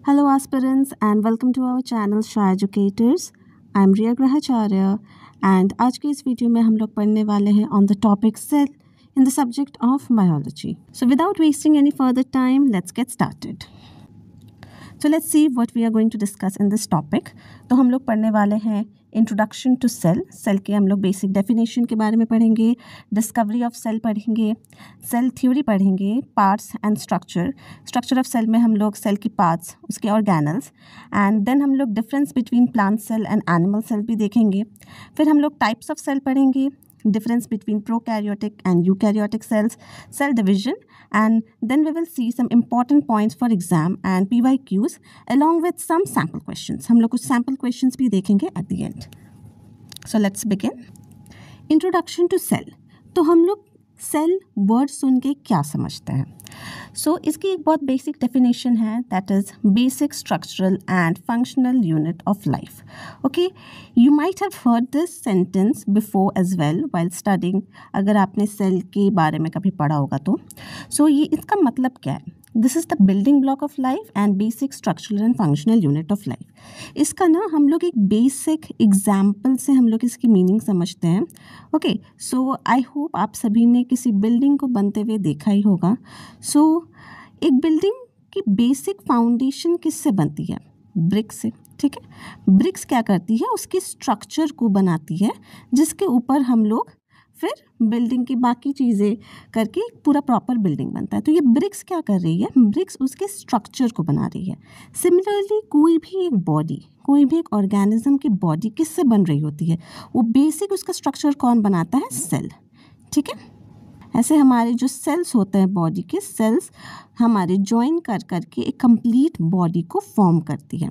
Hello aspirants and welcome to our channel Shy Educators. I am Riya Grahacharya and आज की इस video में हम लोग पढ़ने वाले हैं on the topic cell in the subject of biology. So without wasting any further time, let's get started. So let's see what we are going to discuss in this topic. तो हम लोग पढ़ने वाले हैं इंट्रोडक्शन टू सेल. सेल के हम लोग basic definition के बारे में पढ़ेंगे, डिस्कवरी ऑफ सेल पढ़ेंगे, सेल थ्योरी पढ़ेंगे, parts and structure of cell में हम लोग सेल की पार्ट्स, उसके ऑर्गेनल्स एंड देन हम लोग difference between plant cell and animal cell भी देखेंगे. फिर हम लोग टाइप्स ऑफ सेल पढ़ेंगे, difference between prokaryotic and eukaryotic cells, cell division, and then we will see some important points for exam and PYQs along with some sample questions. हम लोग कुछ sample questions भी देखेंगे at the end. So let's begin. Introduction to cell. तो हम लोग cell word सुन के क्या समझते हैं? सो इसकी एक बहुत बेसिक डेफिनेशन है, that is basic structural and functional unit of life. Okay, you might have heard this sentence before as well while studying. अगर आपने सेल के बारे में कभी पढ़ा होगा तो. सो ये इसका मतलब क्या है? This is the building block of life and basic structural and functional unit of life. इसका ना हम लोग एक बेसिक एग्जाम्पल से हम लोग इसकी मीनिंग समझते हैं. ओके, सो आई होप आप सभी ने किसी बिल्डिंग को बनते हुए देखा ही होगा. सो एक बिल्डिंग की बेसिक फाउंडेशन किससे बनती है? ब्रिक्स से. ठीक है, ब्रिक्स क्या करती है? उसके स्ट्रक्चर को बनाती है जिसके ऊपर हम लोग फिर बिल्डिंग की बाकी चीज़ें करके पूरा प्रॉपर बिल्डिंग बनता है. तो ये ब्रिक्स क्या कर रही है? ब्रिक्स उसके स्ट्रक्चर को बना रही है. सिमिलरली कोई भी एक बॉडी, कोई भी एक ऑर्गेनिज्म की बॉडी किससे बन रही होती है? वो बेसिक उसका स्ट्रक्चर कौन बनाता है? सेल. ठीक है, ऐसे हमारे जो सेल्स होते हैं बॉडी के, सेल्स हमारे ज्वाइन कर करके एक कंप्लीट बॉडी को फॉर्म करती है.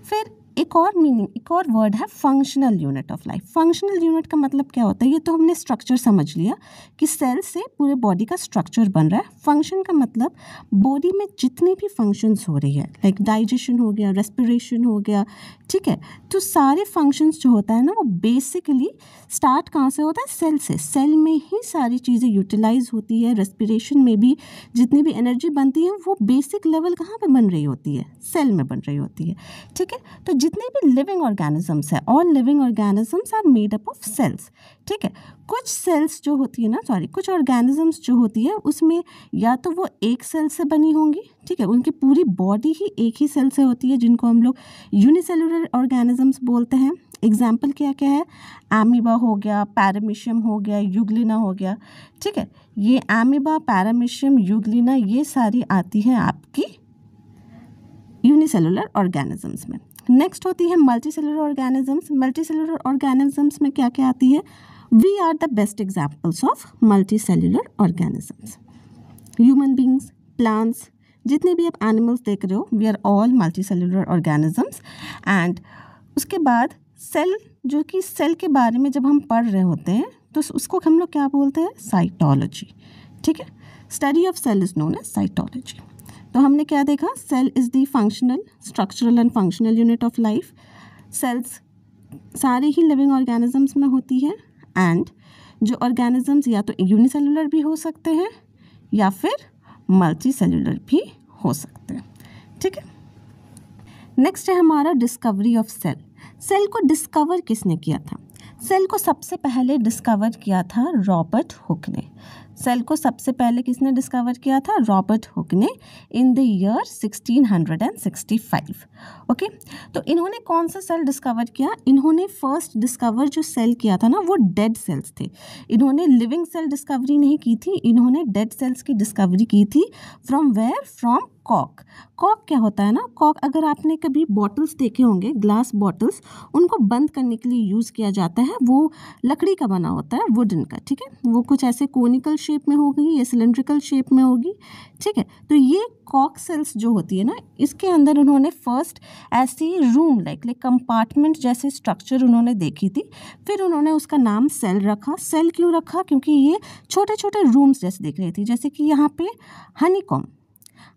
फिर एक और मीनिंग, एक और वर्ड है functional unit of life. Functional unit का मतलब क्या होता है? ये तो हमने स्ट्रक्चर समझ लिया कि सेल से पूरे बॉडी का स्ट्रक्चर बन रहा है. फंक्शन का मतलब बॉडी में जितनी भी फंक्शंस हो रही है, लाइक डाइजेशन हो गया, रेस्पिरेशन हो गया. ठीक है, तो सारे फंक्शंस जो होता है ना, वो बेसिकली स्टार्ट कहाँ से होता है? सेल से. सेल में ही सारी चीज़ें यूटिलाइज होती है. रेस्पिरेशन में भी जितनी भी एनर्जी बनती है वो बेसिक लेवल कहाँ पे बन रही होती है? सेल में बन रही होती है. ठीक है, तो जितने भी लिविंग ऑर्गेनिजम्स है, all living organisms are made up of cells. ठीक है, कुछ सेल्स जो होती है ना, कुछ ऑर्गेनिजम्स जो होती है उसमें या तो वो एक सेल से बनी होंगी. ठीक है, उनकी पूरी बॉडी ही एक ही सेल से होती है, जिनको हम लोग यूनिसेलुलर ऑर्गेनिजम्स बोलते हैं. एग्जाम्पल क्या क्या है? एमीबा हो गया, पैरामीशियम हो गया, यूग्लिना हो गया. ठीक है, ये एमीबा, पैरामीशियम, यूग्लिना ये सारी आती है आपकी यूनिसेलुलर ऑर्गेनिजम्स में. नेक्स्ट होती है मल्टीसेलुलर ऑर्गेनिजम्स. मल्टीसेलुलर ऑर्गेनिजम्स में क्या क्या आती है? We are the best examples of multicellular organisms. Human beings, plants, जितने भी आप एनिमल्स देख रहे हो, we are all multicellular organisms. And उसके बाद सेल, जो कि सेल के बारे में जब हम पढ़ रहे होते हैं तो उसको हम लोग क्या बोलते हैं? साइटोलॉजी. ठीक है, study of cell is known as cytology. तो हमने क्या देखा? Cell is the functional, structural and functional unit of life. Cells सारे ही लिविंग ऑर्गेनिजम्स में होती है एंड जो ऑर्गेनिजम्स या तो यूनिसेलुलर भी हो सकते हैं या फिर मल्टी सेलुलर भी हो सकते हैं. ठीक है, नेक्स्ट है हमारा डिस्कवरी ऑफ सेल. सेल को डिस्कवर किसने किया था? सेल को सबसे पहले डिस्कवर किया था रॉबर्ट हुक ने. सेल को सबसे पहले किसने डिस्कवर किया था? रॉबर्ट हुक ने, इन द ईयर 1665. ओके, तो इन्होंने कौन सा सेल डिस्कवर किया? इन्होंने फर्स्ट डिस्कवर जो सेल किया था ना, वो डेड सेल्स थे. इन्होंने लिविंग सेल डिस्कवरी नहीं की थी, इन्होंने डेड सेल्स की डिस्कवरी की थी. From where? From Kock. Kock क्या होता है ना? कॉक, अगर आपने कभी बॉटल्स देखे होंगे, ग्लास बॉटल्स, उनको बंद करने के लिए यूज़ किया जाता है. वो लकड़ी का बना होता है, वुडन का. ठीक है, वो कुछ ऐसे कोनिकल शेप में होगी या सिलेंड्रिकल शेप में होगी. ठीक है, तो ये कॉक सेल्स जो होती है ना, इसके अंदर उन्होंने फर्स्ट ऐसी रूम लाइक कंपार्टमेंट जैसे स्ट्रक्चर उन्होंने देखी थी. फिर उन्होंने उसका नाम सेल रखा. सेल क्यों रखा? क्योंकि ये छोटे छोटे रूम्स जैसे दिख रही थी. जैसे कि यहाँ पे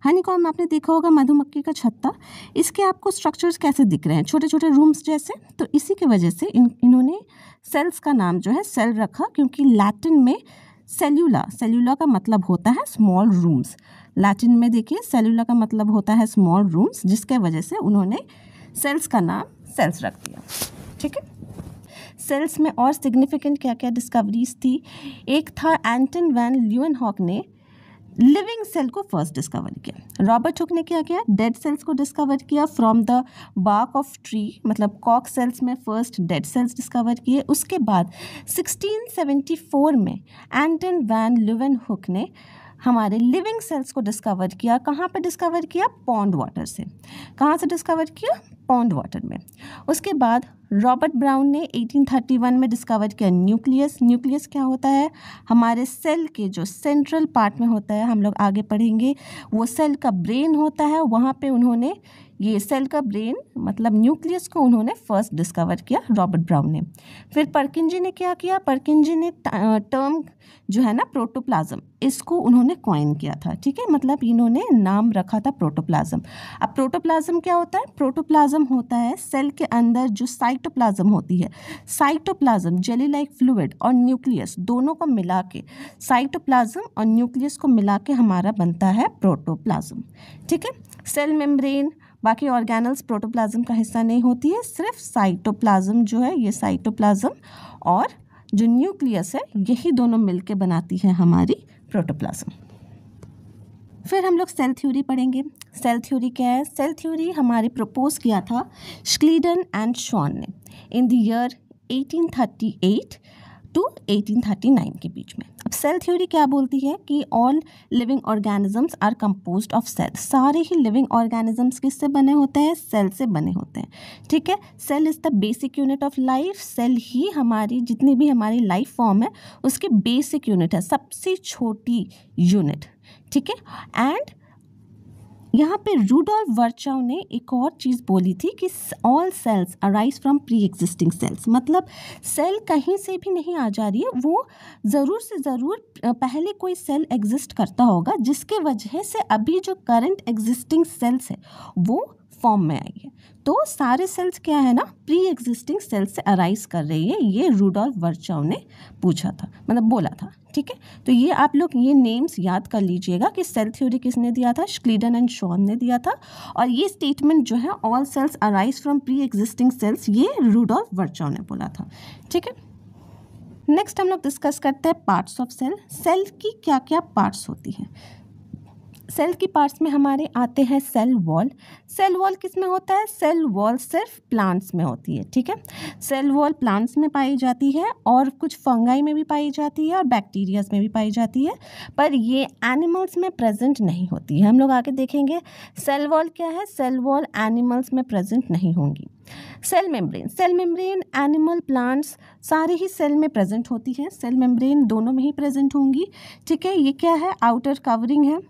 हनीकॉम्ब आपने देखा होगा, मधुमक्खी का छत्ता. इसके आपको स्ट्रक्चर्स कैसे दिख रहे हैं? छोटे छोटे रूम्स जैसे. तो इसी की वजह से इन्होंने सेल्स का नाम जो है सेल रखा, क्योंकि लैटिन में सेल्यूला, सेल्यूला का मतलब होता है स्मॉल रूम्स। लैटिन में देखिए सेल्यूला का मतलब होता है स्मॉल रूम्स, जिसके वजह से उन्होंने सेल्स का नाम सेल्स रख दिया। ठीक है, सेल्स में और सिग्निफिकेंट क्या क्या डिस्कवरीज थी? एक था एंटन वैन ल्यूवेनहॉक ने लिविंग सेल को फर्स्ट डिस्कवर किया। रॉबर्ट हुक ने क्या किया? डेड सेल्स को डिस्कवर किया from the bark of tree, मतलब कॉक सेल्स में फर्स्ट डेड सेल्स डिस्कवर किए। उसके बाद 1674 में एंटन वैन ल्यूवेनहुक ने हमारे लिविंग सेल्स को डिस्कवर किया। कहाँ पे डिस्कवर किया? पॉन्ड वाटर से। कहाँ से डिस्कवर किया? पॉन्ड वाटर में। उसके बाद रॉबर्ट ब्राउन ने 1831 में डिस्कवर किया न्यूक्लियस। न्यूक्लियस क्या होता है? हमारे सेल के जो सेंट्रल पार्ट में होता है, हम लोग आगे पढ़ेंगे, वो सेल का ब्रेन होता है। वहाँ पे उन्होंने ये सेल का ब्रेन मतलब न्यूक्लियस को उन्होंने फर्स्ट डिस्कवर किया, रॉबर्ट ब्राउन ने। फिर परकिंजी ने क्या किया? परकिंजी ने टर्म जो है ना प्रोटोप्लाज्म, इसको उन्होंने कॉइन किया था। ठीक है, मतलब इन्होंने नाम रखा था प्रोटोप्लाज्म। अब प्रोटोप्लाज्म क्या होता है? प्रोटोप्लाज्म होता है सेल के अंदर जो साइटोप्लाज्म होती है, साइटोप्लाज्म जेली लाइक फ्लूइड और न्यूक्लियस दोनों को मिला के, साइटोप्लाज्म और न्यूक्लियस को मिला के हमारा बनता है प्रोटोप्लाज्म। ठीक है, सेल मेम्ब्रेन, बाकी ऑर्गेनल्स प्रोटोप्लाज्म का हिस्सा नहीं होती है, सिर्फ साइटोप्लाज्म जो है, ये साइटोप्लाज्म और जो न्यूक्लियस है, यही दोनों मिलके बनाती है हमारी प्रोटोप्लाज्म। फिर हम लोग सेल थ्योरी पढ़ेंगे। सेल थ्योरी क्या है? सेल थ्योरी हमारे प्रपोज किया था श्क्लीडन एंड श्वान ने इन द ईयर 1838 टू 1839 के बीच में। अब सेल थ्योरी क्या बोलती है कि all living organisms are composed of cell. सारे ही लिविंग ऑर्गेनिजम्स किससे बने होते हैं? सेल से बने होते हैं। ठीक है, cell is the basic unit of life. Cell ही हमारी जितनी भी हमारी लाइफ फॉर्म है उसकी बेसिक यूनिट है, सबसे छोटी यूनिट। ठीक है, एंड यहाँ पे रूडोल्फ वर्चाउ ने एक और चीज़ बोली थी कि all cells arise from pre existing cells. मतलब सेल कहीं से भी नहीं आ जा रही है, वो ज़रूर से ज़रूर पहले कोई सेल एग्जिस्ट करता होगा, जिसके वजह से अभी जो करंट एग्जिस्टिंग सेल्स है वो फॉर्म में आई है। तो सारे सेल्स क्या है ना, प्री एग्जिस्टिंग सेल्स से अराइज कर रही है, ये रूडोल्फ वर्चाउ ने पूछा था, मतलब बोला था। ठीक है, तो ये आप लोग ये नेम्स याद कर लीजिएगा कि सेल थ्योरी किसने दिया था? श्क्लीडन एंड श्वान ने दिया था। और ये स्टेटमेंट जो है all cells arise from pre existing cells, ये रूडोल्फ वर्चाउ ने बोला था। ठीक है, नेक्स्ट हम लोग डिस्कस करते हैं पार्ट्स ऑफ सेल। सेल की क्या क्या पार्ट्स होती हैं? सेल की पार्ट्स में हमारे आते हैं सेल वॉल। सेल वॉल किस में होता है? सेल वॉल सिर्फ प्लांट्स में होती है। ठीक है, सेल वॉल प्लांट्स में पाई जाती है और कुछ फंगाई में भी पाई जाती है और बैक्टीरियाज में भी पाई जाती है, पर ये एनिमल्स में प्रेजेंट नहीं होती है। हम लोग आगे देखेंगे सेल वॉल क्या है। सेल वॉल एनिमल्स में प्रेजेंट नहीं होंगी। Cell membrane, cell membrane animal plants सारे ही सेल में प्रेजेंट होती है। सेल मेम्ब्रेन दोनों में ही प्रेजेंट होंगी। ठीक है, ये क्या है? आउटर कवरिंग है।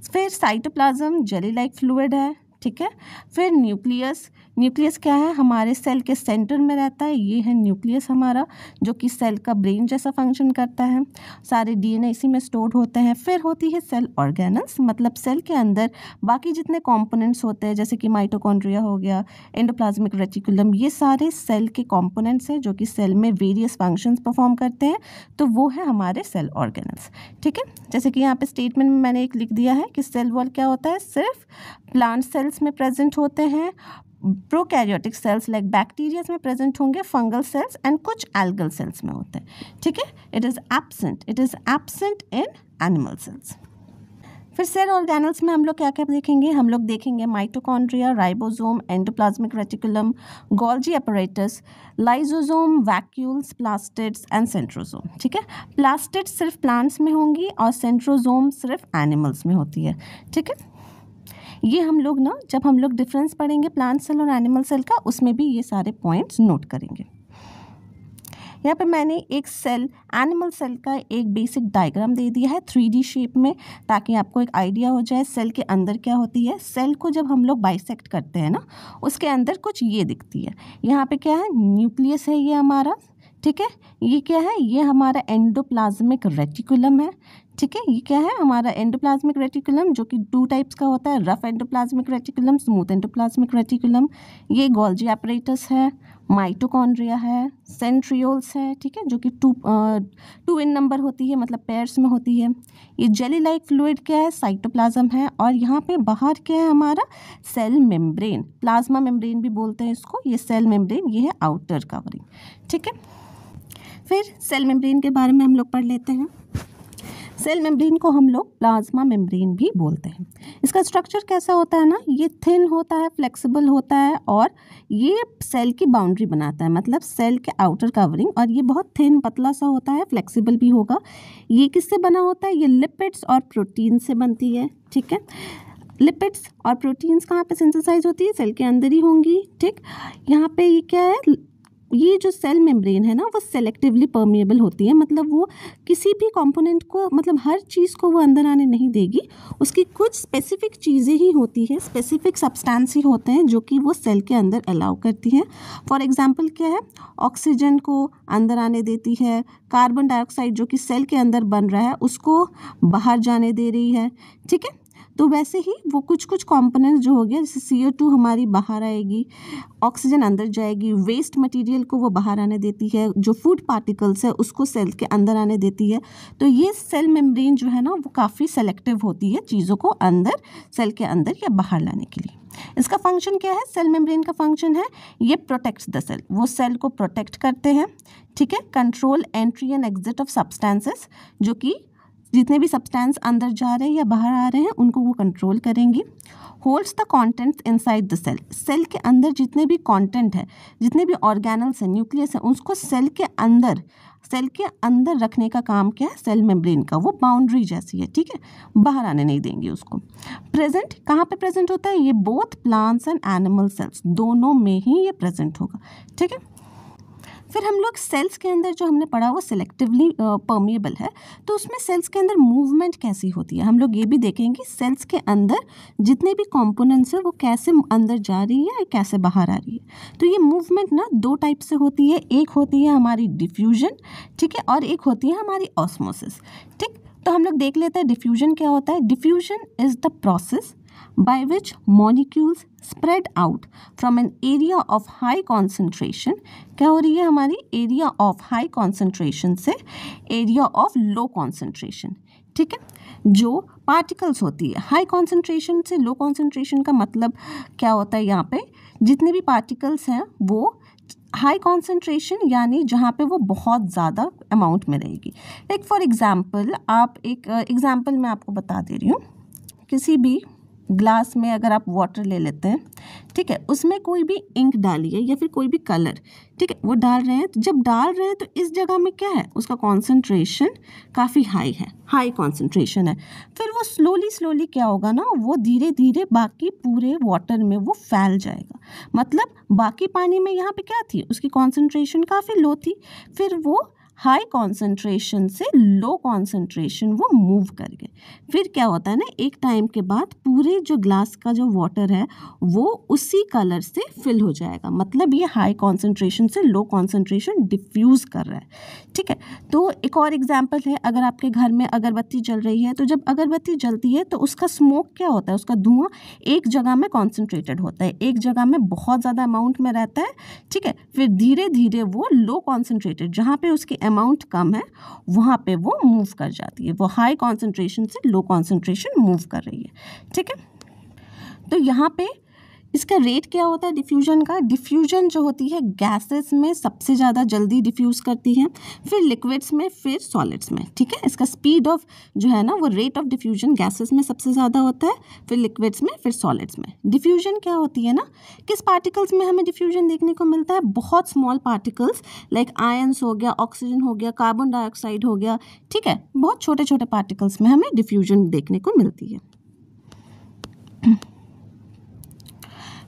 फिर साइटोप्लाज्म जेली लाइक फ्लूइड है। ठीक है, फिर न्यूक्लियस, न्यूक्लियस क्या है? हमारे सेल के सेंटर में रहता है, ये है न्यूक्लियस हमारा, जो कि सेल का ब्रेन जैसा फंक्शन करता है। सारे डीएनए इसी में स्टोर होते हैं। फिर होती है सेल ऑर्गेनल्स, मतलब सेल के अंदर बाकी जितने कंपोनेंट्स होते हैं, जैसे कि माइटोकॉन्ड्रिया हो गया, एंडोप्लाज्मिक रेटिकुलम, ये सारे सेल के कंपोनेंट्स हैं जो कि सेल में वेरियस फंक्शंस परफॉर्म करते हैं, तो वो है हमारे सेल ऑर्गेनल्स। ठीक है, जैसे कि यहाँ पे स्टेटमेंट में मैंने एक लिख दिया है कि सेल वॉल क्या होता है? सिर्फ प्लांट सेल्स में प्रेजेंट होते हैं, प्रोकैरियोटिक सेल्स लाइक बैक्टीरिया में प्रेजेंट होंगे, फंगल सेल्स एंड कुछ एल्गल सेल्स में होते हैं। ठीक है, it is absent in animal sales. फिर सेल ऑर्गेनल्स में हम लोग क्या क्या देखेंगे? हम लोग देखेंगे mitochondria, ribosome, endoplasmic reticulum, Golgi apparatus, lysosome, vacuoles, plastids and centrosome. ठीक है, प्लास्टिड्स सिर्फ प्लांट्स में होंगी और सेंट्रोसोम सिर्फ एनिमल्स में होती है। ठीक है, ये हम लोग ना जब हम लोग डिफरेंस पढ़ेंगे प्लांट सेल और एनिमल सेल का, उसमें भी ये सारे पॉइंट्स नोट करेंगे। यहाँ पे मैंने एक सेल एनिमल सेल का एक बेसिक डायग्राम दे दिया है 3D शेप में, ताकि आपको एक आइडिया हो जाए सेल के अंदर क्या होती है। सेल को जब हम लोग बाइसेक्ट करते हैं ना, उसके अंदर कुछ ये दिखती है। यहाँ पे क्या है? न्यूक्लियस है ये हमारा। ठीक है, ये क्या है? ये हमारा एंडोप्लाज्मिक रेटिकुलम है। ठीक है, ये क्या है हमारा एंडोप्लाज्मिक रेटिकुलम, जो कि 2 टाइप्स का होता है, rough endoplasmic reticulum, smooth endoplasmic reticulum. ये गोल्जी एपरेटस है, माइटोकॉन्ड्रिया है, सेंट्रियोल्स है, ठीक है, जो कि 2 इन नंबर होती है, मतलब पेयर्स में होती है। ये जेली लाइक फ्लूइड क्या है, साइटोप्लाज्म है। और यहाँ पे बाहर क्या है हमारा सेल मेम्ब्रेन, प्लाज्मा मेम्ब्रेन भी बोलते हैं इसको, ये सेल मेम्ब्रेन, ये है आउटर कवरिंग। ठीक है, फिर सेल मेम्ब्रेन के बारे में हम लोग पढ़ लेते हैं। सेल मेम्ब्रेन को हम लोग प्लाज्मा मेम्ब्रेन भी बोलते हैं। इसका स्ट्रक्चर कैसा होता है ना, ये थिन होता है, फ्लेक्सिबल होता है, और ये सेल की बाउंड्री बनाता है, मतलब सेल के आउटर कवरिंग। और ये बहुत थिन, पतला सा होता है, फ्लेक्सिबल भी होगा। ये किससे बना होता है, ये लिपिड्स और प्रोटीन से बनती है। ठीक है, लिपिड्स और प्रोटीन्स कहाँ पे सिंथेसाइज होती है, सेल के अंदर ही होंगी। ठीक, यहाँ पे ये क्या है, ये जो सेल मेम्ब्रेन है ना, वो सेलेक्टिवली परमिएबल होती है, मतलब वो किसी भी कंपोनेंट को, मतलब हर चीज़ को वो अंदर आने नहीं देगी। उसकी कुछ स्पेसिफिक चीज़ें ही होती है, स्पेसिफिक सब्सटेंस ही होते हैं जो कि वो सेल के अंदर अलाउ करती हैं। फॉर एग्जांपल क्या है, ऑक्सीजन को अंदर आने देती है, कार्बन डाइऑक्साइड जो कि सेल के अंदर बन रहा है उसको बाहर जाने दे रही है। ठीक है, तो वैसे ही वो कुछ कुछ कंपोनेंट्स जो हो गया, जैसे CO2 हमारी बाहर आएगी, ऑक्सीजन अंदर जाएगी, वेस्ट मटेरियल को वो बाहर आने देती है, जो फूड पार्टिकल्स है उसको सेल के अंदर आने देती है। तो ये सेल मेम्ब्रेन जो है ना, वो काफ़ी सेलेक्टिव होती है चीज़ों को अंदर, सेल के अंदर या बाहर लाने के लिए। इसका फंक्शन क्या है, सेल मेम्ब्रेन का फंक्शन है ये प्रोटेक्ट्स द सेल, वो सेल को प्रोटेक्ट करते हैं। ठीक है, control entry and exit of substances, जो कि जितने भी सब्सटेंस अंदर जा रहे हैं या बाहर आ रहे हैं उनको वो कंट्रोल करेंगी। Holds the contents inside the cell, cell के अंदर जितने भी कंटेंट है, जितने भी ऑर्गेनल्स हैं, न्यूक्लियस है, उसको सेल के अंदर रखने का काम क्या है, सेल मेम्ब्रेन का, वो बाउंड्री जैसी है। ठीक है, बाहर आने नहीं देंगे उसको। प्रेजेंट कहाँ पे प्रेजेंट होता है, ये both plants and animal sales, दोनों में ही ये प्रेजेंट होगा। ठीक है, फिर हम लोग सेल्स के अंदर जो हमने पढ़ा वो सिलेक्टिवली परमिएबल है, तो उसमें सेल्स के अंदर मूवमेंट कैसी होती है, हम लोग ये भी देखेंगे। सेल्स के अंदर जितने भी कंपोनेंट्स हैं वो कैसे अंदर जा रही है, कैसे बाहर आ रही है। तो ये मूवमेंट ना 2 टाइप से होती है, एक होती है हमारी डिफ्यूजन, ठीक है, और एक होती है हमारी ऑस्मोसिस। ठीक, तो हम लोग देख लेते हैं डिफ्यूजन क्या होता है। Diffusion is the process by which molecules spread out from an area of high concentration, क्या हो रही है हमारी, area of high concentration से area of low concentration। ठीक है, जो पार्टिकल्स होती है हाई कॉन्सेंट्रेशन से लो कॉन्सेंट्रेशन का मतलब क्या होता है, यहाँ पे जितने भी पार्टिकल्स हैं वो हाई कॉन्सेंट्रेशन, यानी जहाँ पे वो बहुत ज़्यादा अमाउंट में रहेगी। लाइक फॉर एग्जाम्पल, आप एक एग्जाम्पल मैं आपको बता दे रही हूँ। किसी भी ग्लास में अगर आप वाटर ले लेते हैं, ठीक है, उसमें कोई भी इंक डालिए या फिर कोई भी कलर, ठीक है, वो डाल रहे हैं, तो जब डाल रहे हैं तो इस जगह में क्या है, उसका कॉन्सेंट्रेशन काफ़ी हाई है, हाई कॉन्सेंट्रेशन है। फिर वो स्लोली क्या होगा ना, वो धीरे धीरे बाकी पूरे वाटर में वो फैल जाएगा। मतलब बाकी पानी में यहाँ पे क्या थी, उसकी कॉन्सेंट्रेशन काफ़ी लो थी, फिर वो हाई कॉन्सेंट्रेशन से लो कॉन्सेंट्रेशन वो मूव कर गए। फिर क्या होता है ना, एक टाइम के बाद पूरे जो ग्लास का जो वाटर है वो उसी कलर से फिल हो जाएगा। मतलब ये हाई कॉन्सेंट्रेशन से लो कॉन्सेंट्रेशन डिफ्यूज़ कर रहा है। ठीक है, तो एक और एग्जांपल है, अगर आपके घर में अगरबत्ती जल रही है, तो जब अगरबत्ती जलती है तो उसका स्मोक क्या होता है, उसका धुआं एक जगह में कॉन्सेंट्रेटेड होता है, एक जगह में बहुत ज़्यादा अमाउंट में रहता है। ठीक है, फिर धीरे धीरे वो लो कॉन्सेंट्रेटेड, जहाँ पे उसकी अमाउंट कम है वहाँ पे वो मूव कर जाती है, वो हाई कॉन्सेंट्रेशन से लो कॉन्सेंट्रेशन मूव कर रही है। ठीक है, तो यहाँ पे इसका रेट क्या होता है डिफ्यूजन का। डिफ्यूजन जो होती है गैसेस में सबसे ज़्यादा जल्दी डिफ्यूज़ करती है, फिर लिक्विड्स में, फिर सॉलिड्स में। ठीक है, इसका स्पीड ऑफ जो है ना, वो रेट ऑफ डिफ्यूजन गैसेस में सबसे ज़्यादा होता है, फिर लिक्विड्स में, फिर सॉलिड्स में। डिफ्यूजन क्या होती है ना, किस पार्टिकल्स में हमें डिफ्यूजन देखने को मिलता है, बहुत स्मॉल पार्टिकल्स लाइक आयंस हो गया, ऑक्सीजन हो गया, कार्बन डाइऑक्साइड हो गया। ठीक है, बहुत छोटे छोटे पार्टिकल्स में हमें डिफ्यूजन देखने को मिलती है।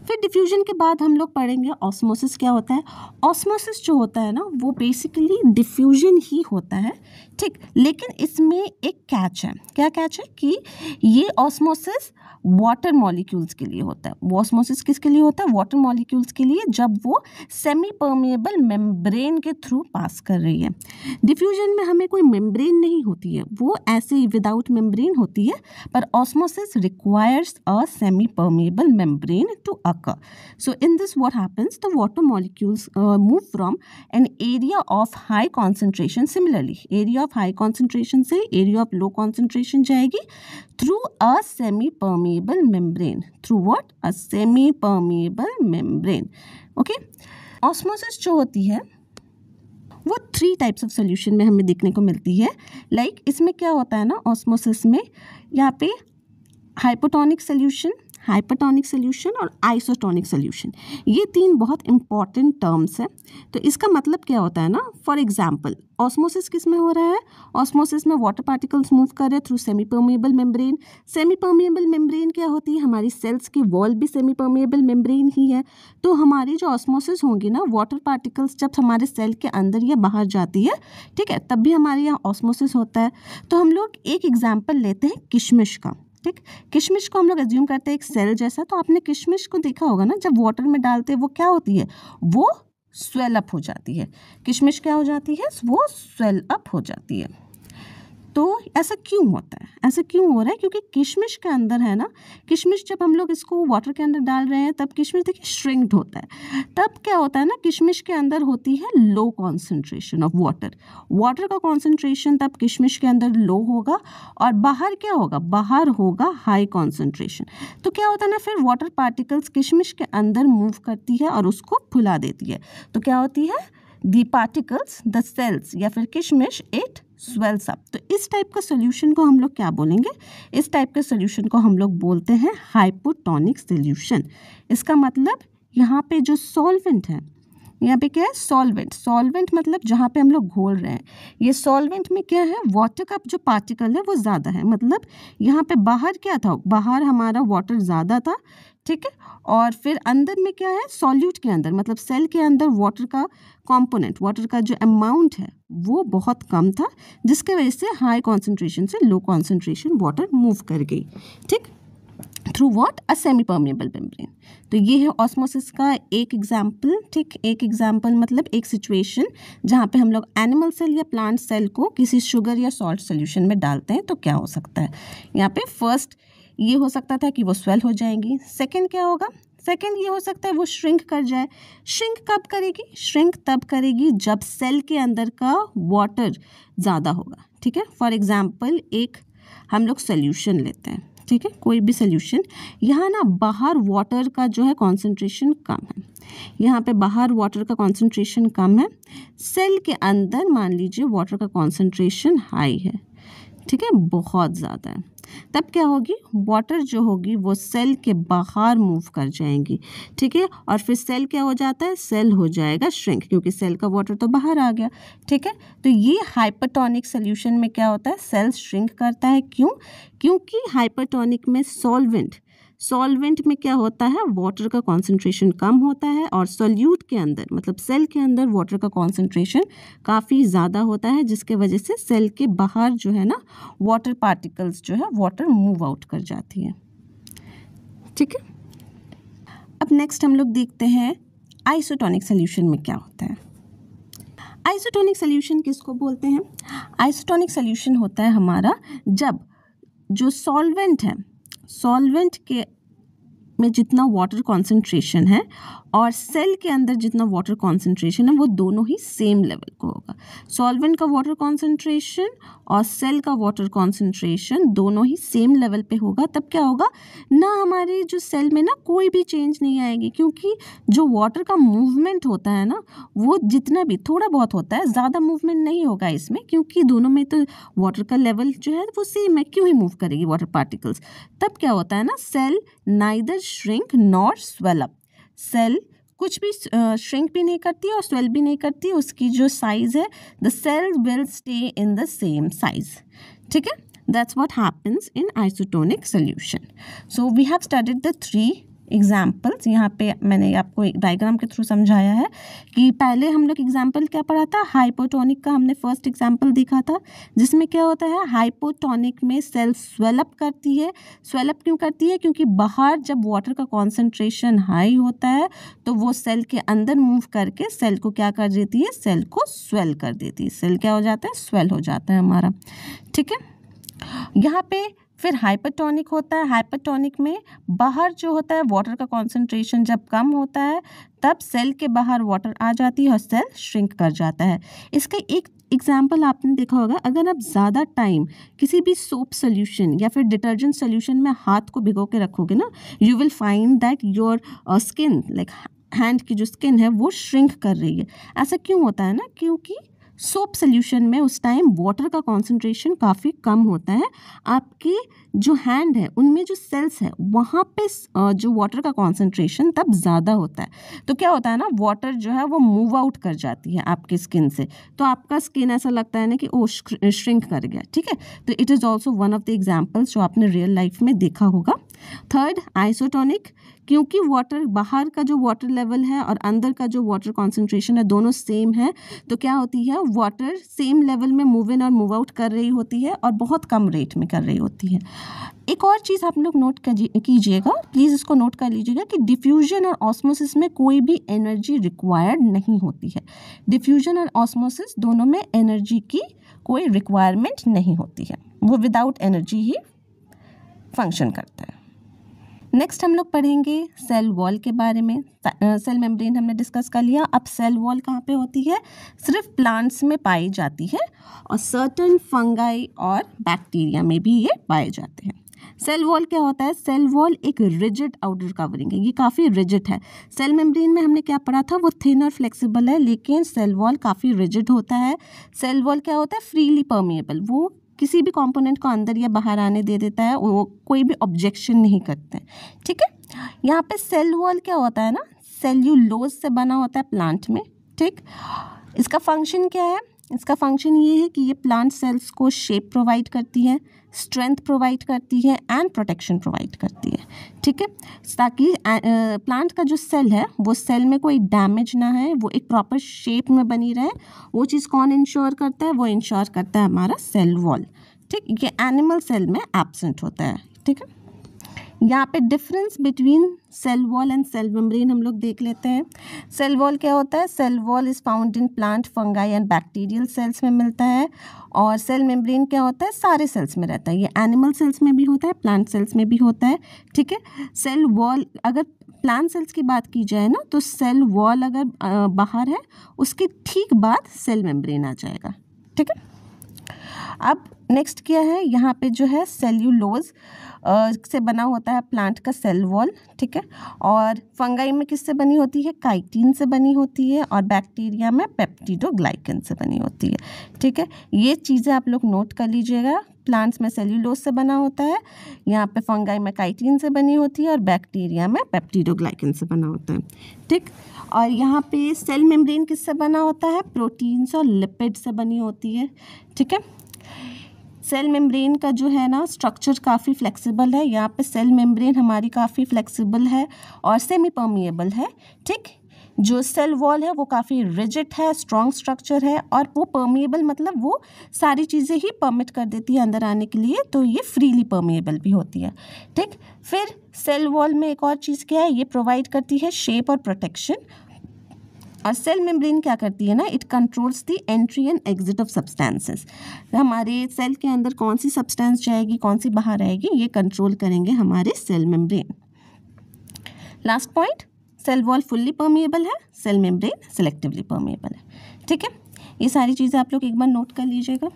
फिर डिफ्यूजन के बाद हम लोग पढ़ेंगे ऑस्मोसिस क्या होता है। ऑस्मोसिस जो होता है ना वो बेसिकली डिफ्यूजन ही होता है, ठीक, लेकिन इसमें एक कैच है। क्या कैच है कि ये ऑस्मोसिस वाटर मॉलिक्यूल्स के लिए होता है। वो ऑस्मोसिस किसके लिए होता है? वाटर मॉलिक्यूल्स के लिए, जब वो सेमी परमेएबल मेम्ब्रेन के थ्रू पास कर रही है। डिफ्यूजन में हमें कोई मेम्ब्रेन नहीं होती है, वो ऐसे ही विदाउट मेम्ब्रेन होती है, पर osmosis requires a semi permeable membrane to occur. So in this what happens, the water molecules move from an area of high concentration, similarly area of high concentration से area of low concentration जाएगी through a semi permeable membrane. Through what? A semi permeable membrane. Okay, osmosis जो होती है वो 3 types of solution में हमें देखने को मिलती है। लाइक इसमें क्या होता है ना, ऑस्मोसिस में यहाँ पे हाइपोटोनिक सोल्यूशन, हाइपरटोनिक सोल्यूशन और आइसोटोनिक सोल्यूशन, ये 3 बहुत इंपॉर्टेंट टर्म्स हैं। तो इसका मतलब क्या होता है ना, फॉर एग्जांपल ऑस्मोसिस किस में हो रहा है? ऑस्मोसिस में वाटर पार्टिकल्स मूव कर रहे हैं through semi permeable membrane. Semi permeable membrane क्या होती है? हमारी सेल्स की वॉल भी सेमी परमेएबल मेम्ब्रेन ही है। तो हमारी जो ऑस्मोसिस होंगी ना, वाटर पार्टिकल्स जब हमारे सेल के अंदर या बाहर जाती है, ठीक है, तब भी हमारे यहाँ ऑस्मोसिस होता है। तो हम लोग एक एग्जाम्पल लेते हैं किशमिश का, ठीक। किशमिश को हम लोग एज्यूम करते हैं एक सेल जैसा। तो आपने किशमिश को देखा होगा ना, जब वाटर में डालते हैं वो क्या होती है? वो स्वेल अप हो जाती है। किशमिश क्या हो जाती है? वो स्वेल अप हो जाती है। तो ऐसा क्यों होता है? ऐसा क्यों हो रहा है? क्योंकि किशमिश के अंदर है ना, किशमिश जब हम लोग इसको वाटर के अंदर डाल रहे हैं तब किशमिश देखिए श्रिंक्ड होता है। तब क्या होता है ना, किशमिश के अंदर होती है low concentration of water. Water का कॉन्सेंट्रेशन तब किशमिश के अंदर लो होगा और बाहर क्या होगा? बाहर होगा हाई कॉन्सेंट्रेशन। तो क्या होता है ना, फिर वाटर पार्टिकल्स किशमिश के अंदर मूव करती है और उसको फुला देती है। तो क्या होती है? दी पार्टिकल्स, द सेल्स या फिर किशमिश, इट स्वेल्स अप। तो इस टाइप का सोल्यूशन को हम लोग क्या बोलेंगे? इस टाइप के सोल्यूशन को हम लोग बोलते हैं हाइपोटोनिक सोल्यूशन। इसका मतलब यहाँ पे जो सॉल्वेंट है, यहाँ पे क्या है? सॉल्वेंट। सॉल्वेंट मतलब जहाँ पे हम लोग घोल रहे हैं, ये सॉल्वेंट में क्या है? वाटर का जो पार्टिकल है वो ज़्यादा है। मतलब यहाँ पे बाहर क्या था? बाहर हमारा वाटर ज़्यादा था, ठीक है, और फिर अंदर में क्या है? सॉल्यूट के अंदर, मतलब सेल के अंदर वाटर का कंपोनेंट, वाटर का जो अमाउंट है वो बहुत कम था, जिसके वजह से हाई कॉन्सेंट्रेशन से लो कॉन्सेंट्रेशन वाटर मूव कर गई, ठीक, through what? A semi permeable membrane. तो ये है ऑस्मोसिस का एक एग्जाम्पल, ठीक। एक एग्जाम्पल मतलब एक सिचुएशन जहाँ पे हम लोग एनिमल सेल या प्लांट सेल को किसी शुगर या सॉल्ट सोल्यूशन में डालते हैं तो क्या हो सकता है। यहाँ पे फर्स्ट ये हो सकता था कि वो स्वेल हो जाएंगी। सेकंड क्या होगा? सेकंड ये हो सकता है वो श्रिंक कर जाए। श्रिंक कब करेगी? श्रिंक तब करेगी जब सेल के अंदर का वाटर ज़्यादा होगा, ठीक है। फॉर एग्जाम्पल एक हम लोग सोल्यूशन लेते हैं, ठीक है, कोई भी सोल्यूशन। यहाँ ना बाहर वाटर का जो है कॉन्सेंट्रेशन कम है, यहाँ पे बाहर वाटर का कॉन्सेंट्रेशन कम है, सेल के अंदर मान लीजिए वाटर का कॉन्सेंट्रेशन हाई है, ठीक है, बहुत ज़्यादा है। तब क्या होगी? वाटर जो होगी वो सेल के बाहर मूव कर जाएंगी, ठीक है, और फिर सेल क्या हो जाता है? सेल हो जाएगा श्रिंक, क्योंकि सेल का वाटर तो बाहर आ गया, ठीक है। तो ये हाइपरटोनिक सोल्यूशन में क्या होता है? सेल श्रिंक करता है। क्यों? क्योंकि हाइपरटोनिक में सॉल्वेंट में क्या होता है? वाटर का कॉन्सेंट्रेशन कम होता है और सॉल्यूट के अंदर मतलब सेल के अंदर वाटर का कॉन्सेंट्रेशन काफ़ी ज़्यादा होता है, जिसके वजह से सेल के बाहर जो है ना वाटर पार्टिकल्स जो है वाटर मूव आउट कर जाती है, ठीक है। अब नेक्स्ट हम लोग देखते हैं आइसोटोनिक सोल्यूशन में क्या होता है। आइसोटोनिक सोल्यूशन किसको बोलते हैं? आइसोटोनिक सोल्यूशन होता है हमारा जब जो सॉल्वेंट है, सॉल्वेंट के में जितना वाटर कॉन्सेंट्रेशन है और सेल के अंदर जितना वाटर कॉन्सेंट्रेशन है वो दोनों ही सेम लेवल को होगा। सॉल्वेंट का वाटर कॉन्सेंट्रेशन और सेल का वाटर कॉन्सेंट्रेशन दोनों ही सेम लेवल पे होगा। तब क्या होगा ना, हमारे जो सेल में ना कोई भी चेंज नहीं आएगी, क्योंकि जो वाटर का मूवमेंट होता है ना वो जितना भी थोड़ा बहुत होता है, ज़्यादा मूवमेंट नहीं होगा इसमें, क्योंकि दोनों में तो वाटर का लेवल जो है वो सेम है, क्यों ही मूव करेगी वाटर पार्टिकल्स। तब क्या होता है ना, cell neither shrink nor swell up. Cell कुछ भी श्रिंक भी नहीं करती और स्वेल भी नहीं करती, उसकी जो साइज है the cell will stay in the same size, ठीक है। That's what happens in isotonic solution. So we have studied the 3 examples. यहाँ पे मैंने आपको एक डायग्राम के थ्रू समझाया है कि पहले हम लोग एग्जाम्पल क्या पढ़ा था, हाइपोटोनिक का हमने फर्स्ट एग्जाम्पल देखा था, जिसमें क्या होता है, हाइपोटोनिक में सेल स्वेलअप करती है। स्वेलअप क्यों करती है? क्योंकि बाहर जब वाटर का कॉन्सेंट्रेशन हाई होता है तो वो सेल के अंदर मूव करके सेल को क्या कर देती है, सेल को स्वेल कर देती है। सेल क्या हो जाता है, स्वेल हो जाता है हमारा, ठीक है। यहाँ पे फिर हाइपरटोनिक होता है। हाइपरटोनिक में बाहर जो होता है वाटर का कॉन्सेंट्रेशन जब कम होता है तब सेल के बाहर वाटर आ जाती है और सेल श्रिंक कर जाता है। इसका एक एग्जाम्पल आपने देखा होगा, अगर आप ज़्यादा टाइम किसी भी सोप सोल्यूशन या फिर डिटर्जेंट सोल्यूशन में हाथ को भिगो के रखोगे ना, you will find that your skin, like hand की जो स्किन है वो श्रिंक कर रही है। ऐसा क्यों होता है ना, क्योंकि सोप सोल्यूशन में उस टाइम वाटर का कॉन्सेंट्रेशन काफ़ी कम होता है। आपके जो हैंड है उनमें जो सेल्स है वहाँ पे जो वाटर का कॉन्सेंट्रेशन तब ज़्यादा होता है। तो क्या होता है ना, वाटर जो है वो मूव आउट कर जाती है आपकी स्किन से, तो आपका स्किन ऐसा लगता है ना कि ओ श्रिंक कर गया, ठीक है। तो it is also one of the examples जो आपने रियल लाइफ में देखा होगा। थर्ड, आइसोटोनिक, क्योंकि वाटर बाहर का जो वाटर लेवल है और अंदर का जो वाटर कॉन्सेंट्रेशन है दोनों सेम है, तो क्या होती है, वाटर सेम लेवल में मूव इन और मूव आउट कर रही होती है और बहुत कम रेट में कर रही होती है। एक और चीज़ आप लोग नोट कीजिएगा, प्लीज़ इसको नोट कर लीजिएगा कि डिफ्यूजन और ऑस्मोसिस में कोई भी एनर्जी रिक्वायर्ड नहीं होती है। डिफ्यूजन और ऑस्मोसिस दोनों में एनर्जी की कोई रिक्वायरमेंट नहीं होती है, वो विदाउट एनर्जी ही फंक्शन करता है। नेक्स्ट हम लोग पढ़ेंगे सेल वॉल के बारे में। सेल मेम्ब्रेन हमने डिस्कस कर लिया। अब सेल वॉल कहाँ पे होती है, सिर्फ प्लांट्स में पाई जाती है और सर्टेन फंगाई और बैक्टीरिया में भी ये पाए जाते हैं। सेल वॉल क्या होता है, सेल वॉल एक रिजिड आउटर कवरिंग है, ये काफ़ी रिजिड है। सेल मेम्ब्रेन में हमने क्या पढ़ा था, वो थिन और फ्लेक्सिबल है, लेकिन सेल वॉल काफ़ी रिजिड होता है। सेल वॉल क्या होता है, फ्रीली परमिएबल, वो किसी भी कंपोनेंट को अंदर या बाहर आने दे देता है, वो कोई भी ऑब्जेक्शन नहीं करते, ठीक है। यहाँ पे सेल वॉल क्या होता है ना, सेल्यूलोज से बना होता है प्लांट में, ठीक। इसका फंक्शन क्या है, इसका फंक्शन ये है कि ये प्लांट सेल्स को शेप प्रोवाइड करती है, स्ट्रेंथ प्रोवाइड करती है एंड प्रोटेक्शन प्रोवाइड करती है, ठीक है, ताकि प्लांट का जो सेल है वो सेल में कोई डैमेज ना है, वो एक प्रॉपर शेप में बनी रहे। वो चीज़ कौन इंश्योर करता है, वो इंश्योर करता है हमारा सेल वॉल, ठीक। ये एनिमल सेल में एब्सेंट होता है, ठीक है। यहाँ पे difference between cell wall and cell membrane हम लोग देख लेते हैं। सेल वॉल क्या होता है, cell wall is found in plant, fungi and bacterial cells में मिलता है। और सेल मेम्ब्रेन क्या होता है, सारे सेल्स में रहता है, ये एनिमल सेल्स में भी होता है, प्लांट सेल्स में भी होता है, ठीक है। सेल वॉल, अगर प्लांट सेल्स की बात की जाए ना, तो सेल वॉल अगर बाहर है उसके ठीक बाद सेल मेम्ब्रेन आ जाएगा, ठीक है। अब नेक्स्ट क्या है, यहाँ पे जो है सेल्यूलोज से बना होता है प्लांट का सेल वॉल, ठीक है। और फंगाई में किससे बनी होती है, काइटिन से बनी होती है, और बैक्टीरिया में पेप्टिडोग्लाइकन से बनी होती है, ठीक है। ये चीज़ें आप लोग नोट कर लीजिएगा। प्लांट्स में सेल्यूलोज से बना होता है, यहाँ पे फंगाई में काइटिन से बनी होती है, और बैक्टीरिया में पेप्टिडोग्लाइकन से बना होता है, ठीक। और यहाँ पे सेल मेम्ब्रेन किससे बना होता है, प्रोटीन्स और लिपिड से बनी होती है, ठीक है। सेल मेम्ब्रेन का जो है ना स्ट्रक्चर काफ़ी फ्लेक्सिबल है, यहाँ पे सेल मेम्ब्रेन हमारी काफ़ी फ्लेक्सिबल है और सेमी परमिएबल है, ठीक। जो सेल वॉल है वो काफ़ी रिजिड है, स्ट्रॉन्ग स्ट्रक्चर है, और वो परमिएबल मतलब वो सारी चीज़ें ही परमिट कर देती है अंदर आने के लिए, तो ये फ्रीली परमिएबल भी होती है, ठीक। फिर सेल वॉल में एक और चीज़ क्या है, ये प्रोवाइड करती है शेप और प्रोटेक्शन। और सेल मेम्ब्रेन क्या करती है ना, it controls the entry and exit of substances. हमारे सेल के अंदर कौन सी सब्सटेंस जाएगी, कौन सी बाहर आएगी, ये कंट्रोल करेंगे हमारे cell membrane. Last point, cell wall fully permeable है, सेल मेम्ब्रेन सेलेक्टिवली परमिएबल है, ठीक है। ये सारी चीज़ें आप लोग एक बार नोट कर लीजिएगा।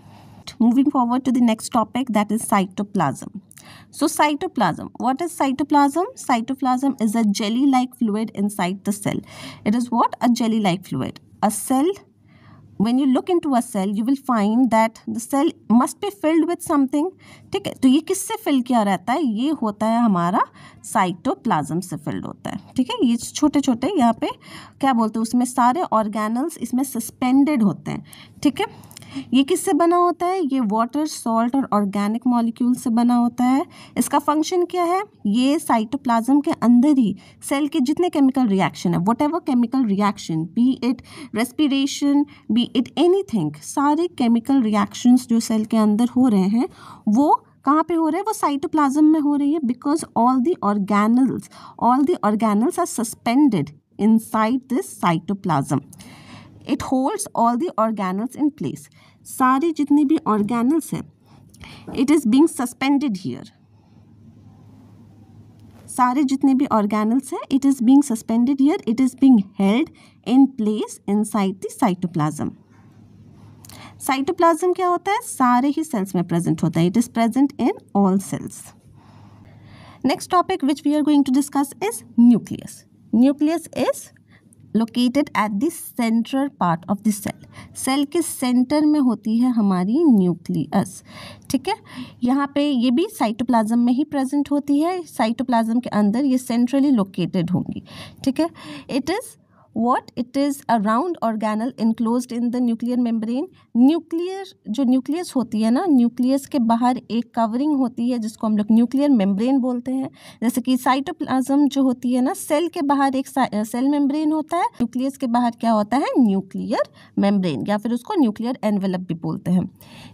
Moving forward to the next topic, that is cytoplasm. So cytoplasm, what is cytoplasm? Cytoplasm is a jelly-like fluid inside the cell. It is what? A jelly-like fluid. A cell, when you look into a cell, you will find that the cell must be filled with something. ठीक है, तो ये किससे fill किया रहता है, ये होता है हमारा साइटोप्लाज्म से फिल्ड होता है, ठीक है। ये छोटे छोटे यहाँ पे क्या बोलते हैं, उसमें सारे ऑर्गेनल्स इसमें सस्पेंडेड होते हैं, ठीक है। ये किससे बना होता है? ये वाटर, सॉल्ट और ऑर्गेनिक मॉलिक्यूल से बना होता है। इसका फंक्शन क्या है? ये साइटोप्लाज्म के अंदर ही सेल के जितने केमिकल रिएक्शन है, what ever chemical reaction, B it respiration, B it anything, सारे केमिकल रिएक्शंस जो सेल के अंदर हो रहे हैं वो कहाँ पे हो रहे हैं? वो साइटोप्लाज्म में हो रही है, because all the organelles are suspended inside this cytoplasm. It holds all the organelles in place. सारे जितने भी organelles हैं, it is being suspended here. सारे जितने भी organelles हैं, it is being suspended here. It is being held in place inside the cytoplasm. Cytoplasm क्या होता है? सारे ही cells में present होता है. It is present in all cells. Next topic which we are going to discuss is nucleus. Nucleus is located at the central part of the cell. Cell के centre में होती है हमारी न्यूक्लियस. ठीक है, यहाँ पे ये भी साइटोप्लाज्म में ही प्रेजेंट होती है. साइटोप्लाज्म के अंदर ये सेंट्रली लोकेटेड होंगी. ठीक है, it is what it is a round organelle enclosed in the nuclear membrane. जो न्यूक्लियस होती है ना, न्यूक्लियस के बाहर एक कवरिंग होती है जिसको हम लोग न्यूक्लियर मेम्ब्रेन बोलते हैं. जैसे कि साइटोप्लाज्म जो होती है ना, सेल के बाहर एक सेल मेम्ब्रेन होता है, न्यूक्लियस के बाहर क्या होता है? न्यूक्लियर मेम्ब्रेन, या फिर उसको न्यूक्लियर एनवेलप भी बोलते हैं.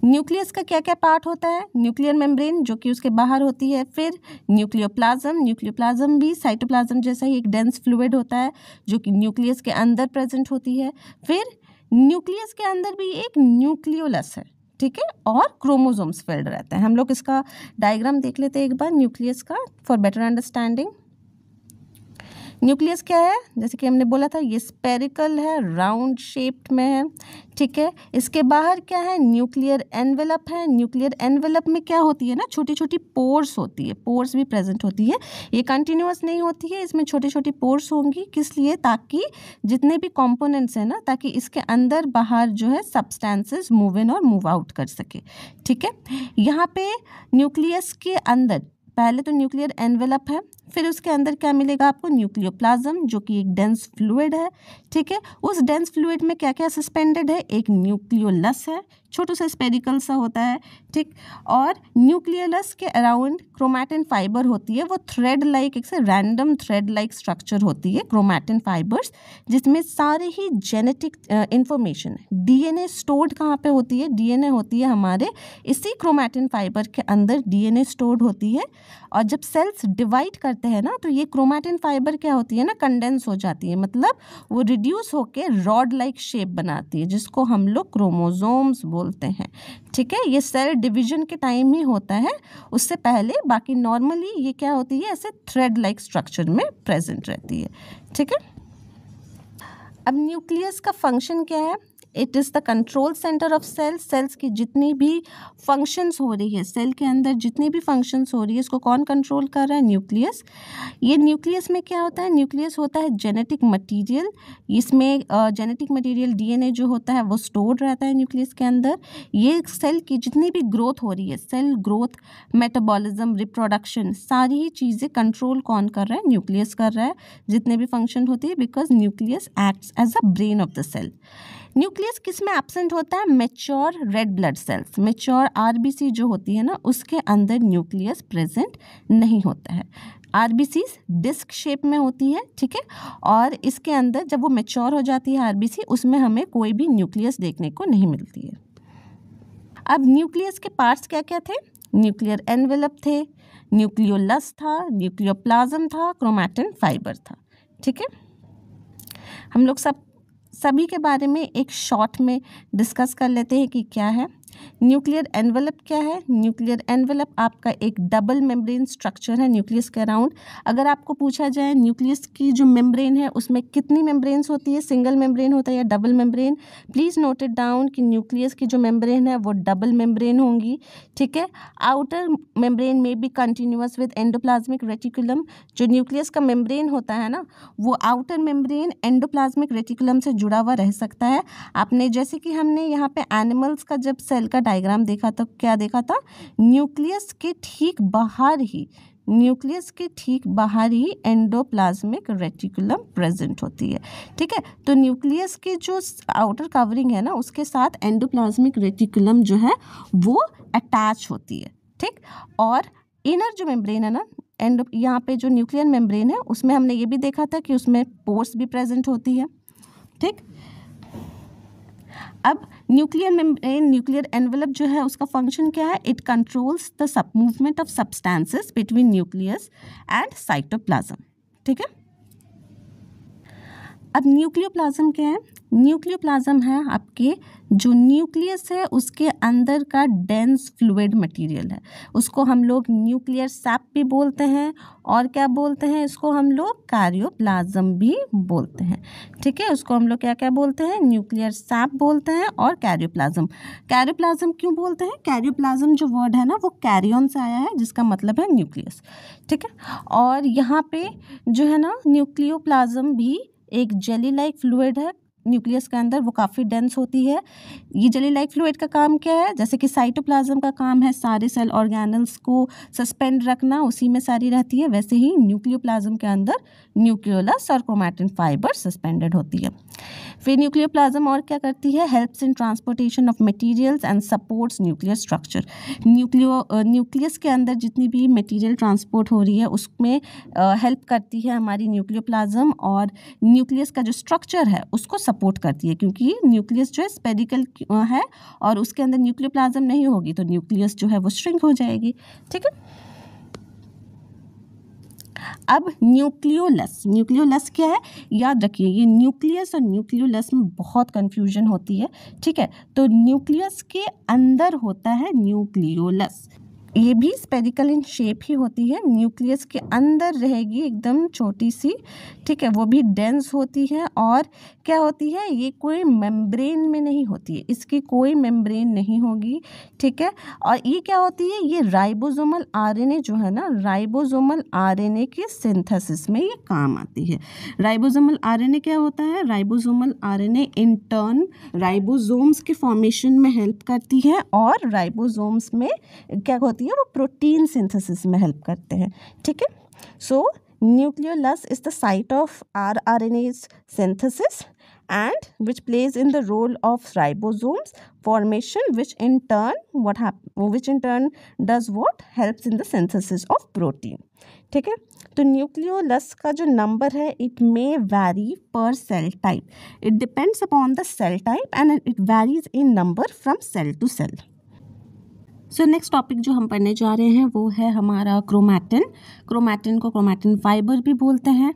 न्यूक्लियस का क्या क्या पार्ट होता है? न्यूक्लियर मेम्ब्रेन जो कि उसके बाहर होती है, फिर न्यूक्लियोप्लाज्म भी साइटोप्लाज्म जैसा ही एक डेंस फ्लूइड होता है जो कि न्यूक्लियस के अंदर प्रेजेंट होती है. फिर न्यूक्लियस के अंदर भी एक न्यूक्लियोलस है. ठीक है, और क्रोमोसोम्स फिल्ड रहते हैं. हम लोग इसका डायग्राम देख लेते हैं एक बार न्यूक्लियस का फॉर बेटर अंडरस्टैंडिंग. न्यूक्लियस क्या है? जैसे कि हमने बोला था, ये स्पेरिकल है, राउंड शेप्ड में है. ठीक है, इसके बाहर क्या है? न्यूक्लियर एनवेलप है. न्यूक्लियर एनवेलप में क्या होती है ना, छोटी छोटी पोर्स होती है, पोर्स भी प्रेजेंट होती है. ये कंटिन्यूअस नहीं होती है, इसमें छोटी छोटी पोर्स होंगी. किस लिए? ताकि जितने भी कंपोनेंट्स हैं ना, ताकि इसके अंदर बाहर जो है सब्सटेंसेस मूव इन और मूव आउट कर सके. ठीक है, यहाँ पे न्यूक्लियस के अंदर पहले तो न्यूक्लियर एनवेलप है, फिर उसके अंदर क्या मिलेगा आपको? न्यूक्लियोप्लाज्म जो कि एक डेंस फ्लूइड है. ठीक है, उस डेंस फ्लूइड में क्या क्या सस्पेंडेड है? एक न्यूक्लियोलस है, छोटा सा स्पेरिकल सा होता है. ठीक, और न्यूक्लियोलस के अराउंड क्रोमैटिन फाइबर होती है. वो थ्रेड लाइक, एक से रैंडम थ्रेड लाइक स्ट्रक्चर होती है क्रोमैटिन फाइबर्स, जिसमें सारे ही जेनेटिक इंफॉर्मेशन है. डीएनए स्टोर्ड कहाँ पे होती है? डीएनए होती है हमारे इसी क्रोमैटिन फाइबर के अंदर डीएनए स्टोर्ड होती है. और जब सेल्स डिवाइड करते हैं ना, तो ये क्रोमैटिन फाइबर क्या होती है ना, कंडेंस हो जाती है, मतलब वो रिड्यूस होके रॉड लाइक शेप बनाती है, जिसको हम लोग क्रोमोसोम्स बोलते हैं. ठीक है, ये सेल डिवीजन के टाइम ही होता है, उससे पहले बाकी नॉर्मली ये क्या होती है? ऐसे थ्रेड लाइक स्ट्रक्चर में प्रेजेंट रहती है. ठीक है, अब न्यूक्लियस का फंक्शन क्या है? It is the control centre of cells. Cells की जितनी भी फंक्शंस हो रही है, सेल के अंदर जितनी भी फंक्शंस हो रही है, इसको कौन कंट्रोल कर रहा है? न्यूक्लियस. ये न्यूक्लियस में क्या होता है? न्यूक्लियस होता है जेनेटिक मटेरियल. इसमें जेनेटिक मटेरियल डीएनए जो होता है वो स्टोर्ड रहता है न्यूक्लियस के अंदर. ये सेल की जितनी भी ग्रोथ हो रही है, सेल ग्रोथ, मेटाबॉलिज्म, रिप्रोडक्शन, सारी ही चीज़ें कंट्रोल कौन कर रहा है? न्यूक्लियस कर रहा है. जितने भी फंक्शन होती है, because nucleus acts as a brain of the cell. Nucleus किस में एब्सेंट होता है? Mature red blood cells, mature RBC जो होती है ना, उसके अंदर न्यूक्लियस प्रेजेंट नहीं होता है. आरबीसी डिस्क शेप में होती है. ठीक है, और इसके अंदर जब वो मैच्योर हो जाती है आरबीसी, उसमें हमें कोई भी न्यूक्लियस देखने को नहीं मिलती है. अब न्यूक्लियस के पार्ट्स क्या क्या थे? न्यूक्लियर एनवेलप थे, न्यूक्लियोलस था, न्यूक्लियोप्लाज्म था, क्रोमैटिन फाइबर था. ठीक है, हम लोग सभी के बारे में एक शॉर्ट में डिस्कस कर लेते हैं कि क्या है. न्यूक्लियर एनवेलप क्या है? न्यूक्लियर एनवेलप आपका एक डबल मेम्ब्रेन स्ट्रक्चर है न्यूक्लियस के अराउंड. अगर आपको पूछा जाए न्यूक्लियस की जो मेम्ब्रेन है उसमें कितनी मेम्ब्रेन्स होती है, सिंगल मेम्ब्रेन होता है या double membrane, please note it down कि न्यूक्लियस की जो मेम्ब्रेन है वो डबल मेम्ब्रेन होंगी. ठीक है, आउटर मेम्ब्रेन में भी कंटिन्यूअस विद एंडोप्लाज्मिक रेटिकुलम. जो न्यूक्लियस का मेम्ब्रेन होता है ना, वो आउटर मेम्ब्रेन एंडोप्लाज्मिक रेटिकुलम से जुड़ा हुआ रह सकता है. आपने जैसे कि हमने यहाँ पे एनिमल्स का जब सेल का डायग्राम देखा तो क्या देखा था, न्यूक्लियस के ठीक बाहर ही एंडोप्लाज्मिक रेटिकुलम प्रेजेंट होती है। ठीक है, तो न्यूक्लियस की जो आउटर कवरिंग है ना, उसके साथ एंडोप्लाज्मिक रेटिकुलम जो है वो अटैच होती है। ठीक, और इनर जो मेम्ब्रेन है ना, यहाँ पे जो न्यूक्लियर मेम्ब्रेन है उसमें हमने ये भी देखा था कि उसमें पोर्स भी प्रेजेंट होती है। ठीक, अब न्यूक्लियर मेम्ब्रेन, न्यूक्लियर एनवेलप जो है उसका फंक्शन क्या है, it controls the movement of substances between nucleus and cytoplasm. ठीक है, अब न्यूक्लियोप्लाज्म क्या है, न्यूक्लियोप्लाज्म है आपके जो न्यूक्लियस है उसके अंदर का डेंस फ्लूइड मटेरियल है, उसको हम लोग न्यूक्लियर सैप भी बोलते हैं, और क्या बोलते हैं, इसको हम लोग कैरियोप्लाज्म भी बोलते हैं। ठीक है, उसको हम लोग क्या क्या बोलते हैं, न्यूक्लियर सैप बोलते हैं और कैरियोप्लाज्म। कैरियोप्लाज्म क्यों बोलते हैं, कैरियोप्लाज्म जो वर्ड है ना वो कैरियन से आया है जिसका मतलब है न्यूक्लियस। ठीक है, और यहाँ पे जो है ना न्यूक्लियोप्लाज्म भी एक जेली लाइक फ्लूइड है न्यूक्लियस के अंदर, वो काफ़ी डेंस होती है। ये जेली लाइक फ्लूइड का काम क्या है, जैसे कि साइटोप्लाज्म का काम है सारे सेल ऑर्गेनल्स को सस्पेंड रखना, उसी में सारी रहती है, वैसे ही न्यूक्लियोप्लाज्म के अंदर न्यूक्लियोलस और क्रोमैटिन फाइबर सस्पेंडेड होती है। फिर न्यूक्लियोप्लाज्म और क्या करती है, helps in transportation of materials and supports nuclear structure. Nucleus के अंदर जितनी भी मटेरियल ट्रांसपोर्ट हो रही है उसमें हेल्प करती है हमारी न्यूक्लियोप्लाज्म, और न्यूक्लियस का जो स्ट्रक्चर है उसको सपोर्ट करती है, क्योंकि न्यूक्लियस जो है स्पेरिकल है और उसके अंदर न्यूक्लियोप्लाज्म नहीं होगी तो न्यूक्लियस जो है वो श्रिंक हो जाएगी। ठीक है, अब न्यूक्लियोलस क्या है, याद रखिए ये न्यूक्लियस और न्यूक्लियोलस में बहुत कंफ्यूजन होती है। ठीक है, तो न्यूक्लियस के अंदर होता है न्यूक्लियोलस, ये भी स्पेरिकल इन शेप ही होती है, न्यूक्लियस के अंदर रहेगी एकदम छोटी सी। ठीक है, वो भी डेंस होती है, और क्या होती है, ये कोई मेम्ब्रेन में नहीं होती है, इसकी कोई मेम्ब्रेन नहीं होगी। ठीक है, और ये क्या होती है, ये राइबोसोमल आरएनए जो है ना, राइबोसोमल आरएनए के सिंथेसिस में ये काम आती है। राइबोसोमल आरएनए क्या होता है, ribosomal RNA in turn ribosomes के फॉर्मेशन में हेल्प करती है, और राइबोसोम्स में क्या होती है, वो प्रोटीन सिंथेसिस में हेल्प करते हैं। ठीक है, so nucleolus is the site of rRNA's synthesis and which plays in the role of ribosomes formation, which in turn does what, helps in the synthesis of protein. ठीक है, तो nucleolus का जो नंबर है it may vary per cell type, it depends upon the cell type and it varies in number from cell to cell. So next topic जो हम पढ़ने जा रहे हैं वो है हमारा क्रोमैटिन। क्रोमैटिन को क्रोमैटिन फाइबर भी बोलते हैं।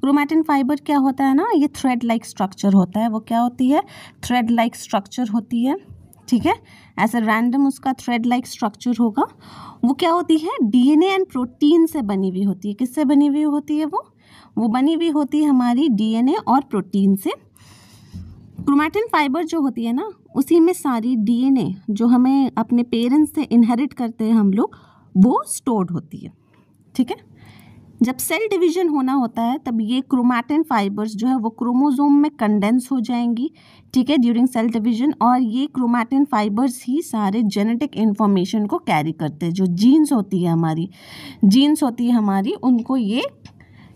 क्रोमैटिन फाइबर क्या होता है ना, ये थ्रेड लाइक स्ट्रक्चर होता है। वो क्या होती है, थ्रेड लाइक स्ट्रक्चर होती है। ठीक है, ऐसे रैंडम उसका थ्रेड लाइक स्ट्रक्चर होगा। वो क्या होती है, डीएनए एंड प्रोटीन से बनी हुई होती है। किससे बनी हुई होती है वो बनी हुई होती है हमारी डीएनए और प्रोटीन से। क्रोमैटिन फाइबर जो होती है ना, उसी में सारी डीएनए जो हमें अपने पेरेंट्स से इनहेरिट करते हैं हम लोग, वो स्टोर्ड होती है। ठीक है, जब सेल डिवीजन होना होता है तब ये क्रोमैटिन फाइबर्स जो है वो क्रोमोसोम में कंडेंस हो जाएंगी। ठीक है, ड्यूरिंग सेल डिवीजन, और ये क्रोमैटिन फाइबर्स ही सारे जेनेटिक इन्फॉर्मेशन को कैरी करते हैं। जो जीन्स होती है हमारी उनको ये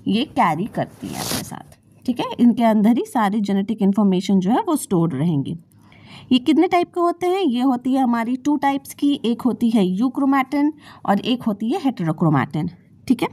कैरी करती है अपने साथ। ठीक है, इनके अंदर ही सारी जेनेटिक इन्फॉर्मेशन जो है वो स्टोर्ड रहेंगी। ये कितने टाइप के होते हैं, ये होती है हमारी 2 टाइप्स की, एक होती है यूक्रोमैटिन और एक होती है हेटेरोक्रोमैटिन। ठीक है,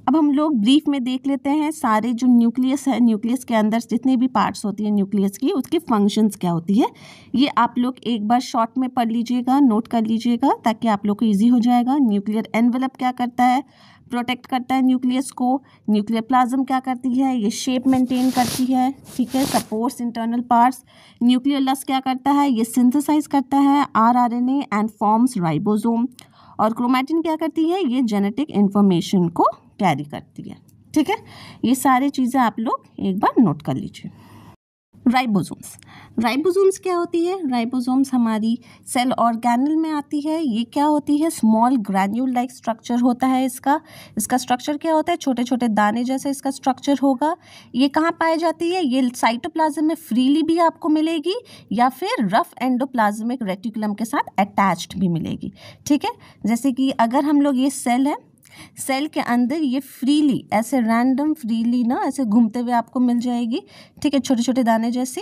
अब हम लोग ब्रीफ में देख लेते हैं सारे जो न्यूक्लियस है, न्यूक्लियस के अंदर जितनी भी पार्ट्स होती है न्यूक्लियस की, उसकी फंक्शंस क्या होती है। ये आप लोग एक बार शॉर्ट में पढ़ लीजिएगा, नोट कर लीजिएगा, ताकि आप लोग को ईजी हो जाएगा। न्यूक्लियर एनवेलप क्या करता है, प्रोटेक्ट करता है न्यूक्लियस को। न्यूक्लियर प्लाज्म क्या करती है, ये शेप मेंटेन करती है। ठीक है, सपोर्ट्स इंटरनल पार्ट्स। न्यूक्लियोलस क्या करता है, ये सिंथेसाइज करता है rRNA एंड फॉर्म्स राइबोसोम। और क्रोमैटिन क्या करती है, ये जेनेटिक इन्फॉर्मेशन को कैरी करती है। ठीक है, ये सारी चीज़ें आप लोग एक बार नोट कर लीजिए। राइबोसोम्स। राइबोसोम्स क्या होती है? राइबोसोम्स हमारी सेल ऑर्गेनल में आती है। ये क्या होती है? स्मॉल ग्रैन्यूल लाइक स्ट्रक्चर होता है इसका स्ट्रक्चर क्या होता है? छोटे छोटे दाने जैसे इसका स्ट्रक्चर होगा। ये कहाँ पाई जाती है? ये साइटोप्लाज्म में फ्रीली भी आपको मिलेगी या फिर रफ एंडोप्लाज्मिक रेटिकुलम के साथ अटैच्ड भी मिलेगी। ठीक है, जैसे कि अगर हम लोग ये सेल है, सेल के अंदर ये फ्रीली ऐसे रैंडम फ्रीली ना ऐसे घूमते हुए आपको मिल जाएगी। ठीक है, छोटे छोटे दाने जैसी,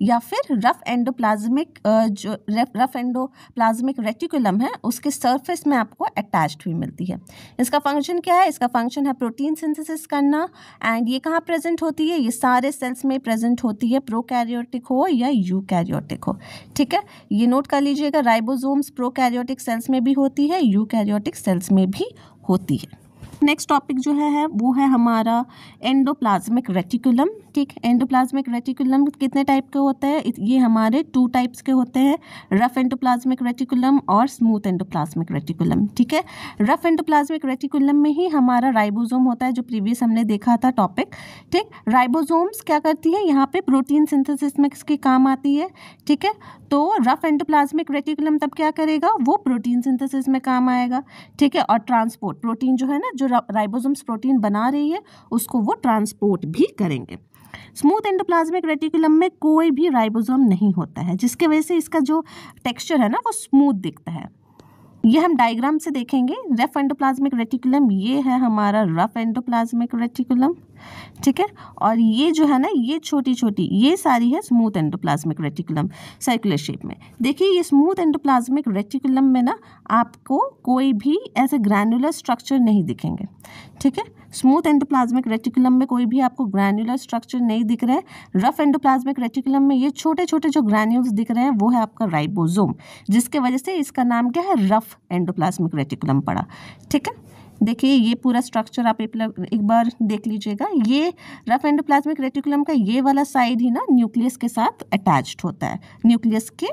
या फिर रफ एंडोप्लाज्मिक जो रफ एंडोप्लाज्मिक रेटिकुलम है उसके सरफेस में आपको अटैच्ड हुई मिलती है। इसका फंक्शन क्या है? इसका फंक्शन है प्रोटीन सिंथेसिस करना। एंड ये कहाँ प्रेजेंट होती है? ये सारे सेल्स में प्रेजेंट होती है, प्रोकैरियोटिक हो या यूकैरियोटिक हो। ठीक है, ये नोट कर लीजिएगा, राइबोसोम्स प्रोकैरियोटिक सेल्स में भी होती है, यूकैरियोटिक सेल्स में भी होती है। नेक्स्ट टॉपिक जो है वो है हमारा एंडोप्लाज्मिक रेटिकुलम। ठीक, एंडोप्लाज्मिक रेटिकुलम कितने टाइप के होते हैं? ये हमारे 2 टाइप्स के होते हैं, रफ एंडोप्लाज्मिक रेटिकुलम और स्मूथ एंडोप्लाज्मिक रेटिकुलम। ठीक है, रफ एंडोप्लाज्मिक रेटिकुलम में ही हमारा राइबोसोम होता है, जो प्रीवियस हमने देखा था टॉपिक। ठीक, राइबोसोम्स क्या करती है? यहाँ पे प्रोटीन सिंथेसिस में किसके काम आती है। ठीक है, तो रफ एंडोप्लाज्मिक रेटिकुलम तब क्या करेगा? वो प्रोटीन सिंथेसिस में काम आएगा। ठीक है, और ट्रांसपोर्ट प्रोटीन जो है ना, जो राइबोसोम्स प्रोटीन बना रही है उसको वो ट्रांसपोर्ट भी करेंगे। स्मूथ एंडोप्लाज्मिक रेटिकुलम में कोई भी राइबोसोम नहीं होता है, जिसके वजह से इसका जो टेक्सचर है ना वो स्मूथ दिखता है। ये हम डायग्राम से देखेंगे। रफ एंडोप्लाज्मिक रेटिकुलम, ये है हमारा रफ एंडोप्लाज्मिक रेटिकुलम। ठीक है, और ये जो है ना, ये छोटी छोटी ये सारी है smooth endoplasmic reticulum circular shape में। देखिए, ये स्मूथ एंडोप्लाज्मिक रेटिकुलम में ना आपको कोई भी ऐसे ग्रैनुलर स्ट्रक्चर नहीं दिखेंगे। ठीक है, स्मूथ एंडोप्लाज्मिक रेटिकुलम में कोई भी आपको ग्रैनुलर स्ट्रक्चर नहीं दिख रहा है। रफ एंडोप्लाज्मिक रेटिकुलम में ये छोटे छोटे जो ग्रैन्यूल्स दिख रहे हैं वो है आपका राइबोसोम, जिसके वजह से इसका नाम क्या है? रफ एंडोप्लाज्मिक रेटिकुलम पड़ा। ठीक है, देखिए ये पूरा स्ट्रक्चर आप एक बार देख लीजिएगा। ये रफ एंडोप्लाज्मिक रेटिकुलम का ये वाला साइड ही ना न्यूक्लियस के साथ अटैच्ड होता है, न्यूक्लियस के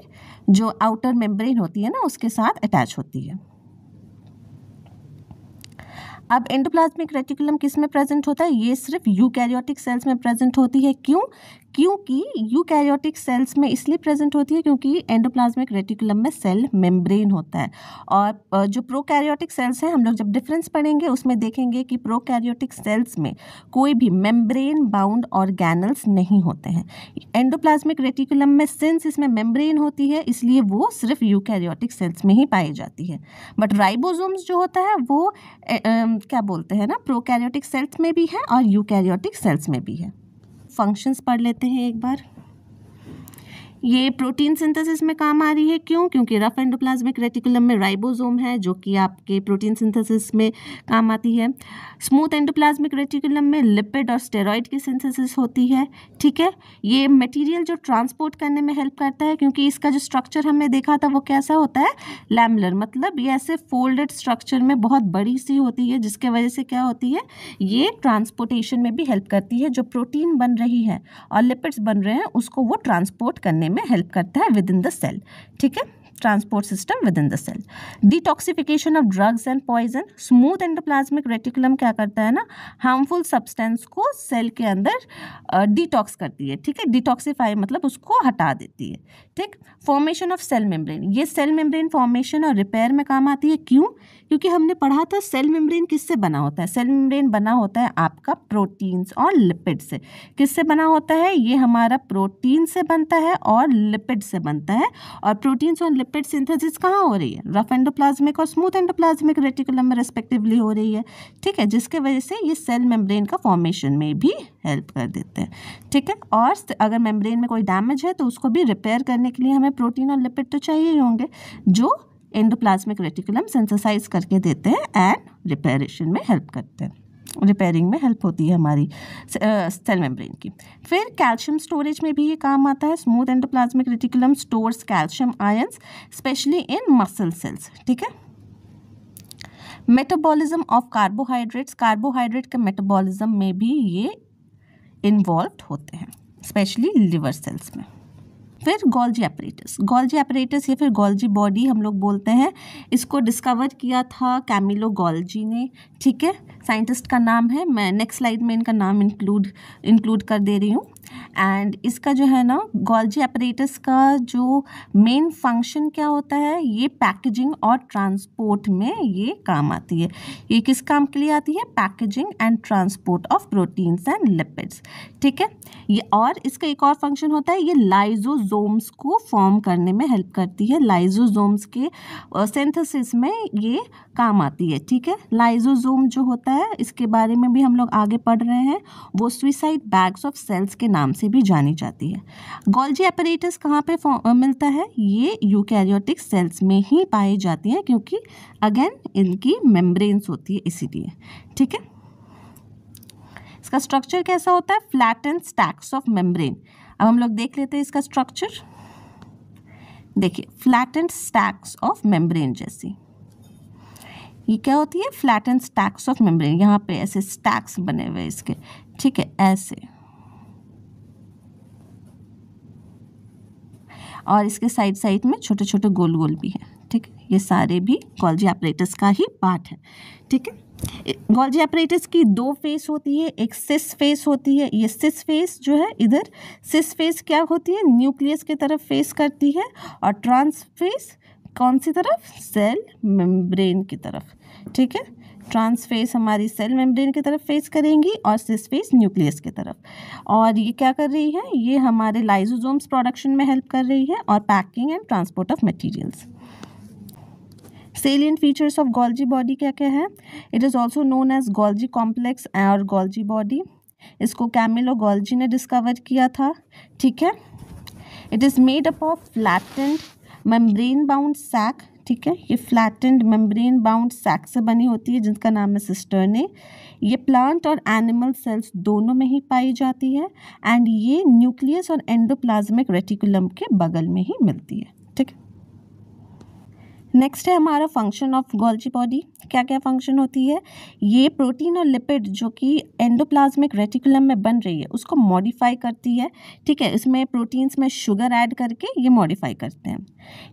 जो आउटर मेम्ब्रेन होती है ना उसके साथ अटैच होती है। अब एंडोप्लाज्मिक रेटिकुलम किस में प्रेजेंट होता है? ये सिर्फ यूकैरियोटिक सेल्स में प्रेजेंट होती है। क्यों? क्योंकि यूकैरियोटिक सेल्स में इसलिए प्रेजेंट होती है क्योंकि एंडोप्लाज्मिक रेटिकुलम में सेल मेम्ब्रेन होता है। और जो प्रोकैरियोटिक सेल्स हैं, हम लोग जब डिफरेंस पढ़ेंगे उसमें देखेंगे कि प्रोकैरियोटिक सेल्स में कोई भी मेम्ब्रेन बाउंड ऑर्गेनल्स नहीं होते हैं। एंडोप्लाज्मिक रेटिकुलम में सिंस इसमें मेम्ब्रेन होती है इसलिए वो सिर्फ यूकैरियोटिक सेल्स में ही पाई जाती है। बट राइबोसोम्स जो होता है वो क्या बोलते हैं ना, प्रोकैरियोटिक सेल्स में भी है और यूकैरियोटिक सेल्स में भी है। फंक्शंस पढ़ लेते हैं एक बार। ये प्रोटीन सिंथेसिस में काम आ रही है। क्यों? क्योंकि रफ एंडोप्लाज्मिक रेटिकुलम में राइबोसोम है जो कि आपके प्रोटीन सिंथेसिस में काम आती है। स्मूथ एंडोप्लाज्मिक रेटिकुलम में लिपिड और स्टेरॉइड की सिंथेसिस होती है। ठीक है, ये मटेरियल जो ट्रांसपोर्ट करने में हेल्प करता है, क्योंकि इसका जो स्ट्रक्चर हमने देखा था वो कैसा होता है? लैमेलर, मतलब ये ऐसे फोल्डेड स्ट्रक्चर में बहुत बड़ी सी होती है, जिसके वजह से क्या होती है? ये ट्रांसपोर्टेशन में भी हेल्प करती है। जो प्रोटीन बन रही है और लिपिड्स बन रहे हैं उसको वो ट्रांसपोर्ट करने में हेल्प करता है विद इन द सेल। ठीक है, transport system within the cell. Detoxification of drugs and poison, smooth endoplasmic reticulum क्या करता है ना, हार्मफुल सब्सटेंस को सेल के अंदर डिटॉक्स करती है। ठीक है, डिटॉक्सिफाई मतलब उसको हटा देती है। ठीक, फॉर्मेशन ऑफ सेल मेम्ब्रेन, ये सेल मेम्ब्रेन फॉर्मेशन और रिपेयर में काम आती है। क्यों? क्योंकि हमने पढ़ा था सेल मेम्ब्रेन किससे बना होता है? सेल मेम्ब्रेन बना होता है आपका प्रोटीन्स और लिपिड से। किससे बना होता है? ये हमारा प्रोटीन से बनता है और लिपिड से बनता है। और प्रोटीन्स और लिपिड सिंथेसिस कहाँ हो रही है? रफ एंडोप्लाज्मिक और स्मूथ एंडोप्लाज्मिक रेटिकुलम में रेस्पेक्टिवली हो रही है। ठीक है, जिसके वजह से ये सेल मेम्ब्रेन का फॉर्मेशन में भी हेल्प कर देते हैं। ठीक है, और अगर मेम्ब्रेन में कोई डैमेज है तो उसको भी रिपेयर करने के लिए हमें प्रोटीन और लिपिड तो चाहिए ही होंगे, जो एंडोप्लाज्मिक रेटिकुलम सिंथेसाइज करके देते हैं एंड रिपेयरेशन में हेल्प करते हैं, रिपेयरिंग में हेल्प होती है हमारी सेल मेम्ब्रेन की। फिर कैल्शियम स्टोरेज में भी ये काम आता है। Smooth endoplasmic reticulum stores calcium ions specially in muscle cells. ठीक है, मेटाबॉलिज्म ऑफ कार्बोहाइड्रेट्स, कार्बोहाइड्रेट के मेटाबॉलिज्म में भी ये इन्वॉल्व होते हैं, स्पेशली लिवर सेल्स में। फिर गोल्जी एपरेटस, गोल्जी एपरेटस या फिर गोल्जी बॉडी हम लोग बोलते हैं, इसको डिस्कवर किया था कैमिलो गोल्जी ने। ठीक है, साइंटिस्ट का नाम है, मैं नेक्स्ट स्लाइड में इनका नाम इंक्लूड कर दे रही हूँ। एंड इसका जो है ना गोल्जी apparatus का जो मेन फंक्शन क्या होता है, ये पैकेजिंग और ट्रांसपोर्ट में ये काम आती है। ये किस काम के लिए आती है? Packaging and transport of proteins and lipids, ठीक है। ये और इसका एक और फंक्शन होता है, ये लाइजोसोम्स को फॉर्म करने में हेल्प करती है। लाइजोसोम्स के सिंथेसिस में ये काम आती है, ठीक है। लाइजोसोम जो होता है इसके बारे में भी हम लोग आगे पढ़ रहे हैं, वो सुइसाइड बैग्स ऑफ सेल्स के नाम से भी जानी जाती है। गोल्जी apparatus कहाँ पे मिलता है? ये यूकैरियोटिक सेल्स में ही पाई जाती हैं, क्योंकि अगेन इनकी मेम्ब्रेन्स होती है इसीलिए, ठीक है। इसका स्ट्रक्चर कैसा होता है? Flattened stacks of membrane. अब हम लोग देख लेते हैं इसका स्ट्रक्चर। देखिए, फ्लैटेंड स्टैक्स ऑफ मेम्ब्रेन जैसी ये क्या होती है? Flattened stacks of membrane. यहाँ पे ऐसे स्टैक्स बने हुए इसके, ठीक है, ऐसे, और इसके साइड साइड में छोटे छोटे गोल गोल भी हैं, ठीक है। ये सारे भी गोल्जी apparatus का ही पार्ट है, ठीक है। गोल्जी apparatus की दो फेस होती है, एक सिस फेस होती है। ये सिस फेस जो है, इधर सिस फेस क्या होती है? न्यूक्लियस की तरफ फेस करती है, और ट्रांस फेस कौन सी तरफ? सेल मेम्ब्रेन की तरफ, ठीक है। ट्रांस फेस हमारी सेल मेम्ब्रेन की तरफ फेस करेंगी और सिस फेस न्यूक्लियस की तरफ। और ये क्या कर रही है? ये हमारे लाइसोसोम्स प्रोडक्शन में हेल्प कर रही है और packing and transport of materials. Salient features of Golgi body क्या क्या है? It is also known as Golgi complex और गोल्जी बॉडी। इसको कैमिलो गोल्जी ने डिस्कवर किया था, ठीक है। It is made up of flattened membrane bound sac, ठीक है। ये फ्लैटेंड मेम्ब्रेन बाउंड सैक से बनी होती है, जिसका नाम है सिस्टर्ने। ये प्लांट और एनिमल सेल्स दोनों में ही पाई जाती है, एंड ये न्यूक्लियस और एंडोप्लाज्मिक रेटिकुलम के बगल में ही मिलती है, ठीक है। नेक्स्ट है हमारा फंक्शन ऑफ गोल्जी बॉडी। क्या क्या फंक्शन होती है? ये प्रोटीन और लिपिड जो कि एंडोप्लाज्मिक रेटिकुलम में बन रही है उसको मॉडिफाई करती है, ठीक है। इसमें प्रोटीन्स में शुगर ऐड करके ये मॉडिफाई करते हैं।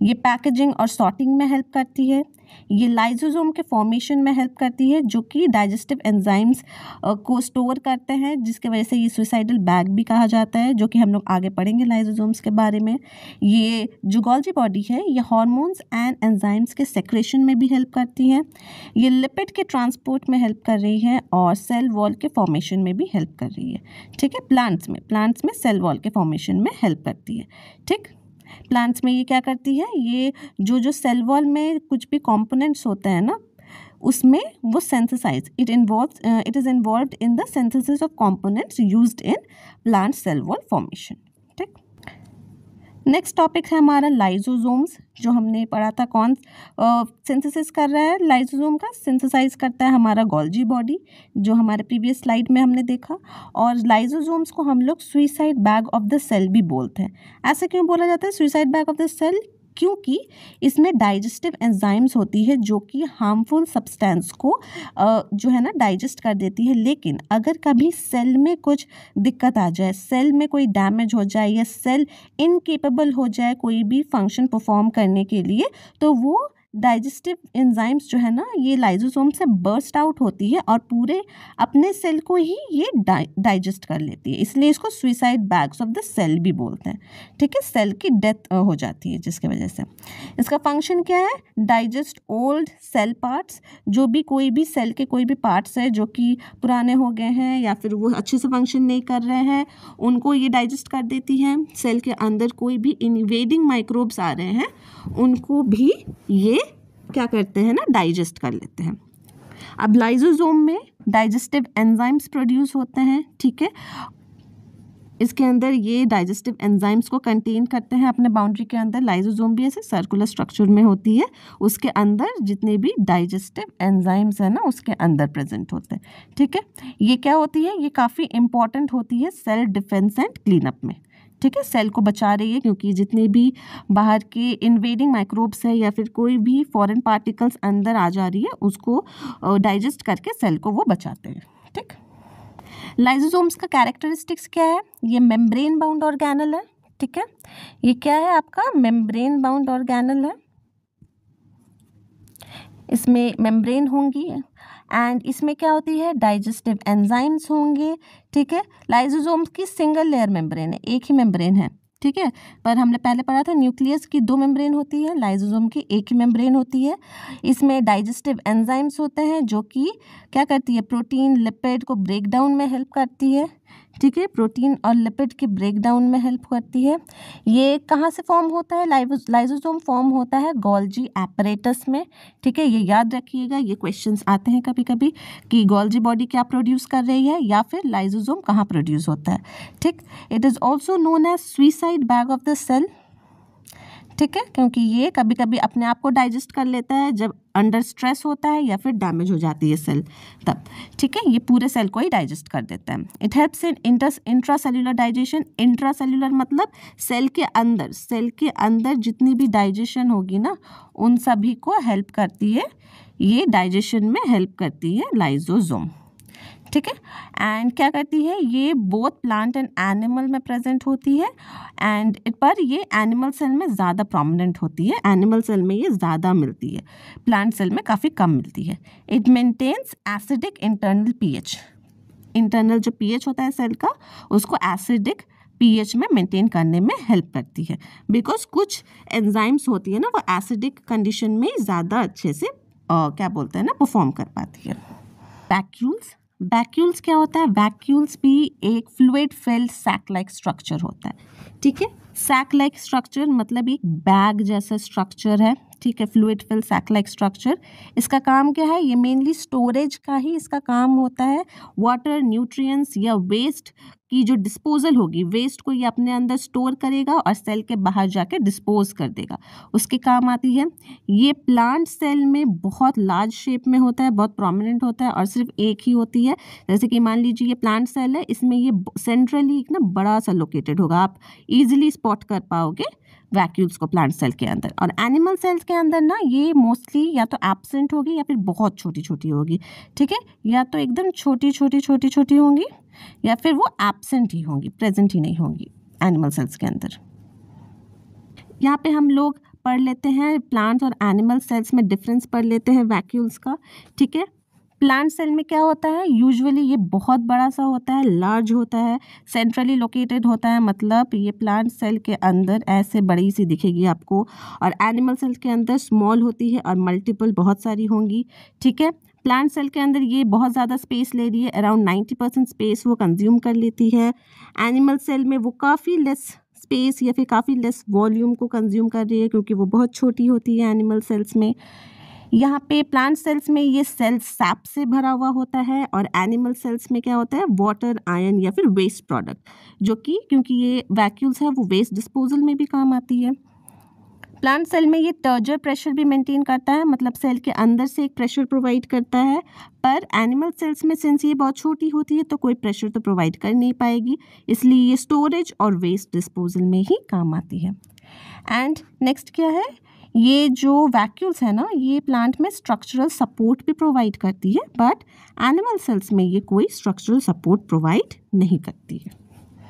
ये पैकेजिंग और सॉर्टिंग में हेल्प करती है। ये लाइसोसोम के फॉर्मेशन में हेल्प करती है, जो कि डाइजेस्टिव एंजाइम्स को स्टोर करते हैं, जिसके वजह से ये सुइसाइडल बैग भी कहा जाता है, जो कि हम लोग आगे पढ़ेंगे लाइसोसोम्स के बारे में। ये जो गोल्जी बॉडी है ये हार्मोन्स एंड एंजाइम्स के सेक्रेशन में भी हेल्प करती है। ये लिपिड के ट्रांसपोर्ट में हेल्प कर रही है और सेल वॉल के फॉर्मेशन में भी हेल्प कर रही है, ठीक है। प्लांट्स में सेल वॉल के फॉर्मेशन में हेल्प करती है, ठीक। प्लांट्स में ये क्या करती है? ये जो सेल वॉल में कुछ भी कंपोनेंट्स होते हैं ना, उसमें वो synthesize it is involved in the synthesis of components used in plant cell wall formation, ठीक। नेक्स्ट टॉपिक है हमारा लाइसोसोम्स, जो हमने पढ़ा था। कौन सिंथेसिस कर रहा है लाइसोसोम का? सिंथेसाइज करता है हमारा गोल्जी बॉडी, जो हमारे प्रीवियस स्लाइड में हमने देखा। और लाइसोसोम्स को हम लोग suicide bag of the cell भी बोलते हैं। ऐसे क्यों बोला जाता है suicide bag of the cell? क्योंकि इसमें डाइजेस्टिव एंजाइम्स होती है जो कि हार्मफुल सब्सटेंस को जो है ना डाइजेस्ट कर देती है। लेकिन अगर कभी सेल में कुछ दिक्कत आ जाए, सेल में कोई डैमेज हो जाए या सेल इनकेपेबल हो जाए कोई भी फंक्शन परफॉर्म करने के लिए, तो वो डाइजेस्टिव एंजाइम्स जो है ना ये लाइसोसोम से बर्स्ट आउट होती है और पूरे अपने सेल को ही ये डाइजेस्ट कर लेती है। इसलिए इसको suicide bags of the cell भी बोलते हैं, ठीक है। सेल की डेथ हो जाती है जिसकी वजह से। इसका फंक्शन क्या है? Digest old cell parts. जो भी कोई भी सेल के कोई भी पार्ट्स है जो कि पुराने हो गए हैं या फिर वो अच्छे से फंक्शन नहीं कर रहे हैं, उनको ये डाइजेस्ट कर देती हैं। सेल के अंदर कोई भी इन्वेडिंग माइक्रोब्स आ रहे हैं, उनको भी ये क्या करते हैं ना डाइजेस्ट कर लेते हैं। अब लाइसोसोम में डाइजेस्टिव एंजाइम्स प्रोड्यूस होते हैं, ठीक है। इसके अंदर ये डाइजेस्टिव एंजाइम्स को कंटेन करते हैं अपने बाउंड्री के अंदर। लाइसोसोम भी ऐसे सर्कुलर स्ट्रक्चर में होती है, उसके अंदर जितने भी डाइजेस्टिव एंजाइम्स हैं ना उसके अंदर प्रेजेंट होते हैं, ठीक है। ये क्या होती है? ये काफ़ी इंपॉर्टेंट होती है सेल डिफेंस एंड क्लीनअप में, ठीक है। सेल को बचा रही है, क्योंकि जितने भी बाहर के इन्वेडिंग माइक्रोब्स है या फिर कोई भी फॉरेन पार्टिकल्स अंदर आ जा रही है उसको डाइजेस्ट करके सेल को वो बचाते हैं, ठीक। लाइसोसोम्स का कैरेक्टरिस्टिक्स क्या है? ये मेम्ब्रेन बाउंड ऑर्गेनल है, ठीक है। ये क्या है आपका? मेम्ब्रेन बाउंड ऑर्गेनल है। इसमें मेम्ब्रेन होंगी एंड इसमें क्या होती है, डाइजेस्टिव एंजाइम्स होंगे, ठीक है। लाइसोसोम की सिंगल लेयर मेम्ब्रेन है, एक ही मेम्ब्रेन है, ठीक है। पर हमने पहले पढ़ा था न्यूक्लियस की 2 मेम्ब्रेन होती है, लाइसोसोम की एक ही मेम्ब्रेन होती है। इसमें डाइजेस्टिव एंजाइम्स होते हैं जो कि क्या करती है, प्रोटीन लिपिड को ब्रेक डाउन में हेल्प करती है, ठीक है। प्रोटीन और लिपिड के ब्रेक डाउन में हेल्प करती है। ये कहाँ से फॉर्म होता है, लाइसोसोम फॉर्म होता है गोल्जी एपरेटस में, ठीक है। ये याद रखिएगा, ये क्वेश्चंस आते हैं कभी कभी कि गोल्जी बॉडी क्या प्रोड्यूस कर रही है या फिर लाइसोसोम कहाँ प्रोड्यूस होता है, ठीक। It is also known as suicide bag of the cell, ठीक है, क्योंकि ये कभी कभी अपने आप को डाइजेस्ट कर लेता है जब अंडर स्ट्रेस होता है या फिर डैमेज हो जाती है सेल तब, ठीक है। ये पूरे सेल को ही डाइजेस्ट कर देता है। It helps in intracellular digestion. Intracellular मतलब सेल के अंदर जितनी भी डाइजेशन होगी ना, उन सभी को हेल्प करती है, ये डाइजेशन में हेल्प करती है लाइसोसोम, ठीक है। एंड क्या करती है, ये बोथ प्लांट एंड एनिमल में प्रेजेंट होती है, एंड पर ये एनिमल सेल में ज़्यादा प्रोमिनेंट होती है, एनिमल सेल में ये ज़्यादा मिलती है, प्लांट सेल में काफ़ी कम मिलती है। It maintains acidic internal pH. Internal जो पीएच होता है सेल का, उसको एसिडिक पीएच में मेंटेन करने में हेल्प करती है, बिकॉज कुछ एंजाइम्स होती है ना, वो एसिडिक कंडीशन में ज़्यादा अच्छे से क्या बोलते हैं ना, परफॉर्म कर पाती है। वैक्यूल्स क्या होता है, वैक्यूल्स भी एक fluid filled sac like structure होता है, ठीक है। सैक लाइक स्ट्रक्चर मतलब एक बैग जैसा स्ट्रक्चर है, ठीक है, fluid filled sac like structure. इसका काम क्या है, ये मेनली स्टोरेज का ही इसका काम होता है। वाटर, न्यूट्रिएंट्स या वेस्ट की जो डिस्पोजल होगी, वेस्ट को ये अपने अंदर स्टोर करेगा और सेल के बाहर जाके डिस्पोज कर देगा, उसके काम आती है। ये प्लांट सेल में बहुत लार्ज शेप में होता है, बहुत प्रोमिनेंट होता है और सिर्फ एक ही होती है। जैसे कि मान लीजिए ये प्लांट सेल है, इसमें ये सेंट्रली एक ना बड़ा सा लोकेटेड होगा, आप इजीली स्पॉट कर पाओगे वैक्यूल्स को प्लांट सेल के अंदर। और एनिमल सेल्स के अंदर ना ये मोस्टली या तो एब्सेंट होगी या फिर बहुत छोटी छोटी होगी, ठीक है, या तो एकदम छोटी छोटी होंगी या फिर वो एब्सेंट ही होंगी, प्रेजेंट ही नहीं होंगी एनिमल सेल्स के अंदर। यहाँ पे हम लोग पढ़ लेते हैं प्लांट्स और एनिमल सेल्स में डिफरेंस पढ़ लेते हैं वैक्यूल्स का, ठीक है। प्लांट सेल में क्या होता है, यूजुअली ये बहुत बड़ा सा होता है, लार्ज होता है, सेंट्रली लोकेटेड होता है, मतलब ये प्लांट सेल के अंदर ऐसे बड़ी सी दिखेगी आपको, और एनिमल सेल के अंदर स्मॉल होती है और मल्टीपल बहुत सारी होंगी, ठीक है। प्लांट सेल के अंदर ये बहुत ज़्यादा स्पेस ले रही है, अराउंड 90% स्पेस वो कंज्यूम कर लेती है। एनिमल सेल में वो काफ़ी लेस स्पेस या फिर काफ़ी लेस वॉल्यूम को कंज्यूम कर रही है, क्योंकि वो बहुत छोटी होती है एनिमल सेल्स में। यहाँ पे प्लांट सेल्स में ये सेल सैप से भरा हुआ होता है, और एनिमल सेल्स में क्या होता है, वाटर, आयन या फिर वेस्ट प्रोडक्ट, जो कि क्योंकि ये वैक्यूल्स है वो वेस्ट डिस्पोजल में भी काम आती है। प्लांट सेल में ये टर्जर प्रेशर भी मेंटेन करता है, मतलब सेल के अंदर से एक प्रेशर प्रोवाइड करता है, पर एनिमल सेल्स में सिंस ये बहुत छोटी होती है तो कोई प्रेशर तो प्रोवाइड कर नहीं पाएगी, इसलिए ये स्टोरेज और वेस्ट डिस्पोजल में ही काम आती है। एंड नेक्स्ट क्या है, ये जो वैक्यूल्स है ना, ये प्लांट में स्ट्रक्चरल सपोर्ट भी प्रोवाइड करती है, बट एनिमल सेल्स में ये कोई स्ट्रक्चरल सपोर्ट प्रोवाइड नहीं करती है।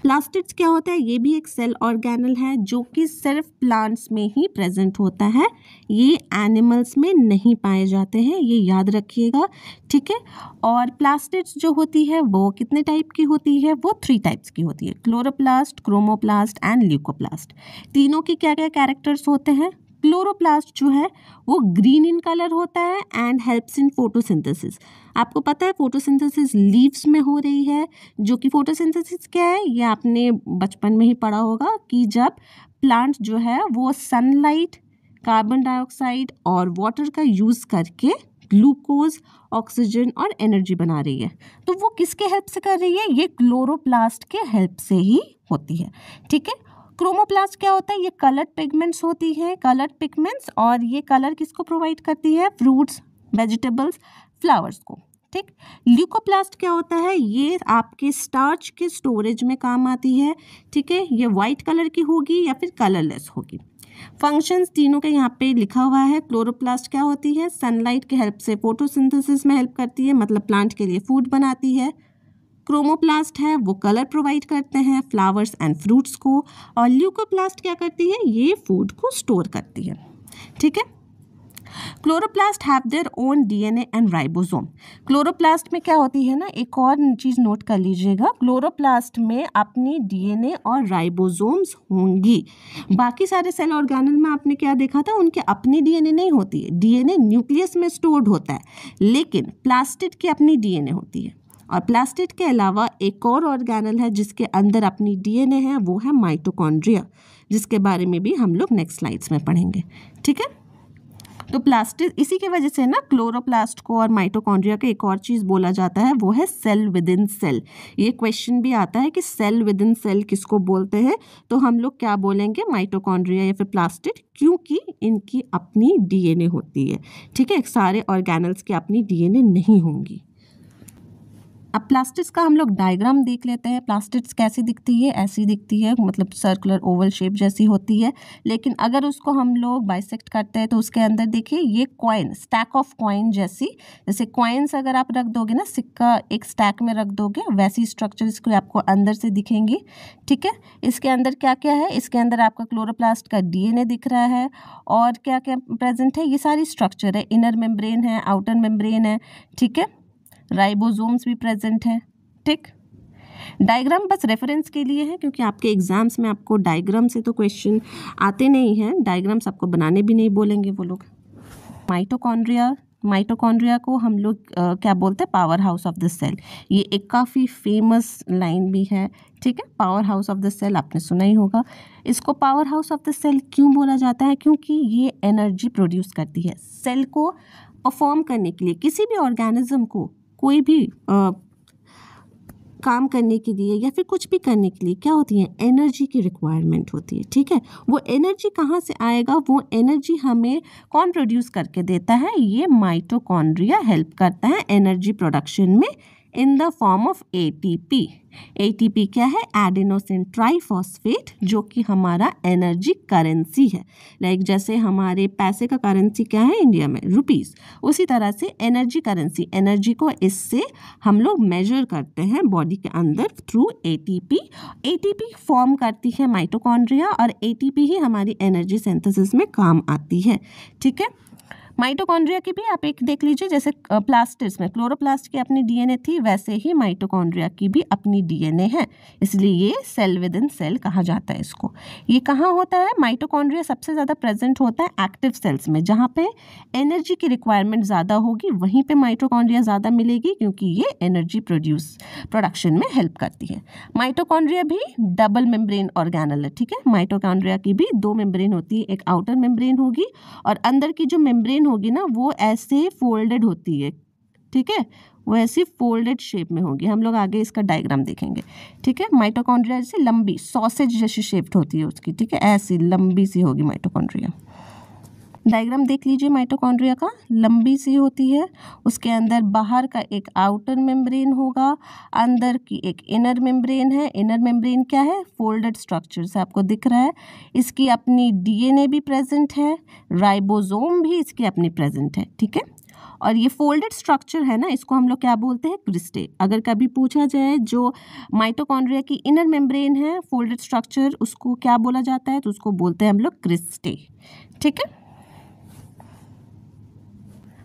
प्लास्टिड्स क्या होता है, ये भी एक सेल ऑर्गेनल है जो कि सिर्फ प्लांट्स में ही प्रेजेंट होता है, ये एनिमल्स में नहीं पाए जाते हैं, ये याद रखिएगा, ठीक है। और प्लास्टिड्स जो होती है वो कितने टाइप की होती है, वो 3 टाइप्स की होती है, क्लोरोप्लास्ट, क्रोमोप्लास्ट एंड ल्यूकोप्लास्ट। तीनों के क्या क्या कैरेक्टर्स होते हैं, क्लोरोप्लास्ट जो है वो ग्रीन इन कलर होता है एंड हेल्प्स इन फोटोसिंथेसिस। आपको पता है फोटोसिंथेसिस लीव्स में हो रही है, जो कि फोटोसिंथेसिस क्या है ये आपने बचपन में ही पढ़ा होगा कि जब प्लांट जो है वो सनलाइट, कार्बन डाइऑक्साइड और वाटर का यूज़ करके ग्लूकोज, ऑक्सीजन और एनर्जी बना रही है, तो वो किसके हेल्प से कर रही है, ये क्लोरोप्लास्ट के हेल्प से ही होती है, ठीक है। क्रोमोप्लास्ट क्या होता है, ये कलर्ड पिगमेंट्स होती हैं, कलर्ड पिगमेंट्स, और ये कलर किसको प्रोवाइड करती है, फ्रूट्स, वेजिटेबल्स, फ्लावर्स को, ठीक। ल्यूकोप्लास्ट क्या होता है, ये आपके स्टार्च के स्टोरेज में काम आती है, ठीक है। ये वाइट कलर की होगी या फिर कलरलेस होगी। फंक्शंस तीनों के यहाँ पे लिखा हुआ है। क्लोरोप्लास्ट क्या होती है, सनलाइट के हेल्प से फोटोसिंथेसिस में हेल्प करती है, मतलब प्लांट के लिए फूड बनाती है। क्रोमोप्लास्ट है वो कलर प्रोवाइड करते हैं फ्लावर्स एंड फ्रूट्स को, और ल्यूकोप्लास्ट क्या करती है, ये फूड को स्टोर करती है, ठीक है। Chloroplast have their own DNA and ribosome. Chloroplast में क्या होती है ना, एक और चीज़ नोट कर लीजिएगा, क्लोरोप्लास्ट में अपनी डीएनए और राइबोसोम्स होंगी। बाकी सारे सेल ऑर्गेनल में आपने क्या देखा था, उनके अपनी डीएनए नहीं होती है, डीएनए न्यूक्लियस में स्टोर्ड होता है, लेकिन प्लास्टिड की अपनी डीएनए होती है। और प्लास्टिड के अलावा एक और ऑर्गेनल है जिसके अंदर अपनी डीएनए है, वो है माइटोकॉन्ड्रिया, जिसके बारे में भी हम लोग नेक्स्ट स्लाइड्स में पढ़ेंगे। ठीक है, तो प्लास्टिड, इसी की वजह से ना क्लोरोप्लास्ट को और माइटोकॉन्ड्रिया को एक और चीज़ बोला जाता है, वो है सेल विद इन सेल। ये क्वेश्चन भी आता है कि सेल विद इन सेल किसको बोलते हैं, तो हम लोग क्या बोलेंगे, माइटोकॉन्ड्रिया या फिर प्लास्टिड, क्योंकि इनकी अपनी डीएनए होती है। ठीक है, सारे ऑर्गेनल्स की अपनी डीएनए नहीं होंगी। अब प्लास्टिड्स का हम लोग डायग्राम देख लेते हैं। प्लास्टिड्स कैसी दिखती है, ऐसी दिखती है, मतलब सर्कुलर ओवल शेप जैसी होती है, लेकिन अगर उसको हम लोग बाइसेक्ट करते हैं तो उसके अंदर देखिए ये कॉइन, स्टैक ऑफ कॉइन जैसी, जैसे कॉइन्स अगर आप रख दोगे ना, सिक्का एक स्टैक में रख दोगे, वैसी स्ट्रक्चर इसको आपको अंदर से दिखेंगी। ठीक है, इसके अंदर क्या क्या है, इसके अंदर आपका क्लोरोप्लास्ट का डीएनए दिख रहा है, और क्या क्या प्रेजेंट है, ये सारी स्ट्रक्चर है, इनर मेम्ब्रेन है, आउटर मेम्ब्रेन है। ठीक है, राइबोसोम्स भी प्रेजेंट है। ठीक, डायग्राम बस रेफरेंस के लिए है, क्योंकि आपके एग्जाम्स में आपको डायग्राम से तो क्वेश्चन आते नहीं हैं, डायग्राम्स आपको बनाने भी नहीं बोलेंगे वो लोग। माइटोकॉन्ड्रिया को हम लोग क्या बोलते हैं, power house of the cell. ये एक काफ़ी फेमस लाइन भी है। ठीक है, power house of the cell आपने सुना ही होगा। इसको power house of the cell क्यों बोला जाता है, क्योंकि ये एनर्जी प्रोड्यूस करती है। सेल को परफॉर्म करने के लिए, किसी भी ऑर्गेनिज्म को कोई भी काम करने के लिए या फिर कुछ भी करने के लिए क्या होती है, एनर्जी की रिक्वायरमेंट होती है। ठीक है, वो एनर्जी कहाँ से आएगा, वो एनर्जी हमें कौन प्रोड्यूस करके देता है, ये माइटोकॉन्ड्रिया हेल्प करता है एनर्जी प्रोडक्शन में in the form of ATP. ATP क्या है, एडेनोसिन ट्राइफॉस्फेट, जो कि हमारा एनर्जी करेंसी है। लाइक जैसे हमारे पैसे का करेंसी क्या है इंडिया में, रुपीस, उसी तरह से एनर्जी करेंसी, एनर्जी को इससे हम लोग मेजर करते हैं बॉडी के अंदर थ्रू एटीपी। एटीपी फॉर्म करती है माइटोकॉन्ड्रिया, और एटीपी ही हमारी एनर्जी सिंथेसिस में काम आती है। ठीक है, माइटोकॉन्ड्रिया की भी आप एक देख लीजिए, जैसे प्लास्टिड्स में क्लोरोप्लास्ट की अपनी डीएनए थी, वैसे ही माइटोकॉन्ड्रिया की भी अपनी डीएनए है, इसलिए ये सेल विद इन सेल कहा जाता है इसको। ये कहाँ होता है, माइटोकॉन्ड्रिया सबसे ज़्यादा प्रेजेंट होता है एक्टिव सेल्स में, जहाँ पे एनर्जी की रिक्वायरमेंट ज़्यादा होगी, वहीं पे माइटोकॉन्ड्रिया ज़्यादा मिलेगी, क्योंकि ये एनर्जी प्रोडक्शन में हेल्प करती है। माइटोकॉन्ड्रिया भी डबल मेम्ब्रेन ऑर्गेनल है। ठीक है, माइटोकॉन्ड्रिया की भी दो मेम्ब्रेन होती है, एक आउटर मेम्ब्रेन होगी और अंदर की जो मेम्ब्रेन होगी ना, वो ऐसे फोल्डेड होती है। ठीक है, वो ऐसी फोल्डेड शेप में होगी, हम लोग आगे इसका डायग्राम देखेंगे। ठीक है, माइटोकॉन्ड्रिया जैसे लंबी सॉसेज जैसी शेप्ड होती है उसकी। ठीक है, ऐसी लंबी सी होगी माइटोकॉन्ड्रिया। डायग्राम देख लीजिए, माइटोकॉन्ड्रिया का लंबी सी होती है, उसके अंदर बाहर का एक आउटर मेम्ब्रेन होगा, अंदर की एक इनर मेम्ब्रेन है। इनर मेम्ब्रेन क्या है, फोल्डेड स्ट्रक्चर से आपको दिख रहा है। इसकी अपनी डीएनए भी प्रेजेंट है, राइबोसोम भी इसकी अपनी प्रेजेंट है। ठीक है, और ये फोल्डेड स्ट्रक्चर है ना, इसको हम लोग क्या बोलते हैं, क्रिस्टे। अगर कभी पूछा जाए जो माइटोकॉन्ड्रिया की इनर मेम्ब्रेन है, फोल्डेड स्ट्रक्चर, उसको क्या बोला जाता है, तो उसको बोलते हैं हम लोग क्रिस्टे। ठीक है,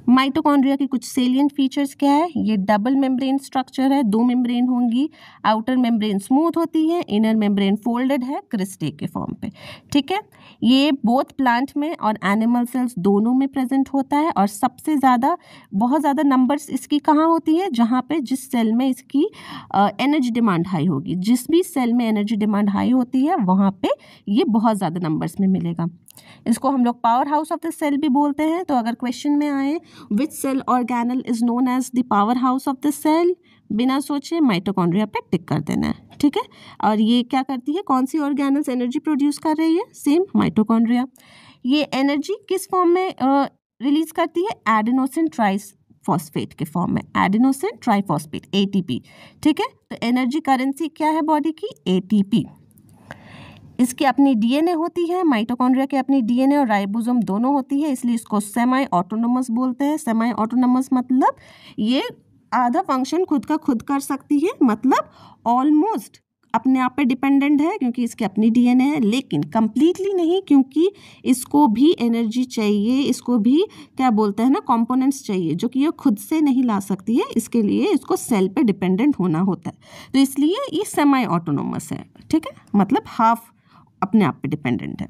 माइटोकॉन्ड्रिया की कुछ सेलिएंट फीचर्स क्या है, ये डबल मेम्ब्रेन स्ट्रक्चर है, दो मेम्ब्रेन होंगी, आउटर मेम्ब्रेन स्मूथ होती है, इनर मेम्ब्रेन फोल्डेड है क्रिस्टे के फॉर्म पे। ठीक है, ये बोथ प्लांट में और एनिमल सेल्स दोनों में प्रेजेंट होता है, और सबसे ज़्यादा बहुत ज़्यादा नंबर्स इसकी कहाँ होती है, जहाँ पे जिस सेल में इसकी एनर्जी डिमांड हाई होगी, जिस भी सेल में एनर्जी डिमांड हाई होती है वहाँ पे ये बहुत ज़्यादा नंबर्स में मिलेगा। इसको हम लोग power house of the cell भी बोलते हैं। तो अगर क्वेश्चन में आए which cell organelle is known as the power house of the cell, बिना सोचे माइटोकॉन्ड्रिया पे टिक कर देना है। ठीक है, और ये क्या करती है, कौन सी ऑर्गेनल्स एनर्जी प्रोड्यूस कर रही है, सेम माइटोकॉन्ड्रिया। ये एनर्जी किस फॉर्म में रिलीज करती है, एडेनोसिन ट्राइफॉस्फेट के फॉर्म में, एडेनोसिन ट्राइफॉस्फेट एटीपी। ठीक है, तो एनर्जी करेंसी क्या है बॉडी की, एटीपी। इसकी अपनी डीएनए होती है, माइटोकॉन्ड्रिया के अपनी डीएनए और राइबोसोम दोनों होती है, इसलिए इसको सेमी ऑटोनोमस बोलते हैं। सेमी ऑटोनोमस मतलब ये आधा फंक्शन खुद का खुद कर सकती है, मतलब ऑलमोस्ट अपने आप पे डिपेंडेंट है क्योंकि इसकी अपनी डीएनए है, लेकिन कंप्लीटली नहीं, क्योंकि इसको भी एनर्जी चाहिए, इसको भी क्या बोलते हैं ना कंपोनेंट्स चाहिए जो कि ये खुद से नहीं ला सकती है, इसके लिए इसको सेल पे डिपेंडेंट होना होता है। तो इसलिए ये सेमी ऑटोनोमस है, ठीक है, मतलब हाफ अपने आप पे डिपेंडेंट है।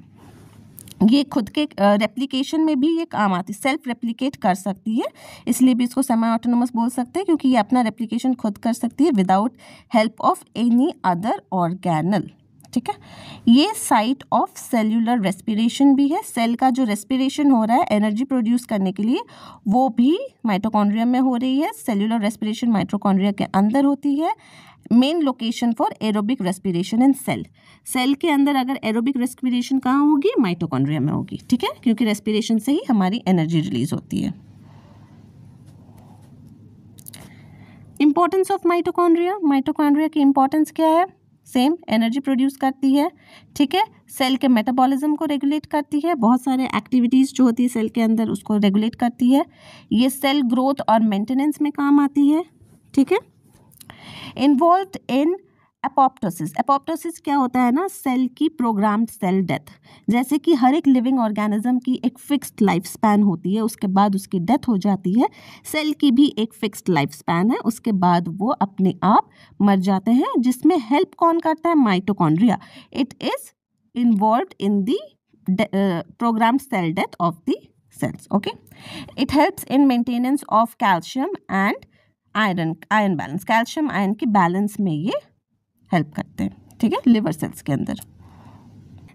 ये खुद के रेप्लिकेशन में भी ये काम आती है, सेल्फ रेप्लिकेट कर सकती है, इसलिए भी इसको सेमी ऑटोनोमस बोल सकते हैं, क्योंकि ये अपना रेप्लिकेशन खुद कर सकती है without help of any other organelle, ठीक है। ये साइट ऑफ सेल्यूलर रेस्पिरेशन भी है, सेल का जो रेस्पिरेशन हो रहा है एनर्जी प्रोड्यूस करने के लिए वो भी माइटोकॉन्ड्रिया में हो रही है। सेल्यूलर रेस्पिरेशन माइटोकॉन्ड्रिया के अंदर होती है। Main location for aerobic respiration in cell, cell के अंदर अगर एरोबिक रेस्पिरेशन कहाँ होगी, माइटोकॉन्ड्रिया में होगी, ठीक है, क्योंकि रेस्पिरेशन से ही हमारी एनर्जी रिलीज होती है। इंपॉर्टेंस ऑफ माइटोकॉन्ड्रिया, माइटोकॉन्ड्रिया की इंपॉर्टेंस क्या है, सेम एनर्जी प्रोड्यूस करती है, ठीक है, सेल के मेटाबॉलिज्म को रेगुलेट करती है, बहुत सारे एक्टिविटीज़ जो होती है सेल के अंदर उसको रेगुलेट करती है। ये सेल ग्रोथ और मेंटेनेंस में काम आती है, ठीक है। इन्वॉल्व्ड इन एपोप्टोसिस, एपोप्टोसिस क्या होता है ना, सेल की प्रोग्राम्ड सेल डेथ। जैसे कि हर एक लिविंग ऑर्गेनिज्म की एक फिक्स्ड लाइफ स्पैन होती है, उसके बाद उसकी डेथ हो जाती है, सेल की भी एक फिक्स्ड लाइफ स्पैन है, उसके बाद वो अपने आप मर जाते हैं, जिसमें हेल्प कौन करता है, mitochondria. It is involved in the programmed cell death of the cells, okay. It helps in maintenance of calcium and iron balance, calcium iron की बैलेंस में ये हेल्प करते हैं, ठीक है, लिवर सेल्स के अंदर।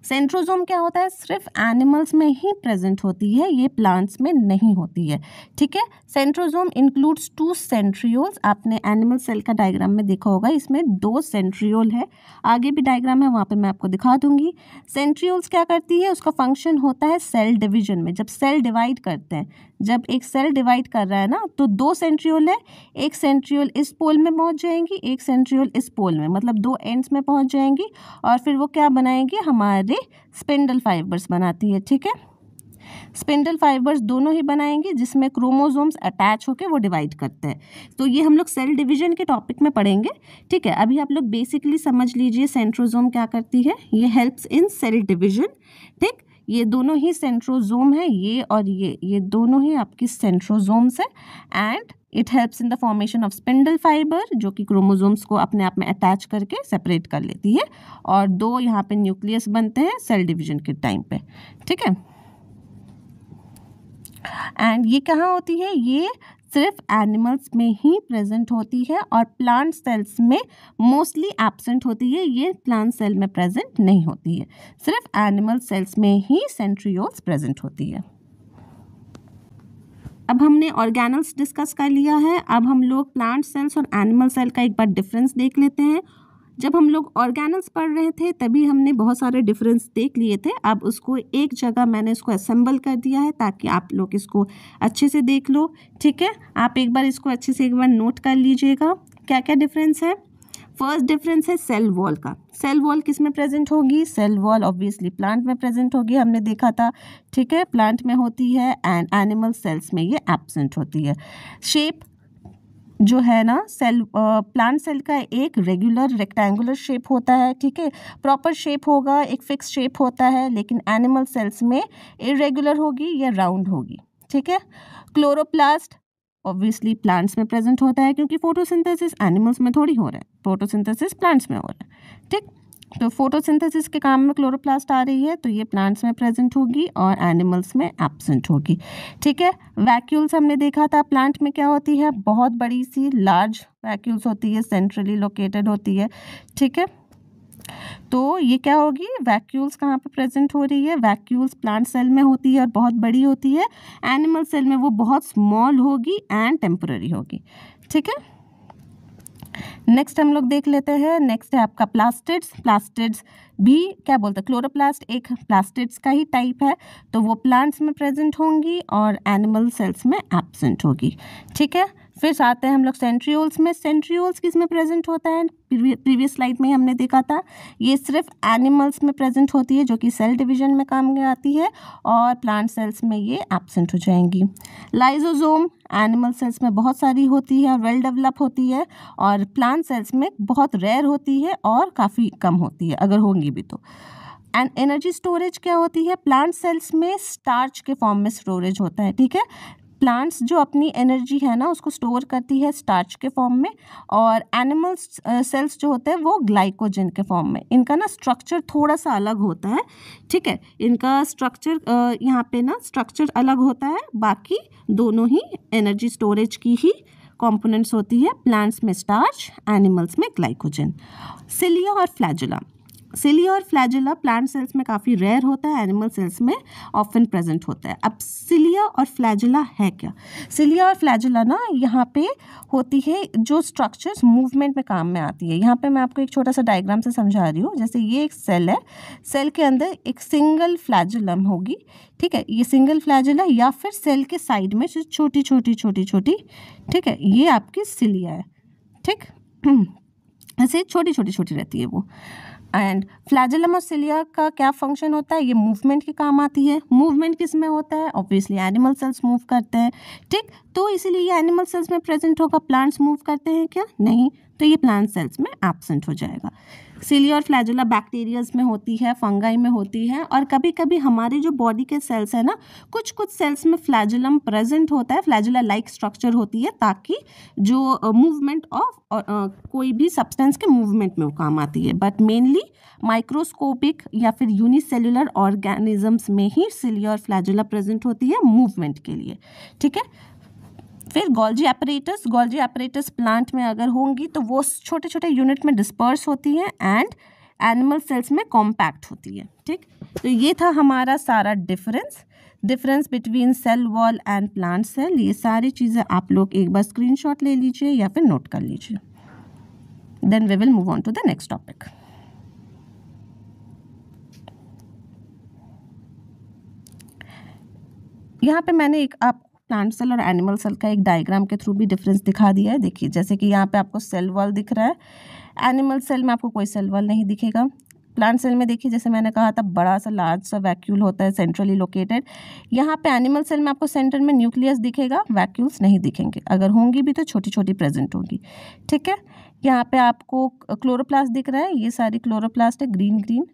सेंट्रोजोम क्या होता है, सिर्फ एनिमल्स में ही प्रेजेंट होती है, ये प्लांट्स में नहीं होती है, ठीक है। सेंट्रोजोम इंक्लूड्स 2 सेंट्रियोल्स, आपने एनिमल सेल का डायग्राम में देखा होगा, इसमें 2 सेंट्रियोल है, आगे भी डायग्राम है वहाँ पे मैं आपको दिखा दूंगी। सेंट्रियोल्स क्या करती है, उसका फंक्शन होता है सेल डिवीजन में, जब सेल डिवाइड करते हैं, जब एक सेल डिवाइड कर रहा है ना तो 2 सेंट्रियोल है, एक सेंट्रियोल इस पोल में पहुंच जाएंगी, एक सेंट्रियोल इस पोल में, मतलब 2 एंड्स में पहुंच जाएंगी, और फिर वो क्या बनाएंगी, हमारे स्पिंडल फाइबर्स बनाती है, ठीक है। स्पिंडल फाइबर्स दोनों ही बनाएंगे जिसमें क्रोमोसोम्स अटैच होकर वो डिवाइड करते हैं। तो ये हम लोग सेल डिवीजन के टॉपिक में पढ़ेंगे, ठीक है। अभी आप लोग बेसिकली समझ लीजिए सेंट्रोजोम क्या करती है, ये हेल्प्स इन सेल डिवीजन, ठीक। ये दोनों ही सेंट्रोजोम है, ये और ये दोनों ही आपकी सेंट्रोजोम्स है, and it helps in the formation of spindle fibre जो कि क्रोमोसोम्स को अपने आप में अटैच करके सेपरेट कर लेती है, और 2 यहाँ पे न्यूक्लियस बनते हैं सेल डिवीजन के टाइम पे, ठीक है। एंड ये कहाँ होती है, ये सिर्फ एनिमल्स में ही प्रेजेंट होती है और प्लांट सेल्स में मोस्टली एब्सेंट होती है, ये प्लांट सेल में प्रेजेंट नहीं होती है, सिर्फ एनिमल सेल्स में ही सेंट्रियोल्स प्रेजेंट होती है। अब हमने ऑर्गेनल्स डिस्कस कर लिया है, अब हम लोग प्लांट सेल्स और एनिमल सेल का एक बार डिफरेंस देख लेते हैं। जब हम लोग ऑर्गेनल्स पढ़ रहे थे तभी हमने बहुत सारे डिफरेंस देख लिए थे, अब उसको एक जगह मैंने इसको असेंबल कर दिया है ताकि आप लोग इसको अच्छे से देख लो, ठीक है। आप एक बार इसको अच्छे से एक बार नोट कर लीजिएगा क्या क्या डिफरेंस है। फर्स्ट डिफरेंस है सेल वॉल का। सेल वॉल किस में प्रेजेंट होगी, सेल वॉल ऑब्वियसली प्लांट में प्रेजेंट होगी, हमने देखा था, ठीक है, प्लांट में होती है, एंड एनिमल सेल्स में ये एब्सेंट होती है। शेप जो है ना, सेल प्लांट सेल का एक रेगुलर रेक्टेंगुलर शेप होता है, ठीक है, प्रॉपर शेप होगा, एक फिक्स शेप होता है, लेकिन एनिमल सेल्स में इरेगुलर होगी या राउंड होगी, ठीक है। क्लोरोप्लास्ट ऑब्वियसली प्लांट्स में प्रेजेंट होता है क्योंकि फोटोसिंथेसिस एनिमल्स में थोड़ी हो रहा है, फोटोसिंथेसिस प्लांट्स में हो रहा है, ठीक। तो फोटोसिंथेसिस के काम में क्लोरोप्लास्ट आ रही है तो ये प्लांट्स में प्रेजेंट होगी और एनिमल्स में एब्सेंट होगी, ठीक है। वैक्यूल्स हमने देखा था, प्लांट में क्या होती है, बहुत बड़ी सी लार्ज वैक्यूल्स होती है, सेंट्रली लोकेटेड होती है, ठीक है। तो ये क्या होगी, वैक्यूल्स कहाँ पे प्रेजेंट हो रही है, वैक्यूल्स प्लांट सेल में होती है और बहुत बड़ी होती है, एनिमल सेल में वो बहुत स्मॉल होगी एंड टेम्पररी होगी, ठीक है। नेक्स्ट हम लोग देख लेते हैं, नेक्स्ट है आपका प्लास्टिड्स। प्लास्टिड्स भी क्या बोलते हैं, क्लोरोप्लास्ट एक प्लास्टिड्स का ही टाइप है, तो वो प्लांट्स में प्रेजेंट होंगी और एनिमल सेल्स में एब्सेंट होगी, ठीक है। फिर आते हैं हम लोग सेंट्रियोल्स में। सेंट्रियोल्स किस में प्रेजेंट होता है, प्रीवियस स्लाइड में हमने देखा था, ये सिर्फ एनिमल्स में प्रेजेंट होती है जो कि सेल डिवीजन में काम में आती है, और प्लांट सेल्स में ये एब्सेंट हो जाएंगी। लाइजोसोम एनिमल सेल्स में बहुत सारी होती है और वेल डेवलप होती है, और प्लांट सेल्स में बहुत रेयर होती है और काफ़ी कम होती है, अगर होंगी भी तो। एंड एनर्जी स्टोरेज क्या होती है? प्लांट सेल्स में स्टार्च के फॉर्म में स्टोरेज होता है, ठीक है। प्लांट्स जो अपनी एनर्जी है ना उसको स्टोर करती है स्टार्च के फॉर्म में, और एनिमल सेल्स जो होते हैं वो ग्लाइकोजन के फॉर्म में। इनका ना स्ट्रक्चर थोड़ा सा अलग होता है, ठीक है। इनका स्ट्रक्चर यहाँ पे ना स्ट्रक्चर अलग होता है, बाकी दोनों ही एनर्जी स्टोरेज की ही कंपोनेंट्स होती है। प्लांट्स में स्टार्च, एनिमल्स में ग्लाइकोजन। सिलिया और फ्लैजुला, सिलिया और फ्लैजुला प्लांट सेल्स में काफ़ी रेयर होता है, एनिमल सेल्स में ऑफन प्रेजेंट होता है। अब सिलिया और फ्लैजुला है क्या? सिलिया और फ्लैजुला ना यहाँ पे होती है जो स्ट्रक्चर्स मूवमेंट में काम में आती है। यहाँ पे मैं आपको एक छोटा सा डायग्राम से समझा रही हूँ। जैसे ये एक सेल है, सेल के अंदर एक सिंगल फ्लैजुलम होगी, ठीक है। ये सिंगल फ्लैजुला या फिर सेल के साइड में छोटी छोटी छोटी छोटी, ठीक है, ये आपकी सिलिया है, ठीक। ऐसे छोटी छोटी छोटी रहती है वो। एंड फ्लैजुलम और सिलिया का क्या फंक्शन होता है? ये मूवमेंट के काम आती है। मूवमेंट किस में होता है? ऑब्वियसली एनिमल सेल्स मूव करते हैं, ठीक। तो इसीलिए ये एनिमल सेल्स में प्रेजेंट होगा। प्लांट्स मूव करते हैं क्या? नहीं, तो ये प्लांट सेल्स में एब्सेंट हो जाएगा। सिलिया और फ्लैजुला बैक्टीरियाज में होती है, फंगाई में होती है, और कभी कभी हमारे जो बॉडी के सेल्स है ना, कुछ कुछ सेल्स में फ्लैजुलम प्रेजेंट होता है, फ्लैजुला लाइक स्ट्रक्चर होती है, ताकि जो मूवमेंट ऑफ कोई भी सब्सटेंस के मूवमेंट में वो काम आती है। बट मेनली माइक्रोस्कोपिक या फिर यूनिसेल्युलर ऑर्गेनिजम्स में ही सिलिया और फ्लैजुला प्रेजेंट होती है मूवमेंट के लिए, ठीक है। फिर Golgi apparatus, Golgi apparatus plant में अगर होंगी तो वो छोटे छोटे यूनिट में डिस्पर्स होती हैं एंड एनिमल सेल्स में कॉम्पैक्ट होती है, ठीक। तो ये था हमारा सारा difference between cell wall and plant cell. ये सारी चीज़ें आप लोग एक बार स्क्रीनशॉट ले लीजिए या फिर नोट कर लीजिए। Then we will move on to the next topic. यहाँ पे मैंने एक आप प्लांट सेल और एनिमल सेल का एक डायग्राम के थ्रू भी डिफरेंस दिखा दिया है। देखिए, जैसे कि यहाँ पे आपको सेल वॉल दिख रहा है, एनिमल सेल में आपको कोई सेल वॉल नहीं दिखेगा। प्लांट सेल में देखिए, जैसे मैंने कहा था, बड़ा सा लार्ज सा वैक्यूल होता है, सेंट्रली लोकेटेड। यहाँ पे एनिमल सेल में आपको सेंटर में न्यूक्लियस दिखेगा, वैक्यूल्स नहीं दिखेंगे, अगर होंगी भी तो छोटी छोटी प्रेजेंट होंगी, ठीक है। यहाँ पे आपको क्लोरोप्लास्ट दिख रहा है, ये सारी क्लोरोप्लास्ट है, ग्रीन ग्रीन,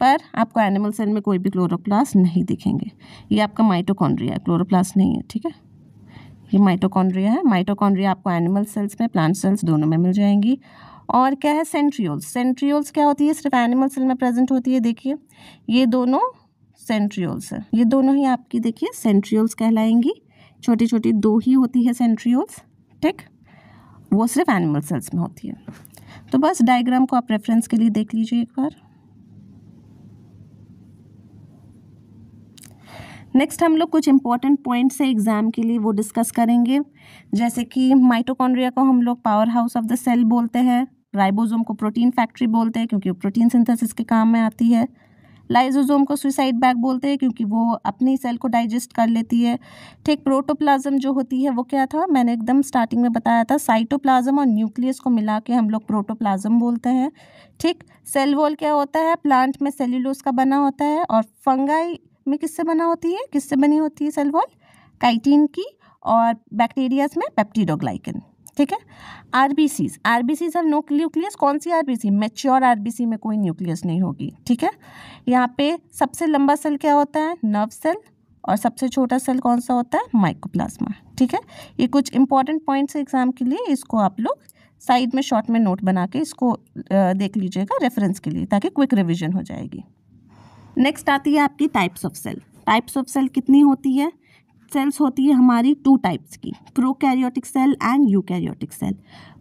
पर आपको एनिमल सेल में कोई भी क्लोरोप्लास्ट नहीं दिखेंगे। ये आपका माइटोकॉन्ड्रिया है, क्लोरोप्लास्ट नहीं है, ठीक है। ये माइटोकॉन्ड्रिया है। माइटोकॉन्ड्रिया आपको एनिमल सेल्स में, प्लांट सेल्स दोनों में मिल जाएंगी। और क्या है? सेंट्रियोल्स। सेंट्रियोल्स क्या होती है? सिर्फ एनिमल सेल में प्रेजेंट होती है। देखिए, ये दोनों सेंट्रियोल्स है, ये दोनों ही आपकी देखिए सेंट्रियोल्स कहलाएंगी। छोटी छोटी दो ही होती है सेंट्रियोल्स, ठीक, वो सिर्फ एनिमल सेल्स में होती है। तो बस डायग्राम को आप रेफरेंस के लिए देख लीजिए एक बार। नेक्स्ट हम लोग कुछ इंपॉर्टेंट पॉइंट्स है एग्जाम के लिए, वो डिस्कस करेंगे। जैसे कि माइटोकॉन्ड्रिया को हम लोग power house of the cell बोलते हैं, राइबोसोम को प्रोटीन फैक्ट्री बोलते हैं क्योंकि वो प्रोटीन सिंथेसिस के काम में आती है, लाइसोसोम को सुसाइड बैग बोलते हैं क्योंकि वो अपनी सेल को डाइजेस्ट कर लेती है, ठीक। प्रोटोप्लाज्म जो होती है वो क्या था, मैंने एकदम स्टार्टिंग में बताया था, साइटोप्लाज्म और न्यूक्लियस को मिला के हम लोग प्रोटोप्लाज्म बोलते हैं, ठीक। सेल वॉल क्या होता है? प्लांट में सेल्यूलोज का बना होता है, और फंगाई में किससे बना होती है, किससे बनी होती है सेल वॉल? काइटिन की, और बैक्टीरियाज में पेप्टिडोग्लाइकन, ठीक है। RBCs, RBCs have no nucleus. कौन सी आरबीसी? मैच्योर आरबीसी में कोई न्यूक्लियस नहीं होगी, ठीक है। यहाँ पे सबसे लंबा सेल क्या होता है? Nerve cell. और सबसे छोटा सेल कौन सा होता है? माइकोप्लाज्मा, ठीक है। ये कुछ इंपॉर्टेंट पॉइंट्स एग्जाम के लिए, इसको आप लोग साइड में शॉर्ट में नोट बना के इसको देख लीजिएगा रेफरेंस के लिए, ताकि क्विक रिविजन हो जाएगी। नेक्स्ट आती है आपकी types of cell. Types of cell कितनी होती है? सेल्स होती है हमारी 2 टाइप्स की, prokaryotic cell and eukaryotic cell.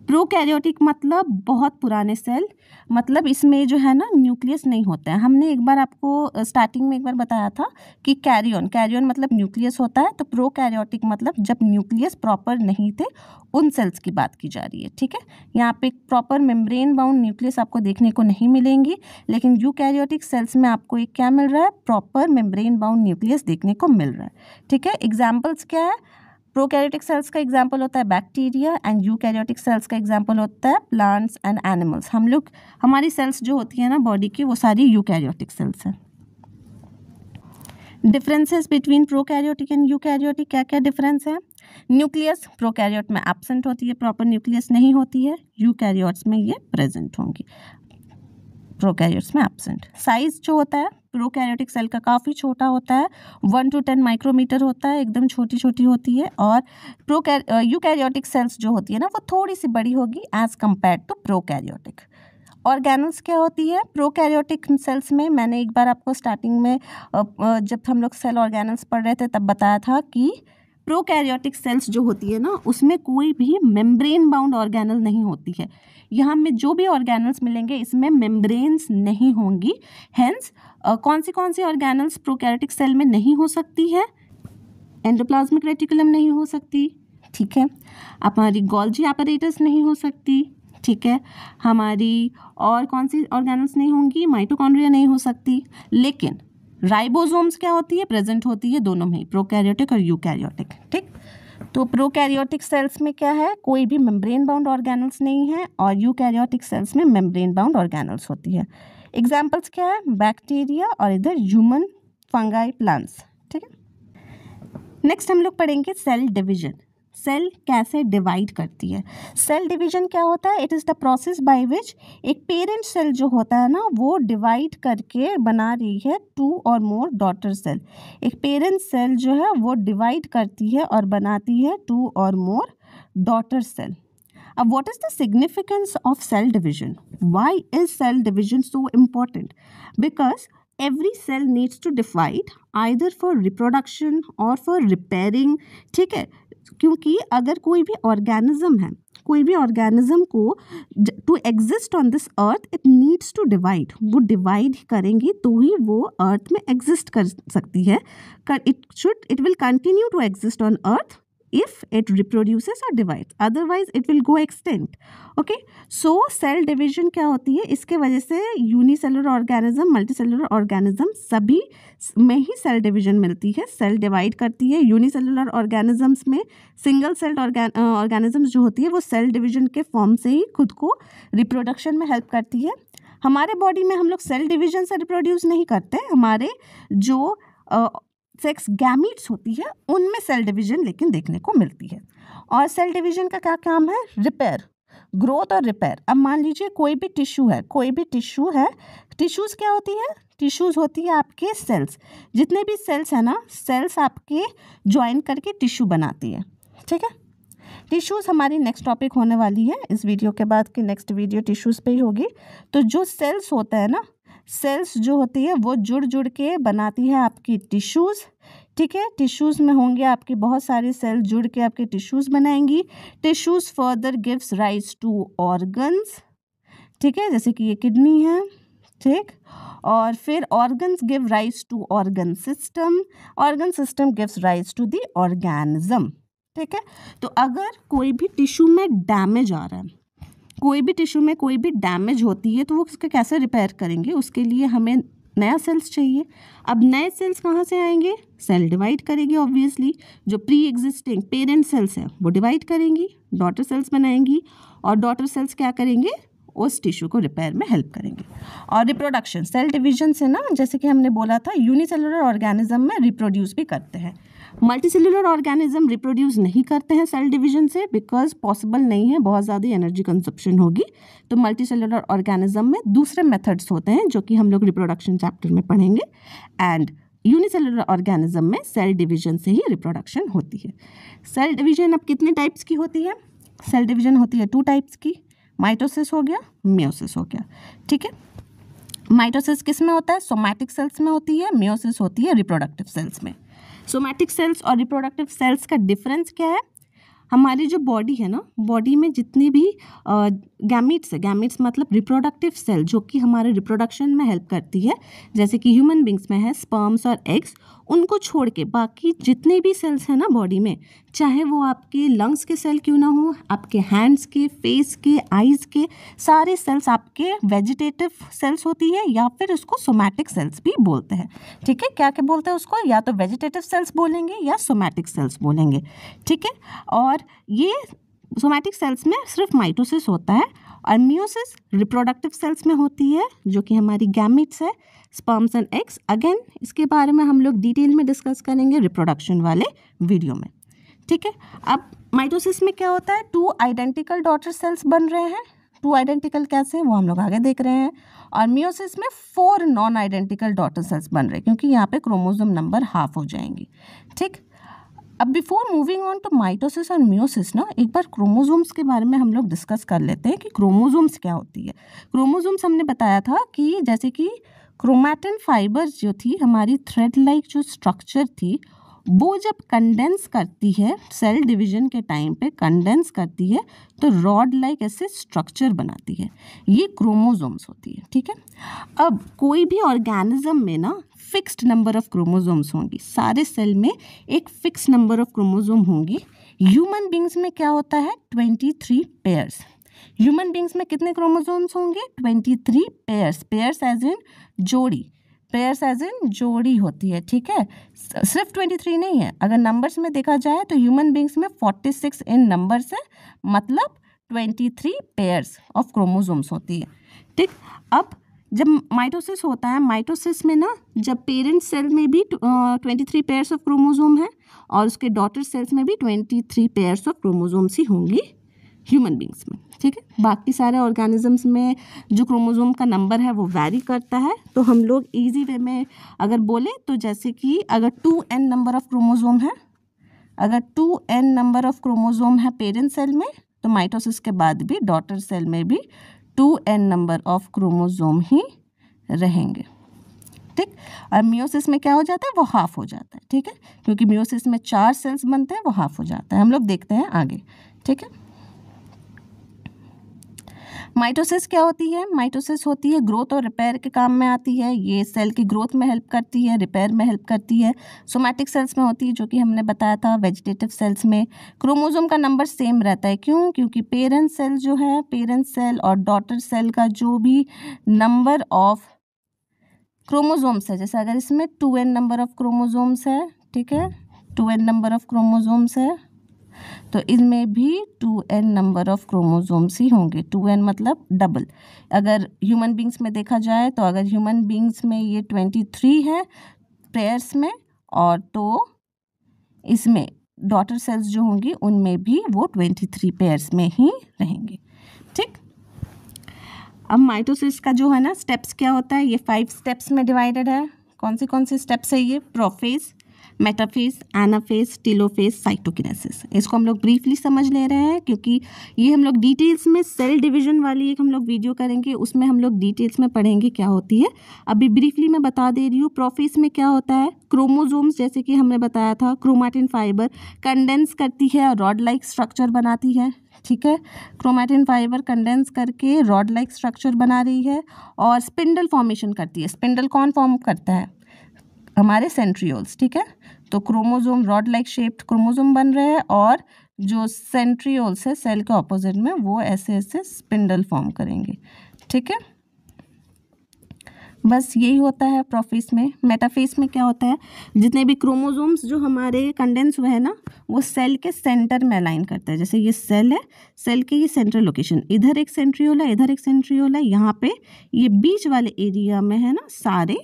Prokaryotic मतलब बहुत पुराने सेल, मतलब इसमें जो है ना न्यूक्लियस नहीं होता है। हमने एक बार आपको स्टार्टिंग में एक बार बताया था कि कैरियन मतलब न्यूक्लियस होता है, तो प्रोकैरियोटिक मतलब जब न्यूक्लियस प्रॉपर नहीं थे, उन सेल्स की बात की जा रही है, ठीक है। यहाँ पे प्रॉपर मेम्ब्रेन बाउंड न्यूक्लियस आपको देखने को नहीं मिलेंगी, लेकिन यूकैरियोटिक सेल्स में आपको एक क्या मिल रहा है? प्रॉपर मेम्ब्रेन बाउंड न्यूक्लियस देखने को मिल रहा है, ठीक है। एग्जाम्पल्स क्या है? प्रोकैरियोटिक सेल्स का एग्जाम्पल होता है बैक्टीरिया, एंड यूकैरियोटिक सेल्स का एग्जाम्पल होता है प्लांट्स एंड एनिमल्स। हम लोग, हमारी सेल्स जो होती है ना बॉडी की, वो सारी यूकैरियोटिक सेल्स हैं। Differences between prokaryotic and eukaryotic क्या क्या डिफरेंस है? न्यूक्लियस प्रोकैरियोट में एब्सेंट होती है, प्रॉपर न्यूक्लियस नहीं होती है, यूकैरियोट्स में ये प्रेजेंट होंगी, प्रोकैरियोट्स में एब्सेंट। साइज जो होता है प्रोकैरियोटिक सेल का काफ़ी छोटा होता है, 1 to 10 माइक्रोमीटर होता है, एकदम छोटी छोटी होती है। और यूकैरियोटिक सेल्स जो होती है ना वो थोड़ी सी बड़ी होगी as compare to prokaryotic. Organelles क्या होती है प्रोकैरियोटिक सेल्स में? मैंने एक बार आपको स्टार्टिंग में जब हम लोग सेल ऑर्गेनल्स पढ़ रहे थे तब बताया था कि प्रोकैरियोटिक सेल्स जो होती है ना उसमें कोई भी मेम्ब्रेन बाउंड ऑर्गेनल नहीं होती है। यहाँ में जो भी ऑर्गेनल्स मिलेंगे इसमें मेम्ब्रेन्स नहीं होंगी। हेंस कौन सी ऑर्गेनल्स प्रोकैरियोटिक सेल में नहीं हो सकती है? एंडोप्लाज्मिक रेटिकुलम नहीं हो सकती, ठीक है, हमारी गोल्जी एपरेटस नहीं हो सकती, ठीक है, हमारी और कौन सी ऑर्गेनल्स नहीं होंगी? माइटोकॉन्ड्रिया नहीं हो सकती। लेकिन राइबोसोम्स क्या होती है? प्रेजेंट होती है दोनों में, प्रोकैरियोटिक और यूकैरियोटिक, ठीक। तो प्रोकैरियोटिक सेल्स में क्या है? कोई भी मेम्ब्रेन बाउंड ऑर्गेनल्स नहीं है, और यूकैरियोटिक सेल्स में मेम्ब्रेन बाउंड ऑर्गेनल्स होती है। एग्जाम्पल्स क्या है? बैक्टीरिया और इधर ह्यूमन, फंगाई, प्लांट्स, ठीक है। नेक्स्ट हम लोग पढ़ेंगे सेल डिवीजन। सेल कैसे डिवाइड करती है? सेल डिवीजन क्या होता है? It is the process by which एक पेरेंट सेल जो होता है ना वो डिवाइड करके बना रही है 2 और मोर डॉटर सेल। एक पेरेंट सेल जो है वो डिवाइड करती है और बनाती है 2 और मोर डॉटर सेल। अब what is the significance of cell division? Why is cell division so important? Because every cell needs to divide either for reproduction or for repairing, ठीक है। क्योंकि अगर कोई भी ऑर्गेनिज्म है, कोई भी ऑर्गेनिज्म को to exist on this earth it needs to divide, वो डिवाइड करेंगी तो ही वो अर्थ में एग्जिस्ट कर सकती है। It will continue to exist on earth if it reproduces or divides, otherwise it will go extinct, okay। so cell division क्या होती है? इसके वजह से यूनिसेलुलर ऑर्गेनिज्म, मल्टीसेलुलर ऑर्गेनिज्म सभी में ही सेल डिवीजन मिलती है, सेल डिवाइड करती है। यूनिसेलुलर ऑर्गेनिजम्स में सिंगल सेल्ड ऑर्गेनिजम्स जो होती है वो सेल डिवीजन के फॉर्म से ही खुद को रिप्रोडक्शन में हेल्प करती है। हमारे बॉडी में हम लोग सेल डिवीजन से रिप्रोड्यूस नहीं करते, हमारे जो सेक्स गैमीट्स होती है उनमें सेल डिवीजन लेकिन देखने को मिलती है। और सेल डिवीजन का क्या काम है? रिपेयर, ग्रोथ और रिपेयर। अब मान लीजिए कोई भी टिश्यू है, टिश्यूज़ क्या होती है? टिश्यूज़ होती है आपके सेल्स। जितने भी सेल्स है ना, सेल्स आपके ज्वाइन करके टिश्यू बनाती है, ठीक है। टिश्यूज़ हमारी नेक्स्ट टॉपिक होने वाली है, इस वीडियो के बाद की नेक्स्ट वीडियो टिश्यूज़ पे ही होगी। तो जो सेल्स होता है ना, सेल्स जो होती है वो जुड़ के बनाती है आपकी टिश्यूज़, ठीक है। टिश्यूज़ में होंगे आपके बहुत सारे सेल जुड़ के आपके टिश्यूज़ बनाएंगी। Tissues further gives rise to organs, ठीक है, जैसे कि ये किडनी है, ठीक। और फिर organs give rise to organ system gives rise to the organism, ठीक है। तो अगर कोई भी टिश्यू में डैमेज आ रहा है, कोई भी टिश्यू में कोई भी डैमेज होती है तो वो उसका कैसे रिपेयर करेंगे? उसके लिए हमें नया सेल्स चाहिए। अब नए सेल्स कहाँ से आएंगे? सेल डिवाइड करेंगे ऑब्वियसली। जो प्री एग्जिस्टिंग पेरेंट सेल्स हैं वो डिवाइड करेंगी, डॉटर सेल्स बनाएंगी, और डॉटर सेल्स क्या करेंगे? उस टिश्यू को रिपेयर में हेल्प करेंगे। और रिप्रोडक्शन, सेल डिवीजन से ना, जैसे कि हमने बोला था, यूनिसेलुलर ऑर्गेनिज्म में रिप्रोड्यूस भी करते हैं। मल्टीसेलुलर ऑर्गेनिज्म रिप्रोड्यूस नहीं करते हैं सेल डिवीजन से, बिकॉज पॉसिबल नहीं है, बहुत ज़्यादा एनर्जी कंजप्शन होगी। तो मल्टीसेलुलर ऑर्गेनिज्म में दूसरे मेथड्स होते हैं जो कि हम लोग रिप्रोडक्शन चैप्टर में पढ़ेंगे। एंड यूनिसेलुलर ऑर्गेनिज्म में सेल डिवीजन से ही रिप्रोडक्शन होती है। सेल डिवीजन अब कितने टाइप्स की होती है? सेल डिवीजन होती है 2 टाइप्स की, माइटोसिस हो गया, मियोसिस हो गया, ठीक है। माइटोसिस किस में होता है? सोमैटिक सेल्स में होती है। मियोसिस होती है रिप्रोडक्टिव सेल्स में। सोमैटिक सेल्स और रिप्रोडक्टिव सेल्स का डिफरेंस क्या है? हमारी जो बॉडी है ना, बॉडी में जितने भी गैमीट्स है, गैमीट्स मतलब रिप्रोडक्टिव सेल जो कि हमारे रिप्रोडक्शन में हेल्प करती है, जैसे कि ह्यूमन बींग्स में है स्पर्म्स और एग्स, उनको छोड़ के बाकी जितने भी सेल्स हैं ना बॉडी में, चाहे वो आपके लंग्स के सेल क्यों ना हो, आपके हैंड्स के, फेस के, आइज़ के, सारे सेल्स आपके वेजिटेटिव सेल्स होती है, या फिर उसको सोमैटिक सेल्स भी बोलते हैं, ठीक है। क्या क्या बोलते हैं उसको? या तो वेजिटेटिव सेल्स बोलेंगे या सोमैटिक सेल्स बोलेंगे, ठीक है। और ये सोमैटिक सेल्स में सिर्फ माइटोसिस होता है, और मियोसिस रिप्रोडक्टिव सेल्स में होती है जो कि हमारी गैमीट्स है, स्पर्म्स एंड एग्स। अगेन इसके बारे में हम लोग डिटेल में डिस्कस करेंगे रिप्रोडक्शन वाले वीडियो में। ठीक है। अब माइटोसिस में क्या होता है, 2 आइडेंटिकल डॉटर सेल्स बन रहे हैं। 2 आइडेंटिकल कैसे, वो हम लोग आगे देख रहे हैं। और मियोसिस में 4 नॉन आइडेंटिकल डॉटर सेल्स बन रहे हैं, क्योंकि यहाँ पे क्रोमोसोम नंबर हाफ हो जाएंगी। ठीक, अब before moving on to mitosis और मियोसिस ना, एक बार क्रोमोसोम्स के बारे में हम लोग डिस्कस कर लेते हैं कि क्रोमोसोम्स क्या होती है। क्रोमोसोम्स हमने बताया था कि जैसे कि क्रोमैटिन फाइबर्स जो थी, हमारी थ्रेड लाइक जो स्ट्रक्चर थी, वो जब कंडेंस करती है, सेल डिवीजन के टाइम पे कंडेंस करती है, तो रॉड लाइक ऐसे स्ट्रक्चर बनाती है, ये क्रोमोसोम्स होती है। ठीक है, अब कोई भी ऑर्गेनिज्म में ना फिक्स्ड नंबर ऑफ क्रोमोसोम्स होंगी, सारे सेल में एक फिक्स नंबर ऑफ क्रोमोसोम होंगी। ह्यूमन बींग्स में क्या होता है, 23 पेयर्स। ह्यूमन बींग्स में कितने क्रोमोसोम्स होंगे, 23 पेयर्स। पेयर्स एज इन जोड़ी, पेयर्स एज इन जोड़ी होती है। ठीक है, सिर्फ 23 नहीं है, अगर नंबर्स में देखा जाए तो ह्यूमन बींग्स में 46 इन नंबर्स है, मतलब 23 पेयर्स ऑफ क्रोमोसोम्स होती है। ठीक, अब जब माइटोसिस होता है, माइटोसिस में ना जब पेरेंट सेल में भी 23 पेयर्स ऑफ क्रोमोसोम है और उसके डॉटर सेल्स में भी 23 पेयर्स ऑफ क्रोमोसोम्स ही होंगी ह्यूमन बींग्स में। ठीक है, बाकी सारे ऑर्गेनिजम्स में जो क्रोमोसोम का नंबर है वो वैरी करता है। तो हम लोग इजी वे में अगर बोले तो जैसे कि अगर 2n नंबर ऑफ क्रोमोसोम है, अगर 2n नंबर ऑफ क्रोमोसोम है पेरेंट सेल में, तो माइटोसिस के बाद भी डॉटर सेल में भी 2n नंबर ऑफ क्रोमोसोम ही रहेंगे। ठीक, और मियोसिस में क्या हो जाता है, वो हाफ हो जाता है। ठीक है, क्योंकि मियोसिस में 4 सेल्स बनते हैं, वो हाफ हो जाता है। हम लोग देखते हैं आगे। ठीक है, माइटोसिस क्या होती है, माइटोसिस होती है ग्रोथ और रिपेयर के काम में आती है। ये सेल की ग्रोथ में हेल्प करती है, रिपेयर में हेल्प करती है। सोमैटिक सेल्स में होती है, जो कि हमने बताया था। वेजिटेटिव सेल्स में क्रोमोसोम का नंबर सेम रहता है। क्यों, क्योंकि पेरेंट सेल जो है, पेरेंट सेल और डॉटर सेल का जो भी नंबर ऑफ क्रोमोसोम्स है, जैसे अगर इसमें 2n नंबर ऑफ क्रोमोसोम्स है, ठीक है, 2n नंबर ऑफ क्रोमोसोम्स है, तो इनमें भी 2n नंबर ऑफ क्रोमोसोम्स ही होंगे। 2n मतलब डबल। अगर ह्यूमन बींग्स में देखा जाए तो अगर ह्यूमन बींग्स में ये 23 है पेयर्स में, और तो इसमें डॉटर सेल्स जो होंगी उनमें भी वो 23 पेयर्स में ही रहेंगे। ठीक, अब माइटोसिस का जो है ना स्टेप्स क्या होता है, ये 5 स्टेप्स में डिवाइडेड है। कौन से स्टेप्स है ये, prophase, metaphase, anaphase, telophase, cytokinesis. इसको हम लोग ब्रीफली समझ ले रहे हैं, क्योंकि ये हम लोग डिटेल्स में सेल डिवीजन वाली एक हम लोग वीडियो करेंगे, उसमें हम लोग डिटेल्स में पढ़ेंगे क्या होती है। अभी ब्रीफली मैं बता दे रही हूँ। प्रोफेज में क्या होता है, क्रोमोसोम्स जैसे कि हमने बताया था, क्रोमैटिन फाइबर कंडेंस करती है और रॉड लाइक स्ट्रक्चर बनाती है। ठीक है, क्रोमैटिन फाइबर कंडेंस करके रॉड लाइक स्ट्रक्चर बना रही है और स्पिंडल फॉर्मेशन करती है। स्पिंडल कौन फॉर्म करता है, हमारे सेंट्रियोल्स। ठीक है, तो chromosome rod like shaped chromosome बन रहे हैं और जो सेंट्रियोल्स है सेल के ऑपोजिट में, वो ऐसे ऐसे स्पिंडल फॉर्म करेंगे। ठीक है, बस यही होता है प्रोफेज में। मेटाफेज में क्या होता है, जितने भी क्रोमोसोम्स जो हमारे कंडेंस हुए हैं ना, वो सेल के सेंटर में अलाइन करता है। जैसे ये सेल है, सेल के ये सेंट्रल लोकेशन, इधर एक सेंट्रियोल है, इधर एक सेंट्रियोल है, यहाँ पे ये बीच वाले एरिया में है ना, सारे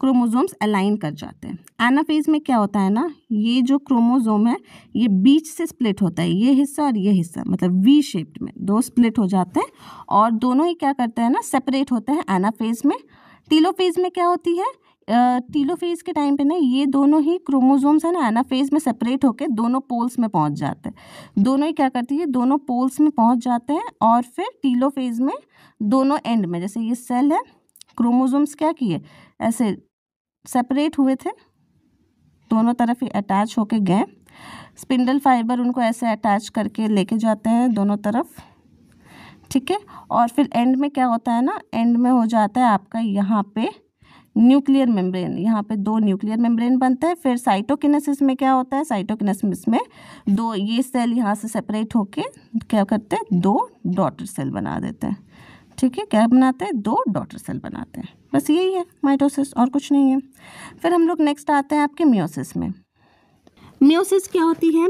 क्रोमोसोम्स अलाइन कर जाते हैं। एनाफेज में क्या होता है ना, ये जो क्रोमोसोम है ये बीच से स्प्लिट होता है, ये हिस्सा और ये हिस्सा, मतलब वी शेप्ड में 2 स्प्लिट हो जाते हैं और दोनों ही क्या करते हैं ना, सेपरेट होते हैं एनाफेज में। टीलोफेज में क्या होती है, टीलोफेज के टाइम पे ना ये दोनों ही क्रोमोसोम्स है ना, एनाफेज में सेपरेट होकर दोनों पोल्स में पहुंच जाते हैं। दोनों ही क्या करती है, दोनों पोल्स में पहुंच जाते हैं और फिर टीलोफेज में दोनों एंड में, जैसे ये सेल है, क्रोमोसोम्स क्या किए, ऐसे सेपरेट हुए थे, दोनों तरफ ही अटैच होके गए। स्पिंडल फाइबर उनको ऐसे अटैच करके लेके जाते हैं दोनों तरफ। ठीक है, और फिर एंड में क्या होता है ना, एंड में हो जाता है आपका यहाँ पे न्यूक्लियर मेम्ब्रेन, यहाँ पे 2 न्यूक्लियर मेम्ब्रेन बनते हैं। फिर साइटोकिनेसिस में क्या होता है, साइटोकिनेसिस में 2 ये सेल यहाँ से सेपरेट होके क्या करते हैं, 2 डॉटर सेल बना देते हैं। ठीक है, क्या बनाते हैं, 2 डॉटर सेल बनाते हैं। बस यही है माइटोसिस, और कुछ नहीं है। फिर हम लोग नेक्स्ट आते हैं आपके मियोसिस में। मियोसिस क्या होती है,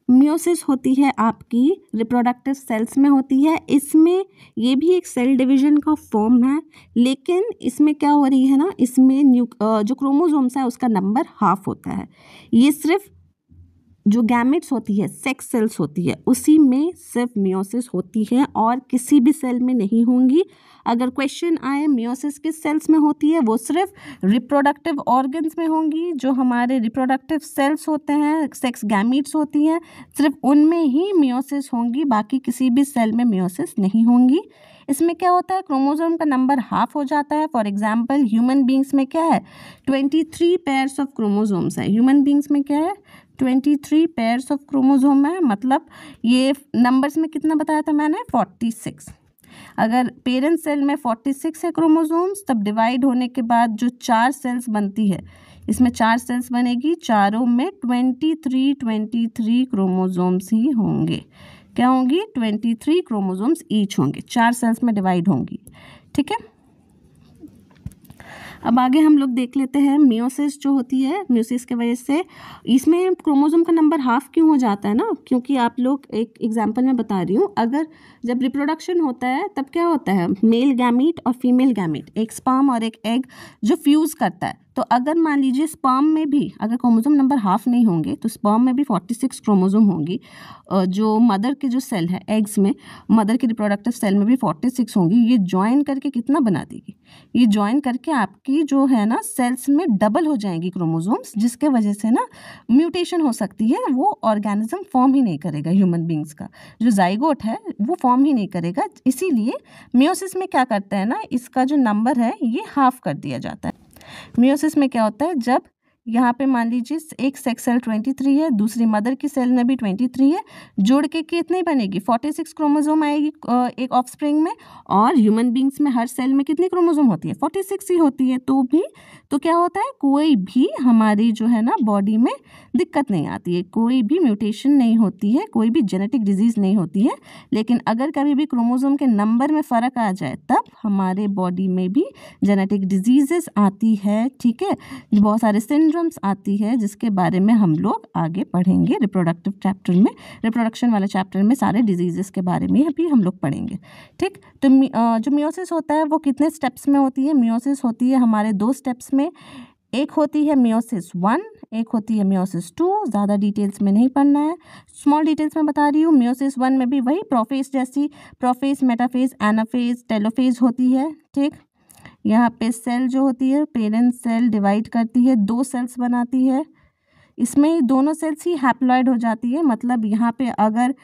मियोसिस होती है आपकी रिप्रोडक्टिव सेल्स में होती है। इसमें ये भी एक सेल डिवीजन का फॉर्म है, लेकिन इसमें क्या हो रही है ना, इसमें जो क्रोमोसोम्स है उसका नंबर हाफ होता है। ये सिर्फ जो गैमेट्स होती है, सेक्स सेल्स होती है, उसी में सिर्फ मियोसिस होती है और किसी भी सेल में नहीं होंगी। अगर क्वेश्चन आए मियोसिस किस सेल्स में होती है, वो सिर्फ रिप्रोडक्टिव ऑर्गन्स में होंगी। जो हमारे रिप्रोडक्टिव सेल्स होते हैं, सेक्स गैमेट्स होती हैं, सिर्फ उनमें ही मियोसिस होंगी, बाकी किसी भी सेल में मियोसिस नहीं होंगी। इसमें क्या होता है, क्रोमोसोम का नंबर हाफ हो जाता है। फॉर एग्जाम्पल ह्यूमन बींग्स में क्या है, 23 पेयर्स ऑफ क्रोमोसोम्स है। ह्यूमन बींग्स में क्या है, 23 पेयर्स ऑफ क्रोमोसोम है। मतलब ये नंबर्स में कितना बताया था मैंने, 46। अगर पेरेंट सेल में 46 है क्रोमोसोम्स, तब डिवाइड होने के बाद जो 4 सेल्स बनती है, इसमें 4 सेल्स बनेगी, चारों में 23 क्रोमोसोम्स ही होंगे। क्या होंगी, 23 क्रोमोसोम्स ईच होंगे, 4 सेल्स में डिवाइड होंगी। ठीक है, अब आगे हम लोग देख लेते हैं मियोसिस जो होती है, मियोसिस के वजह से इसमें क्रोमोसोम का नंबर हाफ क्यों हो जाता है ना, क्योंकि आप लोग एक एग्जांपल में बता रही हूँ, अगर जब रिप्रोडक्शन होता है तब क्या होता है, मेल गैमीट और फीमेल गैमीट, एक स्पर्म और एक एग जो फ्यूज़ करता है। तो अगर मान लीजिए स्पर्म में भी अगर क्रोमोसोम नंबर हाफ नहीं होंगे तो स्पर्म में भी 46 क्रोमोसोम होंगी। जो मदर के जो सेल है एग्स में, मदर के रिप्रोडक्टिव सेल में भी 46 होंगी। ये ज्वाइन करके कितना बना देगी, ये ज्वाइन करके आपकी जो है ना सेल्स में डबल हो जाएंगी क्रोमोसोम्स, जिसके वजह से ना म्यूटेशन हो सकती है। वो ऑर्गेनिज्म फॉर्म ही नहीं करेगा, ह्यूमन बींग्स का जो जाइगोट है वो फॉर्म ही नहीं करेगा। इसीलिए मियोसिस में क्या करते हैं ना, इसका जो नंबर है ये हाफ कर दिया जाता है। मियोसिस में क्या होता है, जब यहाँ पे मान लीजिए एक सेक्स सेल 23 है, दूसरी मदर की सेल में भी 23 है, जोड़ के कितनी बनेगी, 46 क्रोमोसोम आएगी एक ऑफस्प्रिंग में। और ह्यूमन बींग्स में हर सेल में कितनी क्रोमोसोम होती है, 46 ही होती है। तो क्या होता है, कोई भी हमारी जो है ना बॉडी में दिक्कत नहीं आती है, कोई भी म्यूटेशन नहीं होती है, कोई भी जेनेटिक डिजीज़ नहीं होती है। लेकिन अगर कभी भी क्रोमोसोम के नंबर में फ़र्क आ जाए तब हमारे बॉडी में भी जेनेटिक डिजीज़ेस आती है। ठीक है, बहुत सारे सिंड्रोम्स आती है, जिसके बारे में हम लोग आगे पढ़ेंगे रिप्रोडक्टिव चैप्टर में, रिप्रोडक्शन वाले चैप्टर में सारे डिजीज़ेस के बारे में भी हम लोग पढ़ेंगे। ठीक, तो जो मियोसिस होता है वो कितने स्टेप्स में होती है, मियोसिस होती है हमारे 2 स्टेप्स में। एक होती है मियोसिस 1, एक होती है मियोसिस 2। ज़्यादा डिटेल्स में नहीं पढ़ना है, स्मॉल डिटेल्स में बता रही हूँ। मियोसिस 1 में भी वही प्रोफेज जैसी, प्रोफेज, मेटाफेज, एनाफेज, टेलोफेज होती है। ठीक, यहाँ पे सेल जो होती है पेरेंट सेल डिवाइड करती है, 2 सेल्स बनाती है। इसमें दोनों सेल्स ही हैप्लॉइड हो जाती है। मतलब यहाँ पे अगर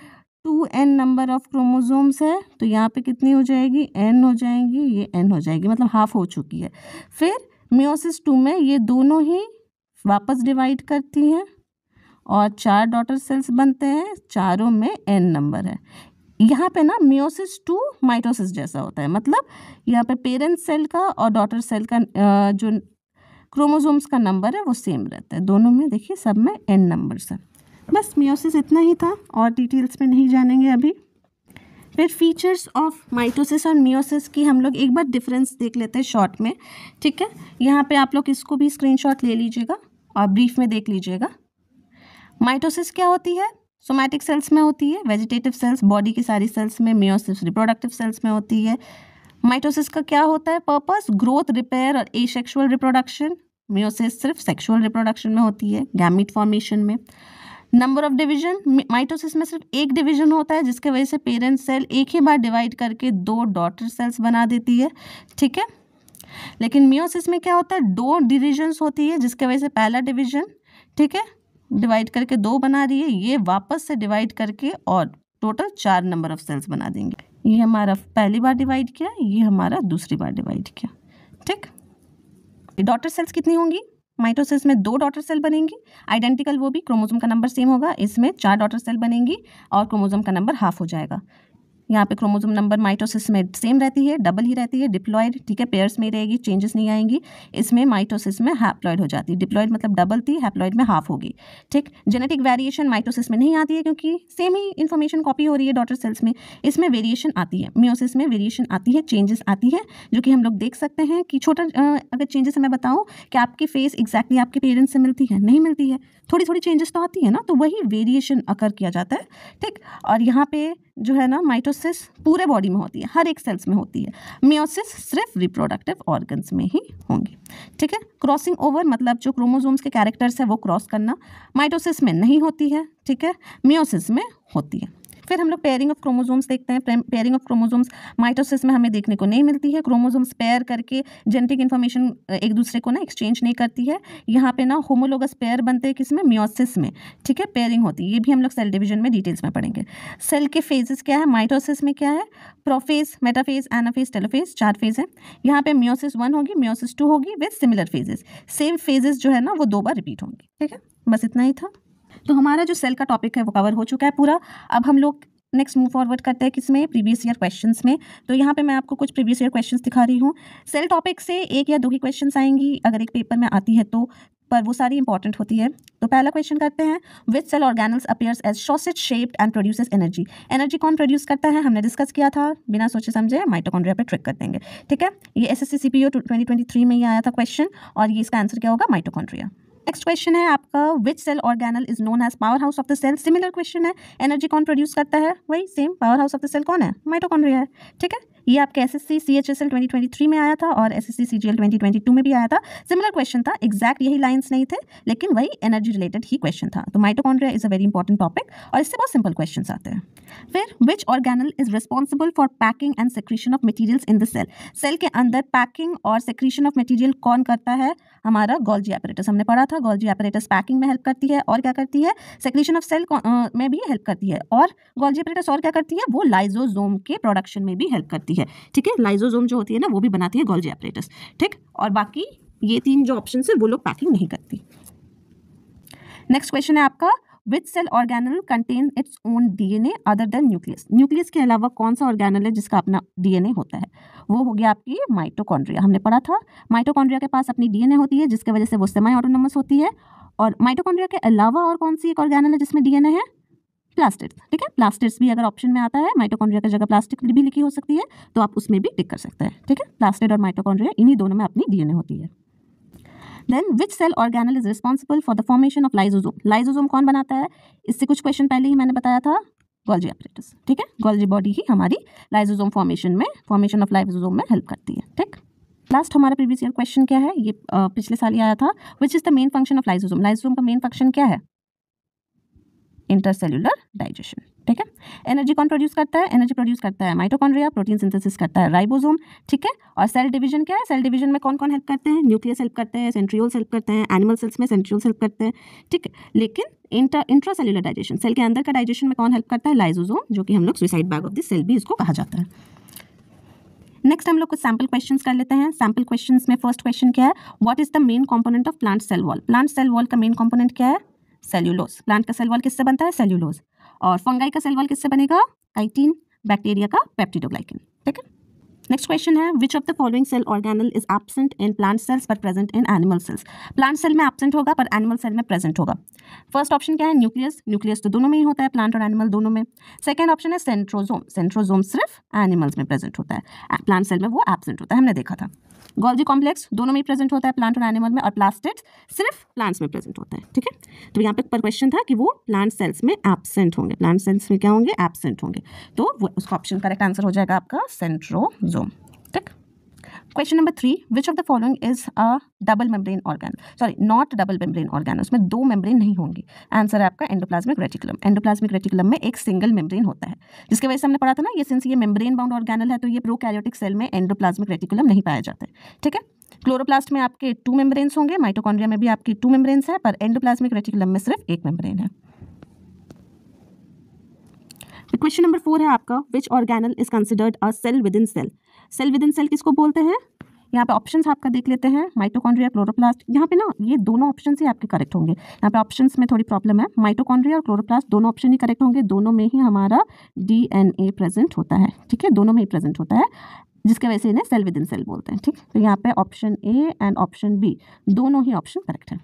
2n नंबर ऑफ क्रोमोसोम्स है तो यहाँ पे कितनी हो जाएगी, n हो जाएंगी, ये n हो जाएगी, मतलब हाफ हो चुकी है। फिर मियोसिस 2 में ये दोनों ही वापस डिवाइड करती हैं और 4 डॉटर सेल्स बनते हैं, चारों में n नंबर है। यहाँ पे ना मियोसिस 2 माइटोसिस जैसा होता है। मतलब यहाँ पे पेरेंट सेल का और डॉटर सेल का जो क्रोमोसोम्स का नंबर है वो सेम रहता है दोनों में। देखिए सब में n नंबर्स है। बस मियोसिस इतना ही था और डिटेल्स में नहीं जानेंगे अभी। फिर फीचर्स ऑफ माइटोसिस और मियोसिस की हम लोग एक बार डिफरेंस देख लेते हैं शॉर्ट में। ठीक है, यहाँ पे आप लोग इसको भी स्क्रीनशॉट ले लीजिएगा और ब्रीफ में देख लीजिएगा। माइटोसिस क्या होती है, सोमैटिक सेल्स में होती है, वेजिटेटिव सेल्स बॉडी की सारी सेल्स में, मियोसिस रिप्रोडक्टिव सेल्स में होती है। माइटोसिस का क्या होता है पर्पस, ग्रोथ, रिपेयर और एसेक्सुअल रिप्रोडक्शन। मियोसिस सिर्फ सेक्सुअल रिप्रोडक्शन में होती है, गैमीट फॉर्मेशन में। नंबर ऑफ डिवीजन, माइटोसिस में सिर्फ एक डिवीजन होता है, जिसके वजह से पेरेंट सेल एक ही बार डिवाइड करके 2 डॉटर सेल्स बना देती है। ठीक है, लेकिन मियोसिस में क्या होता है, 2 डिविजन्स होती है, जिसके वजह से पहला डिवीजन, ठीक है, डिवाइड करके 2 बना रही है, ये वापस से डिवाइड करके और टोटल 4 नंबर ऑफ सेल्स बना देंगे। ये हमारा पहली बार डिवाइड किया, ये हमारा दूसरी बार डिवाइड किया। ठीक, डॉटर सेल्स कितनी होंगी, माइटोसिस में 2 डॉटर सेल बनेंगी आइडेंटिकल, वो भी क्रोमोसोम का नंबर सेम होगा। इसमें 4 डॉटर सेल बनेंगी और क्रोमोसोम का नंबर हाफ हो जाएगा। यहाँ पे क्रोमोसोम नंबर माइटोसिस में सेम रहती है, डबल ही रहती है, डिप्लॉयड, ठीक है, पेयर्स में रहेगी, चेंजेस नहीं आएंगी। इसमें माइटोसिस में हैप्लॉयड हो जाती है, डिप्लॉयड मतलब डबल थी, हैप्लॉयड में हाफ होगी। ठीक, जेनेटिक वेरिएशन माइटोसिस में नहीं आती है क्योंकि सेम ही इन्फॉर्मेशन कॉपी हो रही है डॉटर सेल्स में। इसमें वेरिएशन आती है, मियोसिस में वेरिएशन आती है, चेंजेस आती है, जो कि हम लोग देख सकते हैं कि छोटा अगर चेंजेस मैं बताऊँ कि आपकी फेस एग्जैक्टली आपके पेरेंट्स से मिलती है, नहीं मिलती है, थोड़ी थोड़ी चेंजेस तो आती है ना, तो वही वेरिएशन अकर किया जाता है। ठीक, और यहाँ पे जो है ना माइटोसिस माइटोसिस पूरे बॉडी में होती है, हर एक सेल्स में होती है। मियोसिस सिर्फ रिप्रोडक्टिव ऑर्गन्स में ही होंगी, ठीक है। क्रॉसिंग ओवर मतलब जो क्रोमोसोम्स के कैरेक्टर्स है वो क्रॉस करना माइटोसिस में नहीं होती है, ठीक है, मियोसिस में होती है। फिर हम लोग पेयरिंग ऑफ क्रोमोसोम्स देखते हैं। पेयरिंग ऑफ क्रोमोसोम्स माइटोसिस में हमें देखने को नहीं मिलती है। क्रोमोसोम्स पेयर करके जेनेटिक इन्फॉर्मेशन एक दूसरे को ना एक्सचेंज नहीं करती है। यहाँ पे ना होमोलोगस पेयर बनते हैं किसमें, मियोसिस में, ठीक है, पेयरिंग होती है। ये भी हम लोग सेल डिवीजन में डिटेल्स में पढ़ेंगे। सेल के फेजेस क्या है, माइटोसिस में क्या है, prophase, metaphase, anaphase, telophase, 4 phase है। यहाँ पे मियोसिस 1 होगी, मियोसिस 2 होगी with similar phases. Same phases जो है ना वो 2 बार रिपीट होंगी, ठीक है। बस इतना ही था। तो हमारा जो सेल का टॉपिक है वो कवर हो चुका है पूरा। अब हम लोग नेक्स्ट मूव फॉरवर्ड करते हैं किसमें, प्रीवियस ईयर क्वेश्चंस में। तो यहाँ पे मैं आपको कुछ प्रीवियस ईयर क्वेश्चंस दिखा रही हूँ। सेल टॉपिक से 1 या 2 ही क्वेश्चंस आएंगी अगर एक पेपर में आती है तो, पर वो सारी इंपॉर्टेंट होती है। तो पहला क्वेश्चन करते हैं, which cell organelles appears as sausage shaped and produces energy. Energy कौन प्रोड्यूस करता है, हमने डिस्कस किया था, बिना सोचे समझे माइटोकॉन्ड्रिया पे ट्रिक कर देंगे, ठीक है। ये एसएससी सीपीओ 2023 में ही आया था क्वेश्चन, और ये इसका आंसर क्या होगा, माइटोकॉन्ड्रिया। नेक्स्ट क्वेश्चन है आपका, which cell organelle is known as power house of the cell. Similar question है, एनर्जी कौन प्रोड्यूस करता है, वही same power house of the cell कौन है, माइटोकॉन्ड्रिया है, ठीक है। ये आपके एसएससी सीएचएसएल 2023 में आया था और एसएससी सीजीएल 2022 में भी आया था। सिमिलर क्वेश्चन था, एग्जैक्ट यही लाइंस नहीं थे, लेकिन वही एनर्जी रिलेटेड ही क्वेश्चन था। तो mitochondria is a very important topic और इससे बहुत सिंपल क्वेश्चंस आते हैं। फिर which organelle is responsible for packing and secretion of materials in the cell. Cell के अंदर पैकिंग और सेक्रीशन ऑफ मटीरियल कौन करता है, हमारा गोल्जी एपरेटस। हमने पढ़ा था गोल्जी एपरेटस पैकिंग में हेल्प करती है और क्या करती है, सेक्रीशन ऑफ सेल में भी हेल्प करती है। और गोल्जी एपरेटस और क्या करती है, वो लाइजोसोम के प्रोडक्शन में भी हेल्प करती है, ठीक है। लाइजोसोम जो होती है ना वो भी बनाती है गोल्जी एपरेटस, ठीक। और बाकी ये 3 जो ऑप्शन है वो लोग पैकिंग नहीं करती। नेक्स्ट क्वेश्चन है आपका, which cell organelle contain its own DNA other than nucleus. Nucleus के अलावा कौन सा ऑर्गेनल है जिसका अपना डीएनए होता है, वो हो गया आपकी माइटोकॉन्ड्रिया। हमने पढ़ा था माइटोकॉन्ड्रिया के पास अपनी डीएनए होती है जिसकी वजह से वो सेमी ऑटोनोमस होती है। और माइटोकॉन्ड्रिया के अलावा और कौन सी एक ऑर्गेनल है जिसमें डीएनए है, प्लास्टिड्स, ठीक है। प्लास्टिड्स भी अगर ऑप्शन में आता है, माइटोकॉन्ड्रिया की जगह प्लास्टिड भी लिखी हो सकती है, तो आप उसमें भी टिक कर सकते हैं, ठीक है। प्लास्टिड और माइटोकॉन्ड्रिया इन्हीं दोनों में अपनी डीएनए होती है। Then which cell organelle is responsible for the formation of lysosome. Lysosome कौन बनाता है, इससे कुछ क्वेश्चन पहले ही मैंने बताया था, गोल्जी एपरेटस, ठीक है। गोल्जी बॉडी ही हमारी लाइजोसोम फॉर्मेशन ऑफ लाइजोसोम में हेल्प करती है, ठीक। लास्ट हमारा प्रीवियस ईयर क्वेश्चन क्या है, ये पिछले साल ही आया था, which is the main function of lysosome. Lysosome का मेन फंक्शन क्या है, इंटरसेल्युलर डाइजेशन, ठीक है। एनर्जी कौन प्रोड्यूस करता है, एनर्जी प्रोड्यूस करता है माइटोकॉन्ड्रिया, प्रोटीन सिंथेसिस करता है राइबोसोम, ठीक है। और सेल डिवीजन क्या है, सेल डिवीजन में कौन कौन हेल्प करते हैं, न्यूक्लियस हेल्प करते हैं, सेंट्रियोल्स हेल्प करते हैं, एनिमल सेल्स में सेंट्रियोल्स हेल्प करते हैं, ठीक है। लेकिन इंट्रासेल्युलर डाइजेशन, सेल के अंदर का डाइजेशन में कौन हेल्प करता है, लाइजोसोम, जो कि हम लोग suicide bag of the cell भी इसको कहा जाता है। नेक्स्ट हम लोग कुछ सैम्पल क्वेश्चंस कर लेते हैं। सैम्पल क्वेश्चंस में फर्स्ट क्वेश्चन क्या है, what is the main component of plant cell wall. Plant cell wall का मेन कंपोनेंट क्या है, सेल्यूलोज। प्लांट का सेल वॉल किससे बनता है, सेल्यूलोज। और फंगाई का सेल वॉल किससे बनेगा, काइटिन। बैक्टीरिया का पेप्टिडोग्लाइकन, ठीक है। नेक्स्ट क्वेश्चन है, which of the following cell organelle is absent in plant cells but present in animal cells. Plant cell में एब्सेंट होगा पर एनिमल सेल में प्रेजेंट होगा। फर्स्ट ऑप्शन क्या है, न्यूक्लियस। न्यूक्लियस तो दोनों में ही होता है, प्लांट और एनिमल दोनों में। सेकंड ऑप्शन है सेंट्रोजोम। सेंट्रोजोम सिर्फ एनिमल्स में प्रेजेंट होता है, प्लांट सेल में वो एब्सेंट होता है, हमने देखा था। गोल्जी कॉम्प्लेक्स दोनों में ही प्रेजेंट होता है, प्लांट और एनिमल में। और प्लास्टिड्स सिर्फ प्लांट्स में प्रेजेंट होता है, ठीक है। तो यहाँ पे पर क्वेश्चन था कि वो प्लांट सेल्स में एब्सेंट होंगे, प्लांट सेल्स में क्या होंगे, एब्सेंट होंगे। तो वो उसका ऑप्शन करेक्ट आंसर हो जाएगा आपका सेंट्रोजोम, ठीक। Question number 3, which of the following is a double membrane organ. Sorry, not double membrane organ, उसमें 2 मेम्ब्रेन नहीं होंगी। आंसर है आपका एंडोप्लाज्मिक रेटिकुलम। एंडोप्लाज्मिक रेटिकुलम में एक सिंगल मेम्ब्रेन होता है, जिसकी वजह से हमने पढ़ा था ना, ये सिंस ये मेम्ब्रेन बाउंड ऑर्गेनल है तो ये प्रोकैरियोटिक सेल में एंडोप्लाज्मिक रेटिकुलम नहीं पाया जाता है, ठीक है। क्लोरोप्लास्ट में आपके 2 मेम्ब्रेन्स होंगे, माइटोकॉन्ड्रिया में भी आपकी 2 मेम्ब्रेन्स है, पर एंडोप्लाज्मिक रेटिकुलम में सिर्फ 1 मेम्ब्रेन है। क्वेश्चन नंबर 4 है आपका, which organelle is considered a cell within cell. Cell within cell किसको बोलते हैं, यहाँ पे ऑप्शंस आपका देख लेते हैं, माइटोकॉन्ड्रिया, क्लोरोप्लास्ट। यहाँ पे ना ये दोनों ऑप्शन ही आपके करेक्ट होंगे, यहाँ पे ऑप्शंस में थोड़ी प्रॉब्लम है। माइटोकॉन्ड्रिया और क्लोरोप्लास्ट दोनों ऑप्शन ही करेक्ट होंगे, दोनों में ही हमारा डीएनए प्रेजेंट होता है, ठीक है, दोनों में ही प्रेजेंट होता है, जिसके वजह से इन्हें सेल विद इन सेल बोलते हैं, ठीक। तो यहाँ पे option A and option B दोनों ही ऑप्शन करेक्ट है।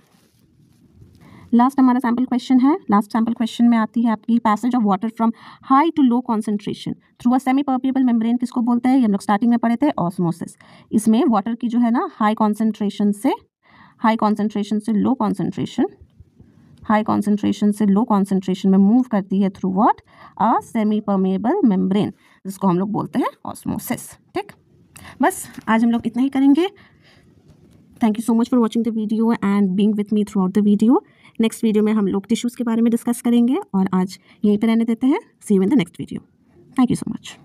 लास्ट हमारा सैम्पल क्वेश्चन है। लास्ट सैम्पल क्वेश्चन में आती है आपकी, passage of water from high to low concentration through a semi permeable membrane किसको बोलते हैं, ये हम लोग स्टार्टिंग में पढ़े थे, ऑस्मोसिस। इसमें वाटर की जो है ना हाई कॉन्सेंट्रेशन से लो कॉन्सेंट्रेशन, हाई कॉन्सेंट्रेशन से लो कॉन्सेंट्रेशन में मूव करती है through what, a semi permeable membrane, जिसको हम लोग बोलते हैं ऑस्मोसिस। ठीक, बस आज हम लोग इतना ही करेंगे। Thank you so much for watching the video and being with me through out the video. Next video में हम लोग टिश्यूज़ के बारे में डिस्कस करेंगे और आज यहीं पर रहने देते हैं। See you in the next video. Thank you so much.